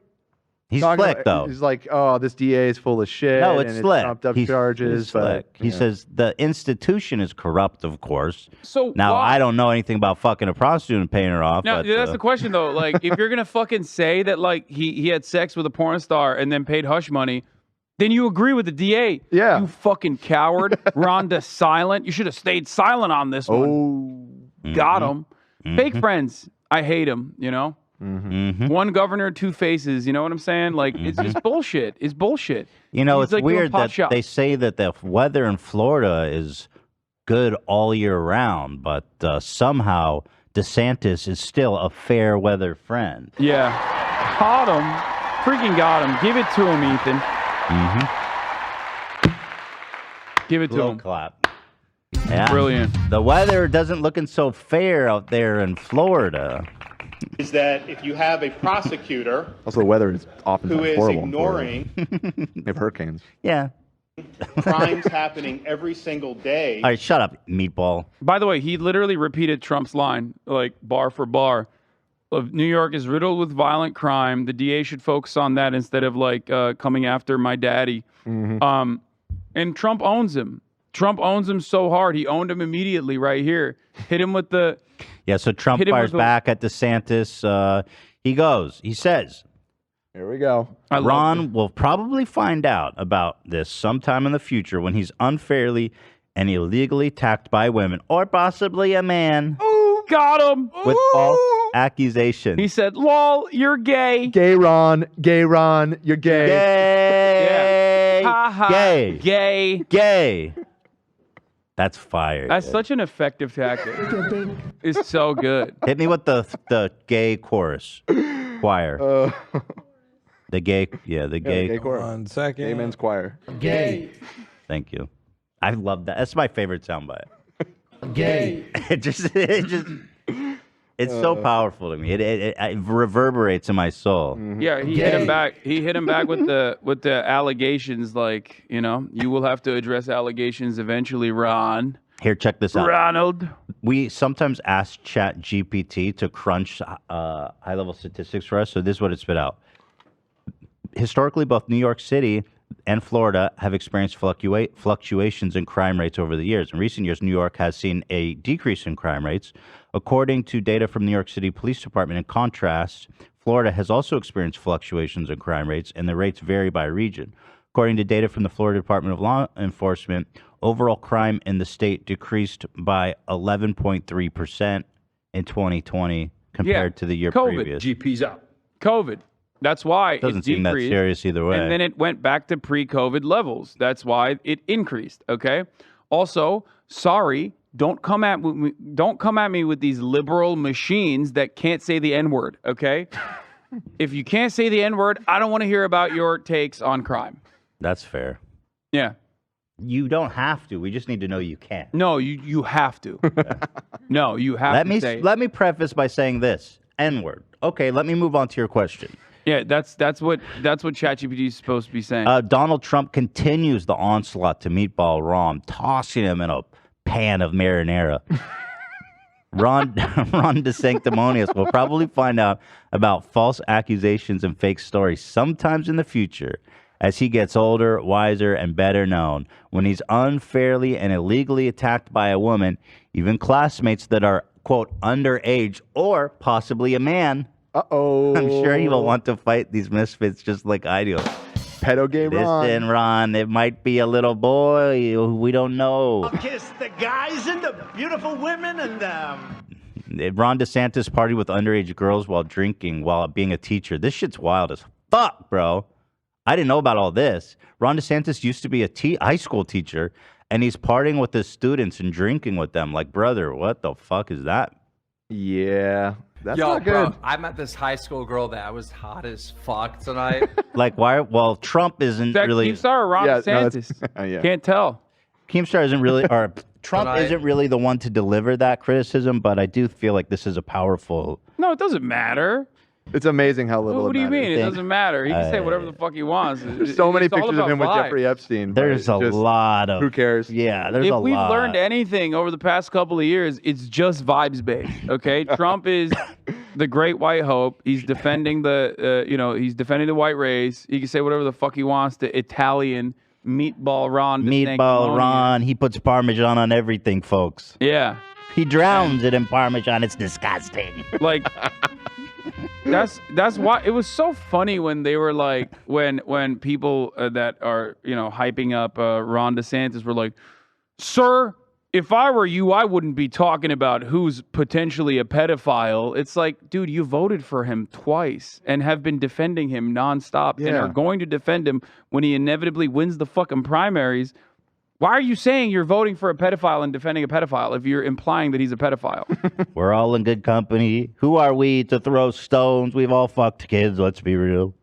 He's slick, though. He's like, oh, this DA is full of shit. No, it's and slick. Trumped up He's charges. slick. He says the institution is corrupt, of course. So now, why- I don't know anything about fucking a prostitute and paying her off. Now, but, that's the question, though. Like, if you're going to fucking say that, like, he had sex with a porn star and then paid hush money, then you agree with the DA. Yeah. You fucking coward. Rhonda silent. You should have stayed silent on this one. Got him. Fake friends. I hate him, you know? One governor, two faces. You know what I'm saying? Like, it's just bullshit. It's bullshit. You know, He's it's like doing weird pot that shots. they say that the weather in Florida is good all year round, but somehow DeSantis is still a fair weather friend. Yeah. Got him. Freaking got him. Give it to him, Ethan. Give it to Little him. clap. Yeah. Brilliant. The weather doesn't looking so fair out there in Florida. Is that if you have a prosecutor Also, the weather is often who is horrible. ignoring They have hurricanes. Yeah. crimes happening every single day, All right, shut up, meatball. By the way, he literally repeated Trump's line, like bar for bar. Of New York is riddled with violent crime. The DA should focus on that instead of like coming after my daddy. And Trump owns him. Trump owns him so hard. He owned him immediately right here. Hit him with the... Yeah, so Trump Hit him fires with the- back at DeSantis. He says, Here we go. Ron will probably find out about this sometime in the future when he's unfairly and illegally attacked by women or possibly a man Ooh, got him. with false accusations. He said, lol, you're gay. Gay Ron, you're gay. Gay. Ha ha. Gay. Gay. Gay. That's fire. That's dude. such an effective tactic. It's so good. Hit me with the gay chorus choir. The gay, the gay. Gay choir. 1 second. Gay men's choir. Gay. Thank you. I love that. That's my favorite soundbite. Gay. It's so powerful to me. It reverberates in my soul. Yeah, he hit him back. He hit him back with the allegations. Like, you know, you will have to address allegations eventually, Ron. Here, check this out. Ronald. We sometimes ask Chat GPT to crunch high-level statistics for us. So this is what it spit out. Historically, both New York City and Florida have experienced fluctuations in crime rates over the years. In recent years, New York has seen a decrease in crime rates. According to data from New York City Police Department, in contrast, Florida has also experienced fluctuations in crime rates, and the rates vary by region. According to data from the Florida Department of Law Enforcement, overall crime in the state decreased by 11.3% in 2020 compared to the year previous. GP's up. COVID. That's why Doesn't it seem that decreased, serious either way. And then it went back to pre-COVID levels. That's why it increased. Okay. Also, sorry, don't come at me with these liberal machines that can't say the N-word. Okay. If you can't say the N-word, I don't want to hear about your takes on crime. That's fair. Yeah. You don't have to. We just need to know you can. No, you have to. No, you have Let to me say. let me preface by saying this. N-word. Okay, let me move on to your question. Yeah, that's what ChatGPT is supposed to be saying. Donald Trump continues the onslaught to Meatball Ron, tossing him in a pan of marinara. Ron DeSanctimonious will probably find out about false accusations and fake stories sometimes in the future as he gets older, wiser, and better known. When he's unfairly and illegally attacked by a woman, even classmates that are, quote, underage or possibly a man. Uh-oh. I'm sure he will want to fight these misfits just like I do. Pedo gay Ron. Listen, Ron, it might be a little boy. We don't know. I'll kiss the guys and the beautiful women and Ron DeSantis partied with underage girls while drinking while being a teacher. This shit's wild as fuck, bro. I didn't know about all this. Ron DeSantis used to be a high school teacher, and he's partying with his students and drinking with them. Like, brother, what the fuck is that? Yeah. That's Yo, not good. bro, I met this high school girl that was hot as fuck tonight. Like, why? Well, Trump isn't That really. Keemstar or Ron Yeah, no, DeSantis? yeah. Can't tell. Keemstar isn't really, or Trump Tonight. isn't really the one to deliver that criticism, but I do feel like this is a powerful. No, it doesn't matter. It's amazing how little What do it you matters. mean? It doesn't matter. He can say whatever the fuck he wants. There's so many It's all pictures of about him with vibes. Jeffrey Epstein. but There's a it's just- lot of. Who cares? Yeah, there's If a we've lot. learned anything over the past couple of years, it's just vibes based. Okay, Trump is the great white hope. He's defending he's defending the white race. He can say whatever the fuck he wants to Italian Meatball Ron. Meatball Ron. He puts Parmesan on everything, folks. Yeah. He drowns it in Parmesan. It's disgusting. Like that's why it was so funny when they were like when people that are hyping up Ron DeSantis were like, sir, if I were you, I wouldn't be talking about who's potentially a pedophile. It's like, dude, you voted for him twice and have been defending him nonstop and Yeah. are going to defend him when he inevitably wins the fucking primaries. Why are you saying you're voting for a pedophile and defending a pedophile if you're implying that he's a pedophile? We're all in good company. Who are we to throw stones? We've all fucked kids. Let's be real.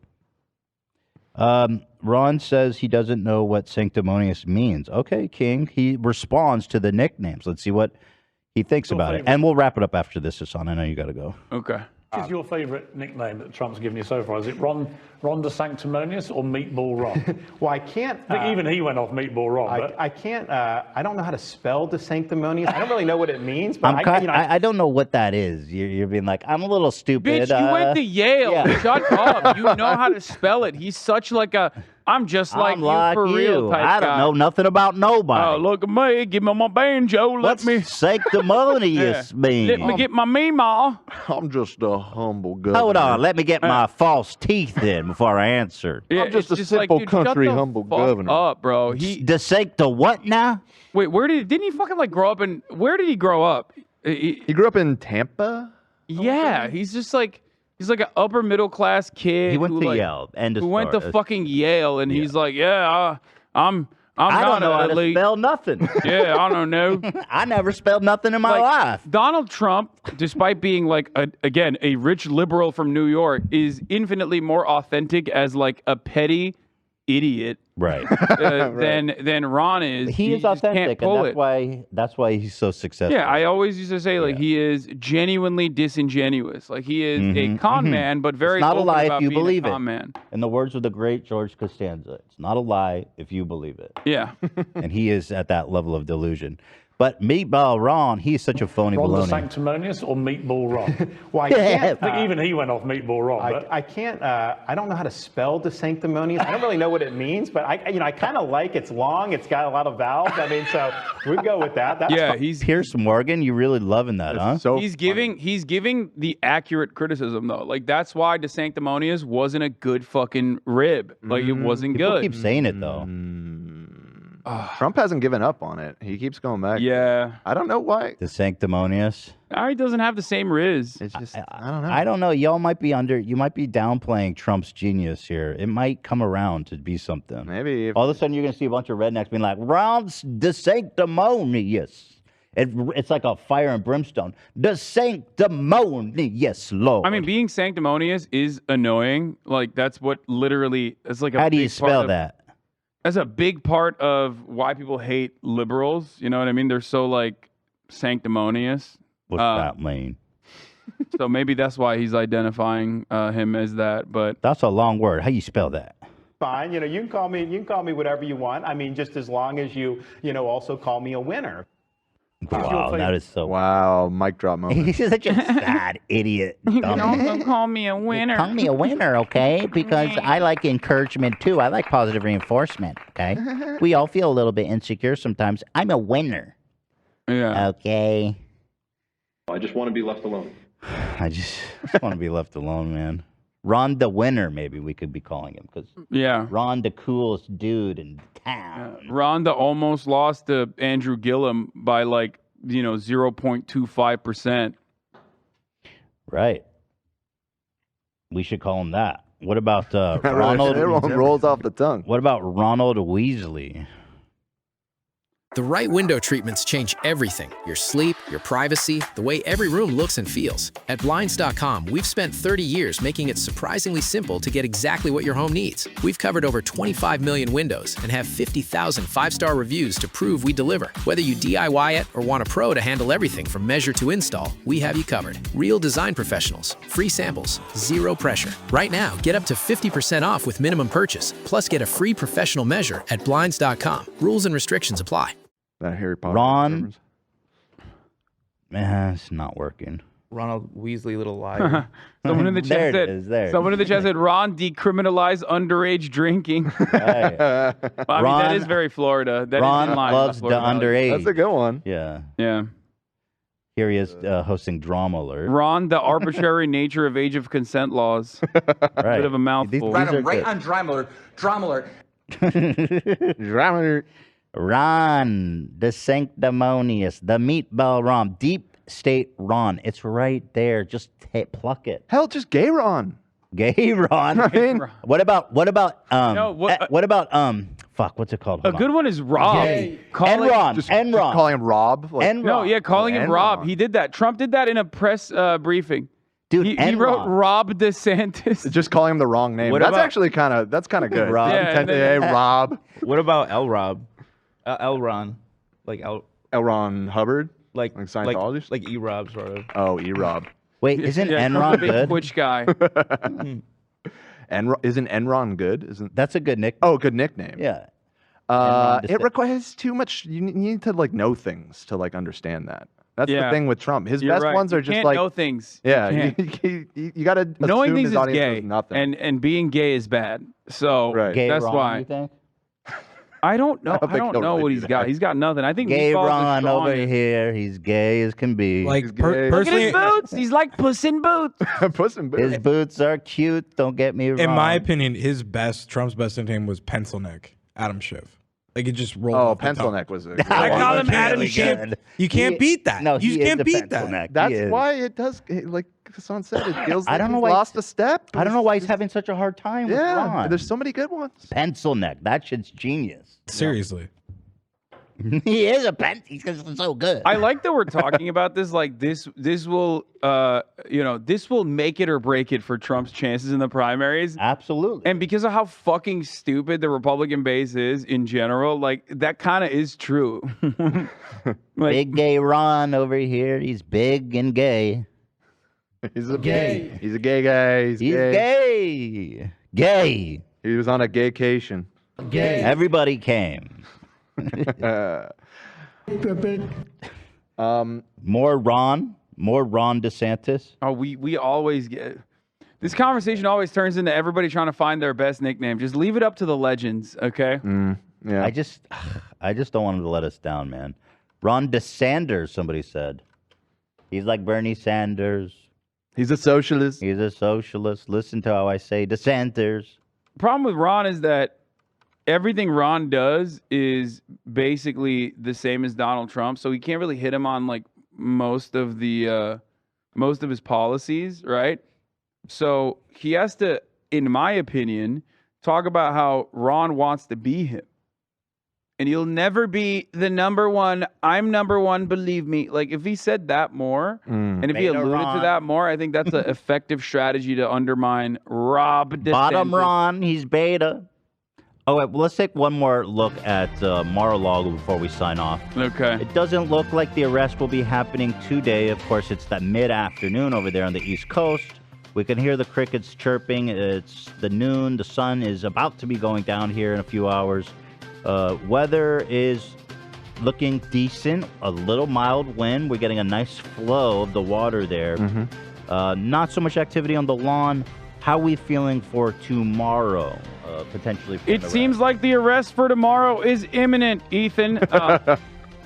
Ron says he doesn't know what sanctimonious means. Okay, King. He responds to the nicknames. Let's see what he thinks about it. And we'll wrap it up after this, Hassan. I know you got to go. Okay. What is your favourite nickname that Trump's given you so far? Is it Ron the Sanctimonious or Meatball Ron? Well, I can't. I think even he went off Meatball Ron. But I can't. I don't know how to spell the sanctimonious. I don't really know what it means. But I don't know what that is. You're being like, I'm a little stupid. Bitch, you went to Yale. yeah. Shut up. You know how to spell it. He's such like a I'm just like I'm you like for real you. type I don't guy. know nothing about nobody. Oh, look at me. Give me my banjo. Let me sanctimonious mean? Let me get my meemaw. I'm just a humble governor. Hold on. Let me get my false teeth in before I answer. Yeah, I'm just it's a just like, simple dude, shut country the humble fuck governor. up, bro. He The sancta what now? wait. Didn't he fucking like grow up in? Where did he grow up? He grew up in Tampa. Yeah, he's just like he's like an upper middle class kid. He went who, to like, Yale. End of who went to story. fucking Yale, and he's like, yeah, I'm I don't not know how to elite. spell nothing. Yeah, I don't know. I never spelled nothing in my Like, life. Donald Trump, despite being like a rich liberal from New York, is infinitely more authentic as like a petty idiot, Right. than Ron is. He is just can't authentic, pull and that's why he's so successful. Yeah, I always used to say like he is genuinely disingenuous. Like he is a con man, but very It's not a open lie about if you being believe a it. con man. In the words of the great George Costanza, it's not a lie if you believe it. Yeah. And he is at that level of delusion. But Meatball Ron, he's such a phony Ron the baloney. Sanctimonious or Meatball Ron? Well, I can't. I think even he went off Meatball Ron. But I can't. I don't know how to spell the sanctimonious. I don't really know what it means, but I kind of like it's long. It's got a lot of vowels. I mean, so we go with that. That's Yeah, fine. he's Pierce Morgan, you really loving that, huh? he's giving the accurate criticism though. Like that's why De Sanctimonious wasn't a good fucking rib. Like it wasn't People good. keep saying it though. Trump hasn't given up on it. He keeps going back. Yeah. I don't know why. The sanctimonious. He doesn't have the same riz. It's just I don't know. I don't know. Y'all might be you might be downplaying Trump's genius here. It might come around to be something. Maybe. All of a sudden you're going to see a bunch of rednecks being like, Ron's the sanctimonious. It's like a fire and brimstone. The sanctimonious Lord. I mean, being sanctimonious is annoying. Like that's what literally it's like. How do you spell that? That's a big part of why people hate liberals. You know what I mean? They're so like sanctimonious. What's that mean? So maybe that's why he's identifying him as that. But that's a long word. How you spell that? Fine. You can call me whatever you want. I mean, just as long as you also call me a winner. Wow, that is so. Wow, mic drop moment. He's such a sad idiot. you can also call me a winner. Call me a winner, okay? Because I like encouragement too. I like positive reinforcement, okay? We all feel a little bit insecure sometimes. I'm a winner. Yeah. Okay. I just want to be left alone. I just want to be left alone, man. Ron the winner, maybe we could be calling him, because Ron the coolest dude in town. Rhonda almost lost to Andrew Gillum by 0.25%. Right. We should call him that. What about Ronald? Everyone rolls off the tongue. What about Ronald Weasley? The right window treatments change everything. Your sleep, your privacy, the way every room looks and feels. At Blinds.com, we've spent 30 years making it surprisingly simple to get exactly what your home needs. We've covered over 25 million windows and have 50,000 five-star reviews to prove we deliver. Whether you DIY it or want a pro to handle everything from measure to install, we have you covered. Real design professionals, free samples, zero pressure. Right now, get up to 50% off with minimum purchase, plus get a free professional measure at Blinds.com. Rules and restrictions apply. That Harry Potter. Ron. It's not working. Ronald Weasley, little liar. Someone in the chat said Ron decriminalized underage drinking. Right. Well, I mean, that is very Florida. That Ron is in line loves with the Florida underage. That's a good one. Yeah. Yeah. Here he is hosting Drama Alert. Ron, the arbitrary nature of age of consent laws. Right. Bit of a mouthful. Right on Drama Alert. Drama Alert. Drama Alert. Ron, the sanctimonious, the Meatball Ron, deep state Ron. It's right there. Just pluck it. Hell, just gay Ron. Gay Ron. I mean, what about what about fuck, what's it called? A good one is Rob. Enron. Just call him Rob. Calling him Rob. He did that. Trump did that in a press briefing. Dude, he wrote Rob DeSantis. Just calling him the wrong name. What That's about- actually kind of good. Rob. Yeah, hey, Rob. What about L. Rob? L. Ron. Like L. Ron Hubbard? Like Scientologist? Like E. Rob, sort of. Oh, E. Rob. Wait, isn't Trump's Enron a big good? Twitch guy. Isn't Enron good? Isn't That's a good nickname. Oh, good nickname. Yeah. It requires too much. You need to know things to understand that. That's the thing with Trump. His best ones are You just can't know things. Yeah, you got to Knowing assume things his is audience gay, knows nothing. and being gay is bad. So Gay that's Ron, why. you think? I don't know. I don't I think don't he'll know really what do he's that. got. He's got nothing. I think Gay Meatball's the Ron over strongest. here. He's gay as can be. Like He's gay. Look at personally, his boots. He's like Puss in Boots. Puss in Boots. His boots are cute. Don't get me wrong. In my opinion, Trump's best nickname was Pencil Neck, Adam Schiff. Like it just rolled. Oh, off the Pencil tongue. Neck was a I call him Adam really Schiff. good. You can't beat that. No, you he just is can't the beat Pencil that. Neck. He That's is. why it does. Like Hassan said, it feels I like don't know he's why lost a step. I don't know why he's having such a hard time with Ron. There's so many good ones. Pencil Neck. That shit's genius. Seriously. He is a pen. He's so good. I like that we're talking about this. Like this will, this will make it or break it for Trump's chances in the primaries. Absolutely. And because of how fucking stupid the Republican base is in general, like that kind of is true. Big gay Ron over here. He's big and gay. He's a gay. He's a gay guy. He's gay. Gay. He was on a gaycation. Gay. Everybody came. More Ron DeSantis. Oh, we always get this conversation always turns into everybody trying to find their best nickname. Just leave it up to the legends, okay? Yeah. I just don't want him to let us down, man. Ron DeSanders, somebody said. He's like Bernie Sanders. He's a socialist. He's a socialist. Listen to how I say DeSanders. Problem with Ron is that everything Ron does is basically the same as Donald Trump, so he can't really hit him on like most of his policies, right? So he has to, in my opinion, talk about how Ron wants to be him. And he'll never be the number one. I'm number one, believe me. Like if he said that more, and if he Beta alluded Ron. to that more, I think that's an effective strategy to undermine Rob DeSantis. Bottom Ron, he's beta. Oh, wait, well, let's take one more look at Mar-a-Lago before we sign off. Okay. It doesn't look like the arrest will be happening today. Of course, it's that mid-afternoon over there on the East Coast. We can hear the crickets chirping. It's the noon. The sun is about to be going down here in a few hours. Weather is looking decent. A little mild wind. We're getting a nice flow of the water there. Not so much activity on the lawn. How are we feeling for tomorrow? Potentially. It seems like the arrest for tomorrow is imminent, Ethan.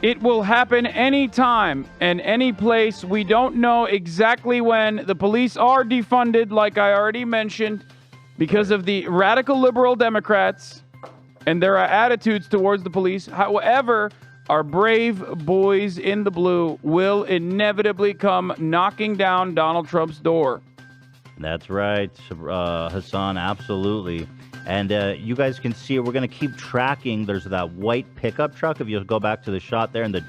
It will happen anytime and any place. We don't know exactly when. The police are defunded, like I already mentioned, because of the radical liberal Democrats and their attitudes towards the police. However, our brave boys in the blue will inevitably come knocking down Donald Trump's door. That's right, Hassan, absolutely. And you guys can see it. We're going to keep tracking. There's that white pickup truck. If you go back to the shot there in the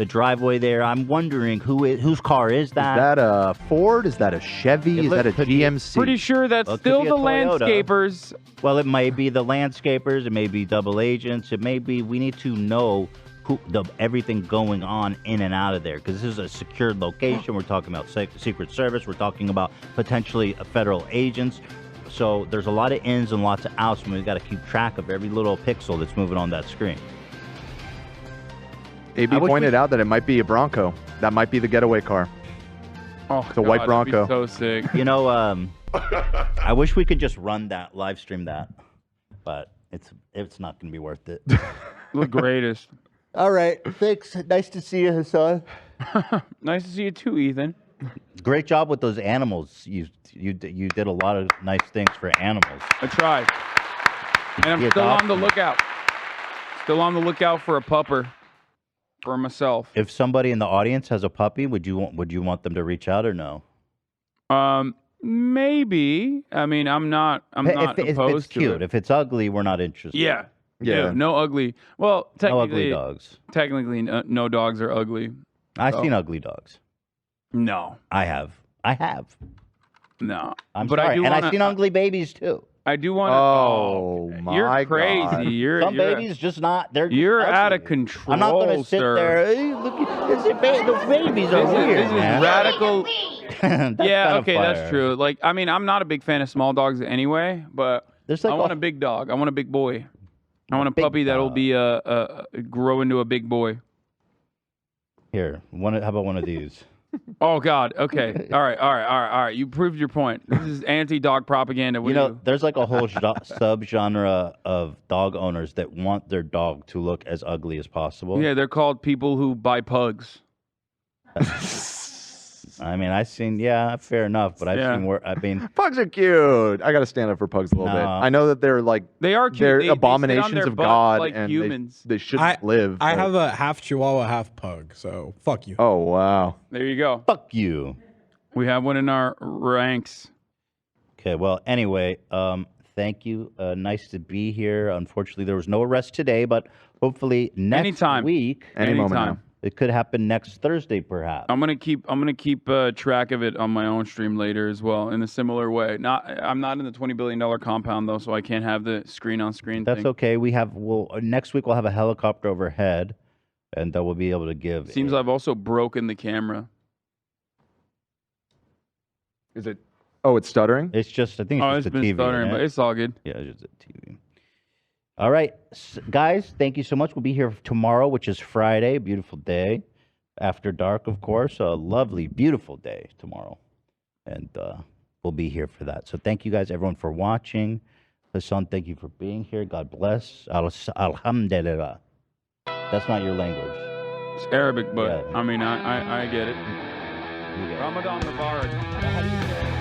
driveway there, I'm wondering whose car is that? Is that a Ford? Is that a Chevy? Is that a GMC? Pretty sure that's Well, it could still be the a Toyota. landscapers. Well, it may be the landscapers. It may be double agents. It may be. We need to know everything going on in and out of there, because this is a secured location. We're talking about Secret Service. We're talking about potentially federal agents. So there's a lot of ins and lots of outs, and we've got to keep track of every little pixel that's moving on that screen. AB pointed out that it might be a Bronco. That might be the getaway car. Oh, it's a white Bronco. So sick. You know, I wish we could just run that, live stream that, but it's not going to be worth it. The greatest. All right. Thanks. Nice to see you, Hassan. Nice to see you too, Ethan. Great job with those animals. You did a lot of nice things for animals. I tried. And I'm still on the lookout. Still on the lookout for a pupper for myself. If somebody in the audience has a puppy, would you want them to reach out or no? Maybe. I mean, I'm not opposed if it's to cute. it. If it's ugly, we're not interested. Yeah. Yeah. No ugly. Well, technically, No ugly dogs. Technically, no dogs are ugly. I've So- seen ugly dogs. No. I have. No. I'm But sorry. I do and wanna, I've seen ugly babies too. I do want to. Oh, my You're crazy. God. You're Some you're, babies just not. They're just You're ugly. out of control. I'm not going to sit sir. there. Hey, look at the babies are weird, This is man. radical. That's Yeah, kinda okay, fire. that's true. Like, I mean, I'm not a big fan of small dogs anyway, but There's like I want a big dog. I want a big boy. I want a big puppy that'll dog. be grow into a big boy. Here, how about one of these? Oh God. Okay. All right. You proved your point. This is anti-dog propaganda. What You do know, there's like a whole subgenre of dog owners that want their dog to look as ugly as possible. Yeah, they're called people who buy pugs. I mean, fair enough, but I've seen where, I mean, Pugs are cute. I got to stand up for pugs a little bit. I know that they're like they are cute. They're They sit on abominations their of butt God, like and humans. they shouldn't live. I but- have a half Chihuahua, half pug, so fuck you. Oh wow. There you go. Fuck you. We have one in our ranks. Okay, well, anyway, thank you. Nice to be here. Unfortunately, there was no arrest today, but hopefully next week, Any moment now. it could happen next Thursday, perhaps. I'm gonna keep track of it on my own stream later as well in a similar way. I'm not in the $20 billion compound though, so I can't have the screen on screen. That's okay. Next week we'll have a helicopter overhead, and we'll be able to give. Seems I've also broken the camera. Is it? Oh, it's stuttering. It's just. I think it's just been the TV. stuttering, isn't but it? it's all good. Yeah, it's just a TV. All right, guys. Thank you so much. We'll be here tomorrow, which is Friday. Beautiful day, after dark, of course. A lovely, beautiful day tomorrow, and we'll be here for that. So thank you guys, everyone, for watching. Hassan, thank you for being here. God bless. Alhamdulillah. That's not your language. It's Arabic, but Yeah. I mean, I get it. You get it. Ramadan Mubarak.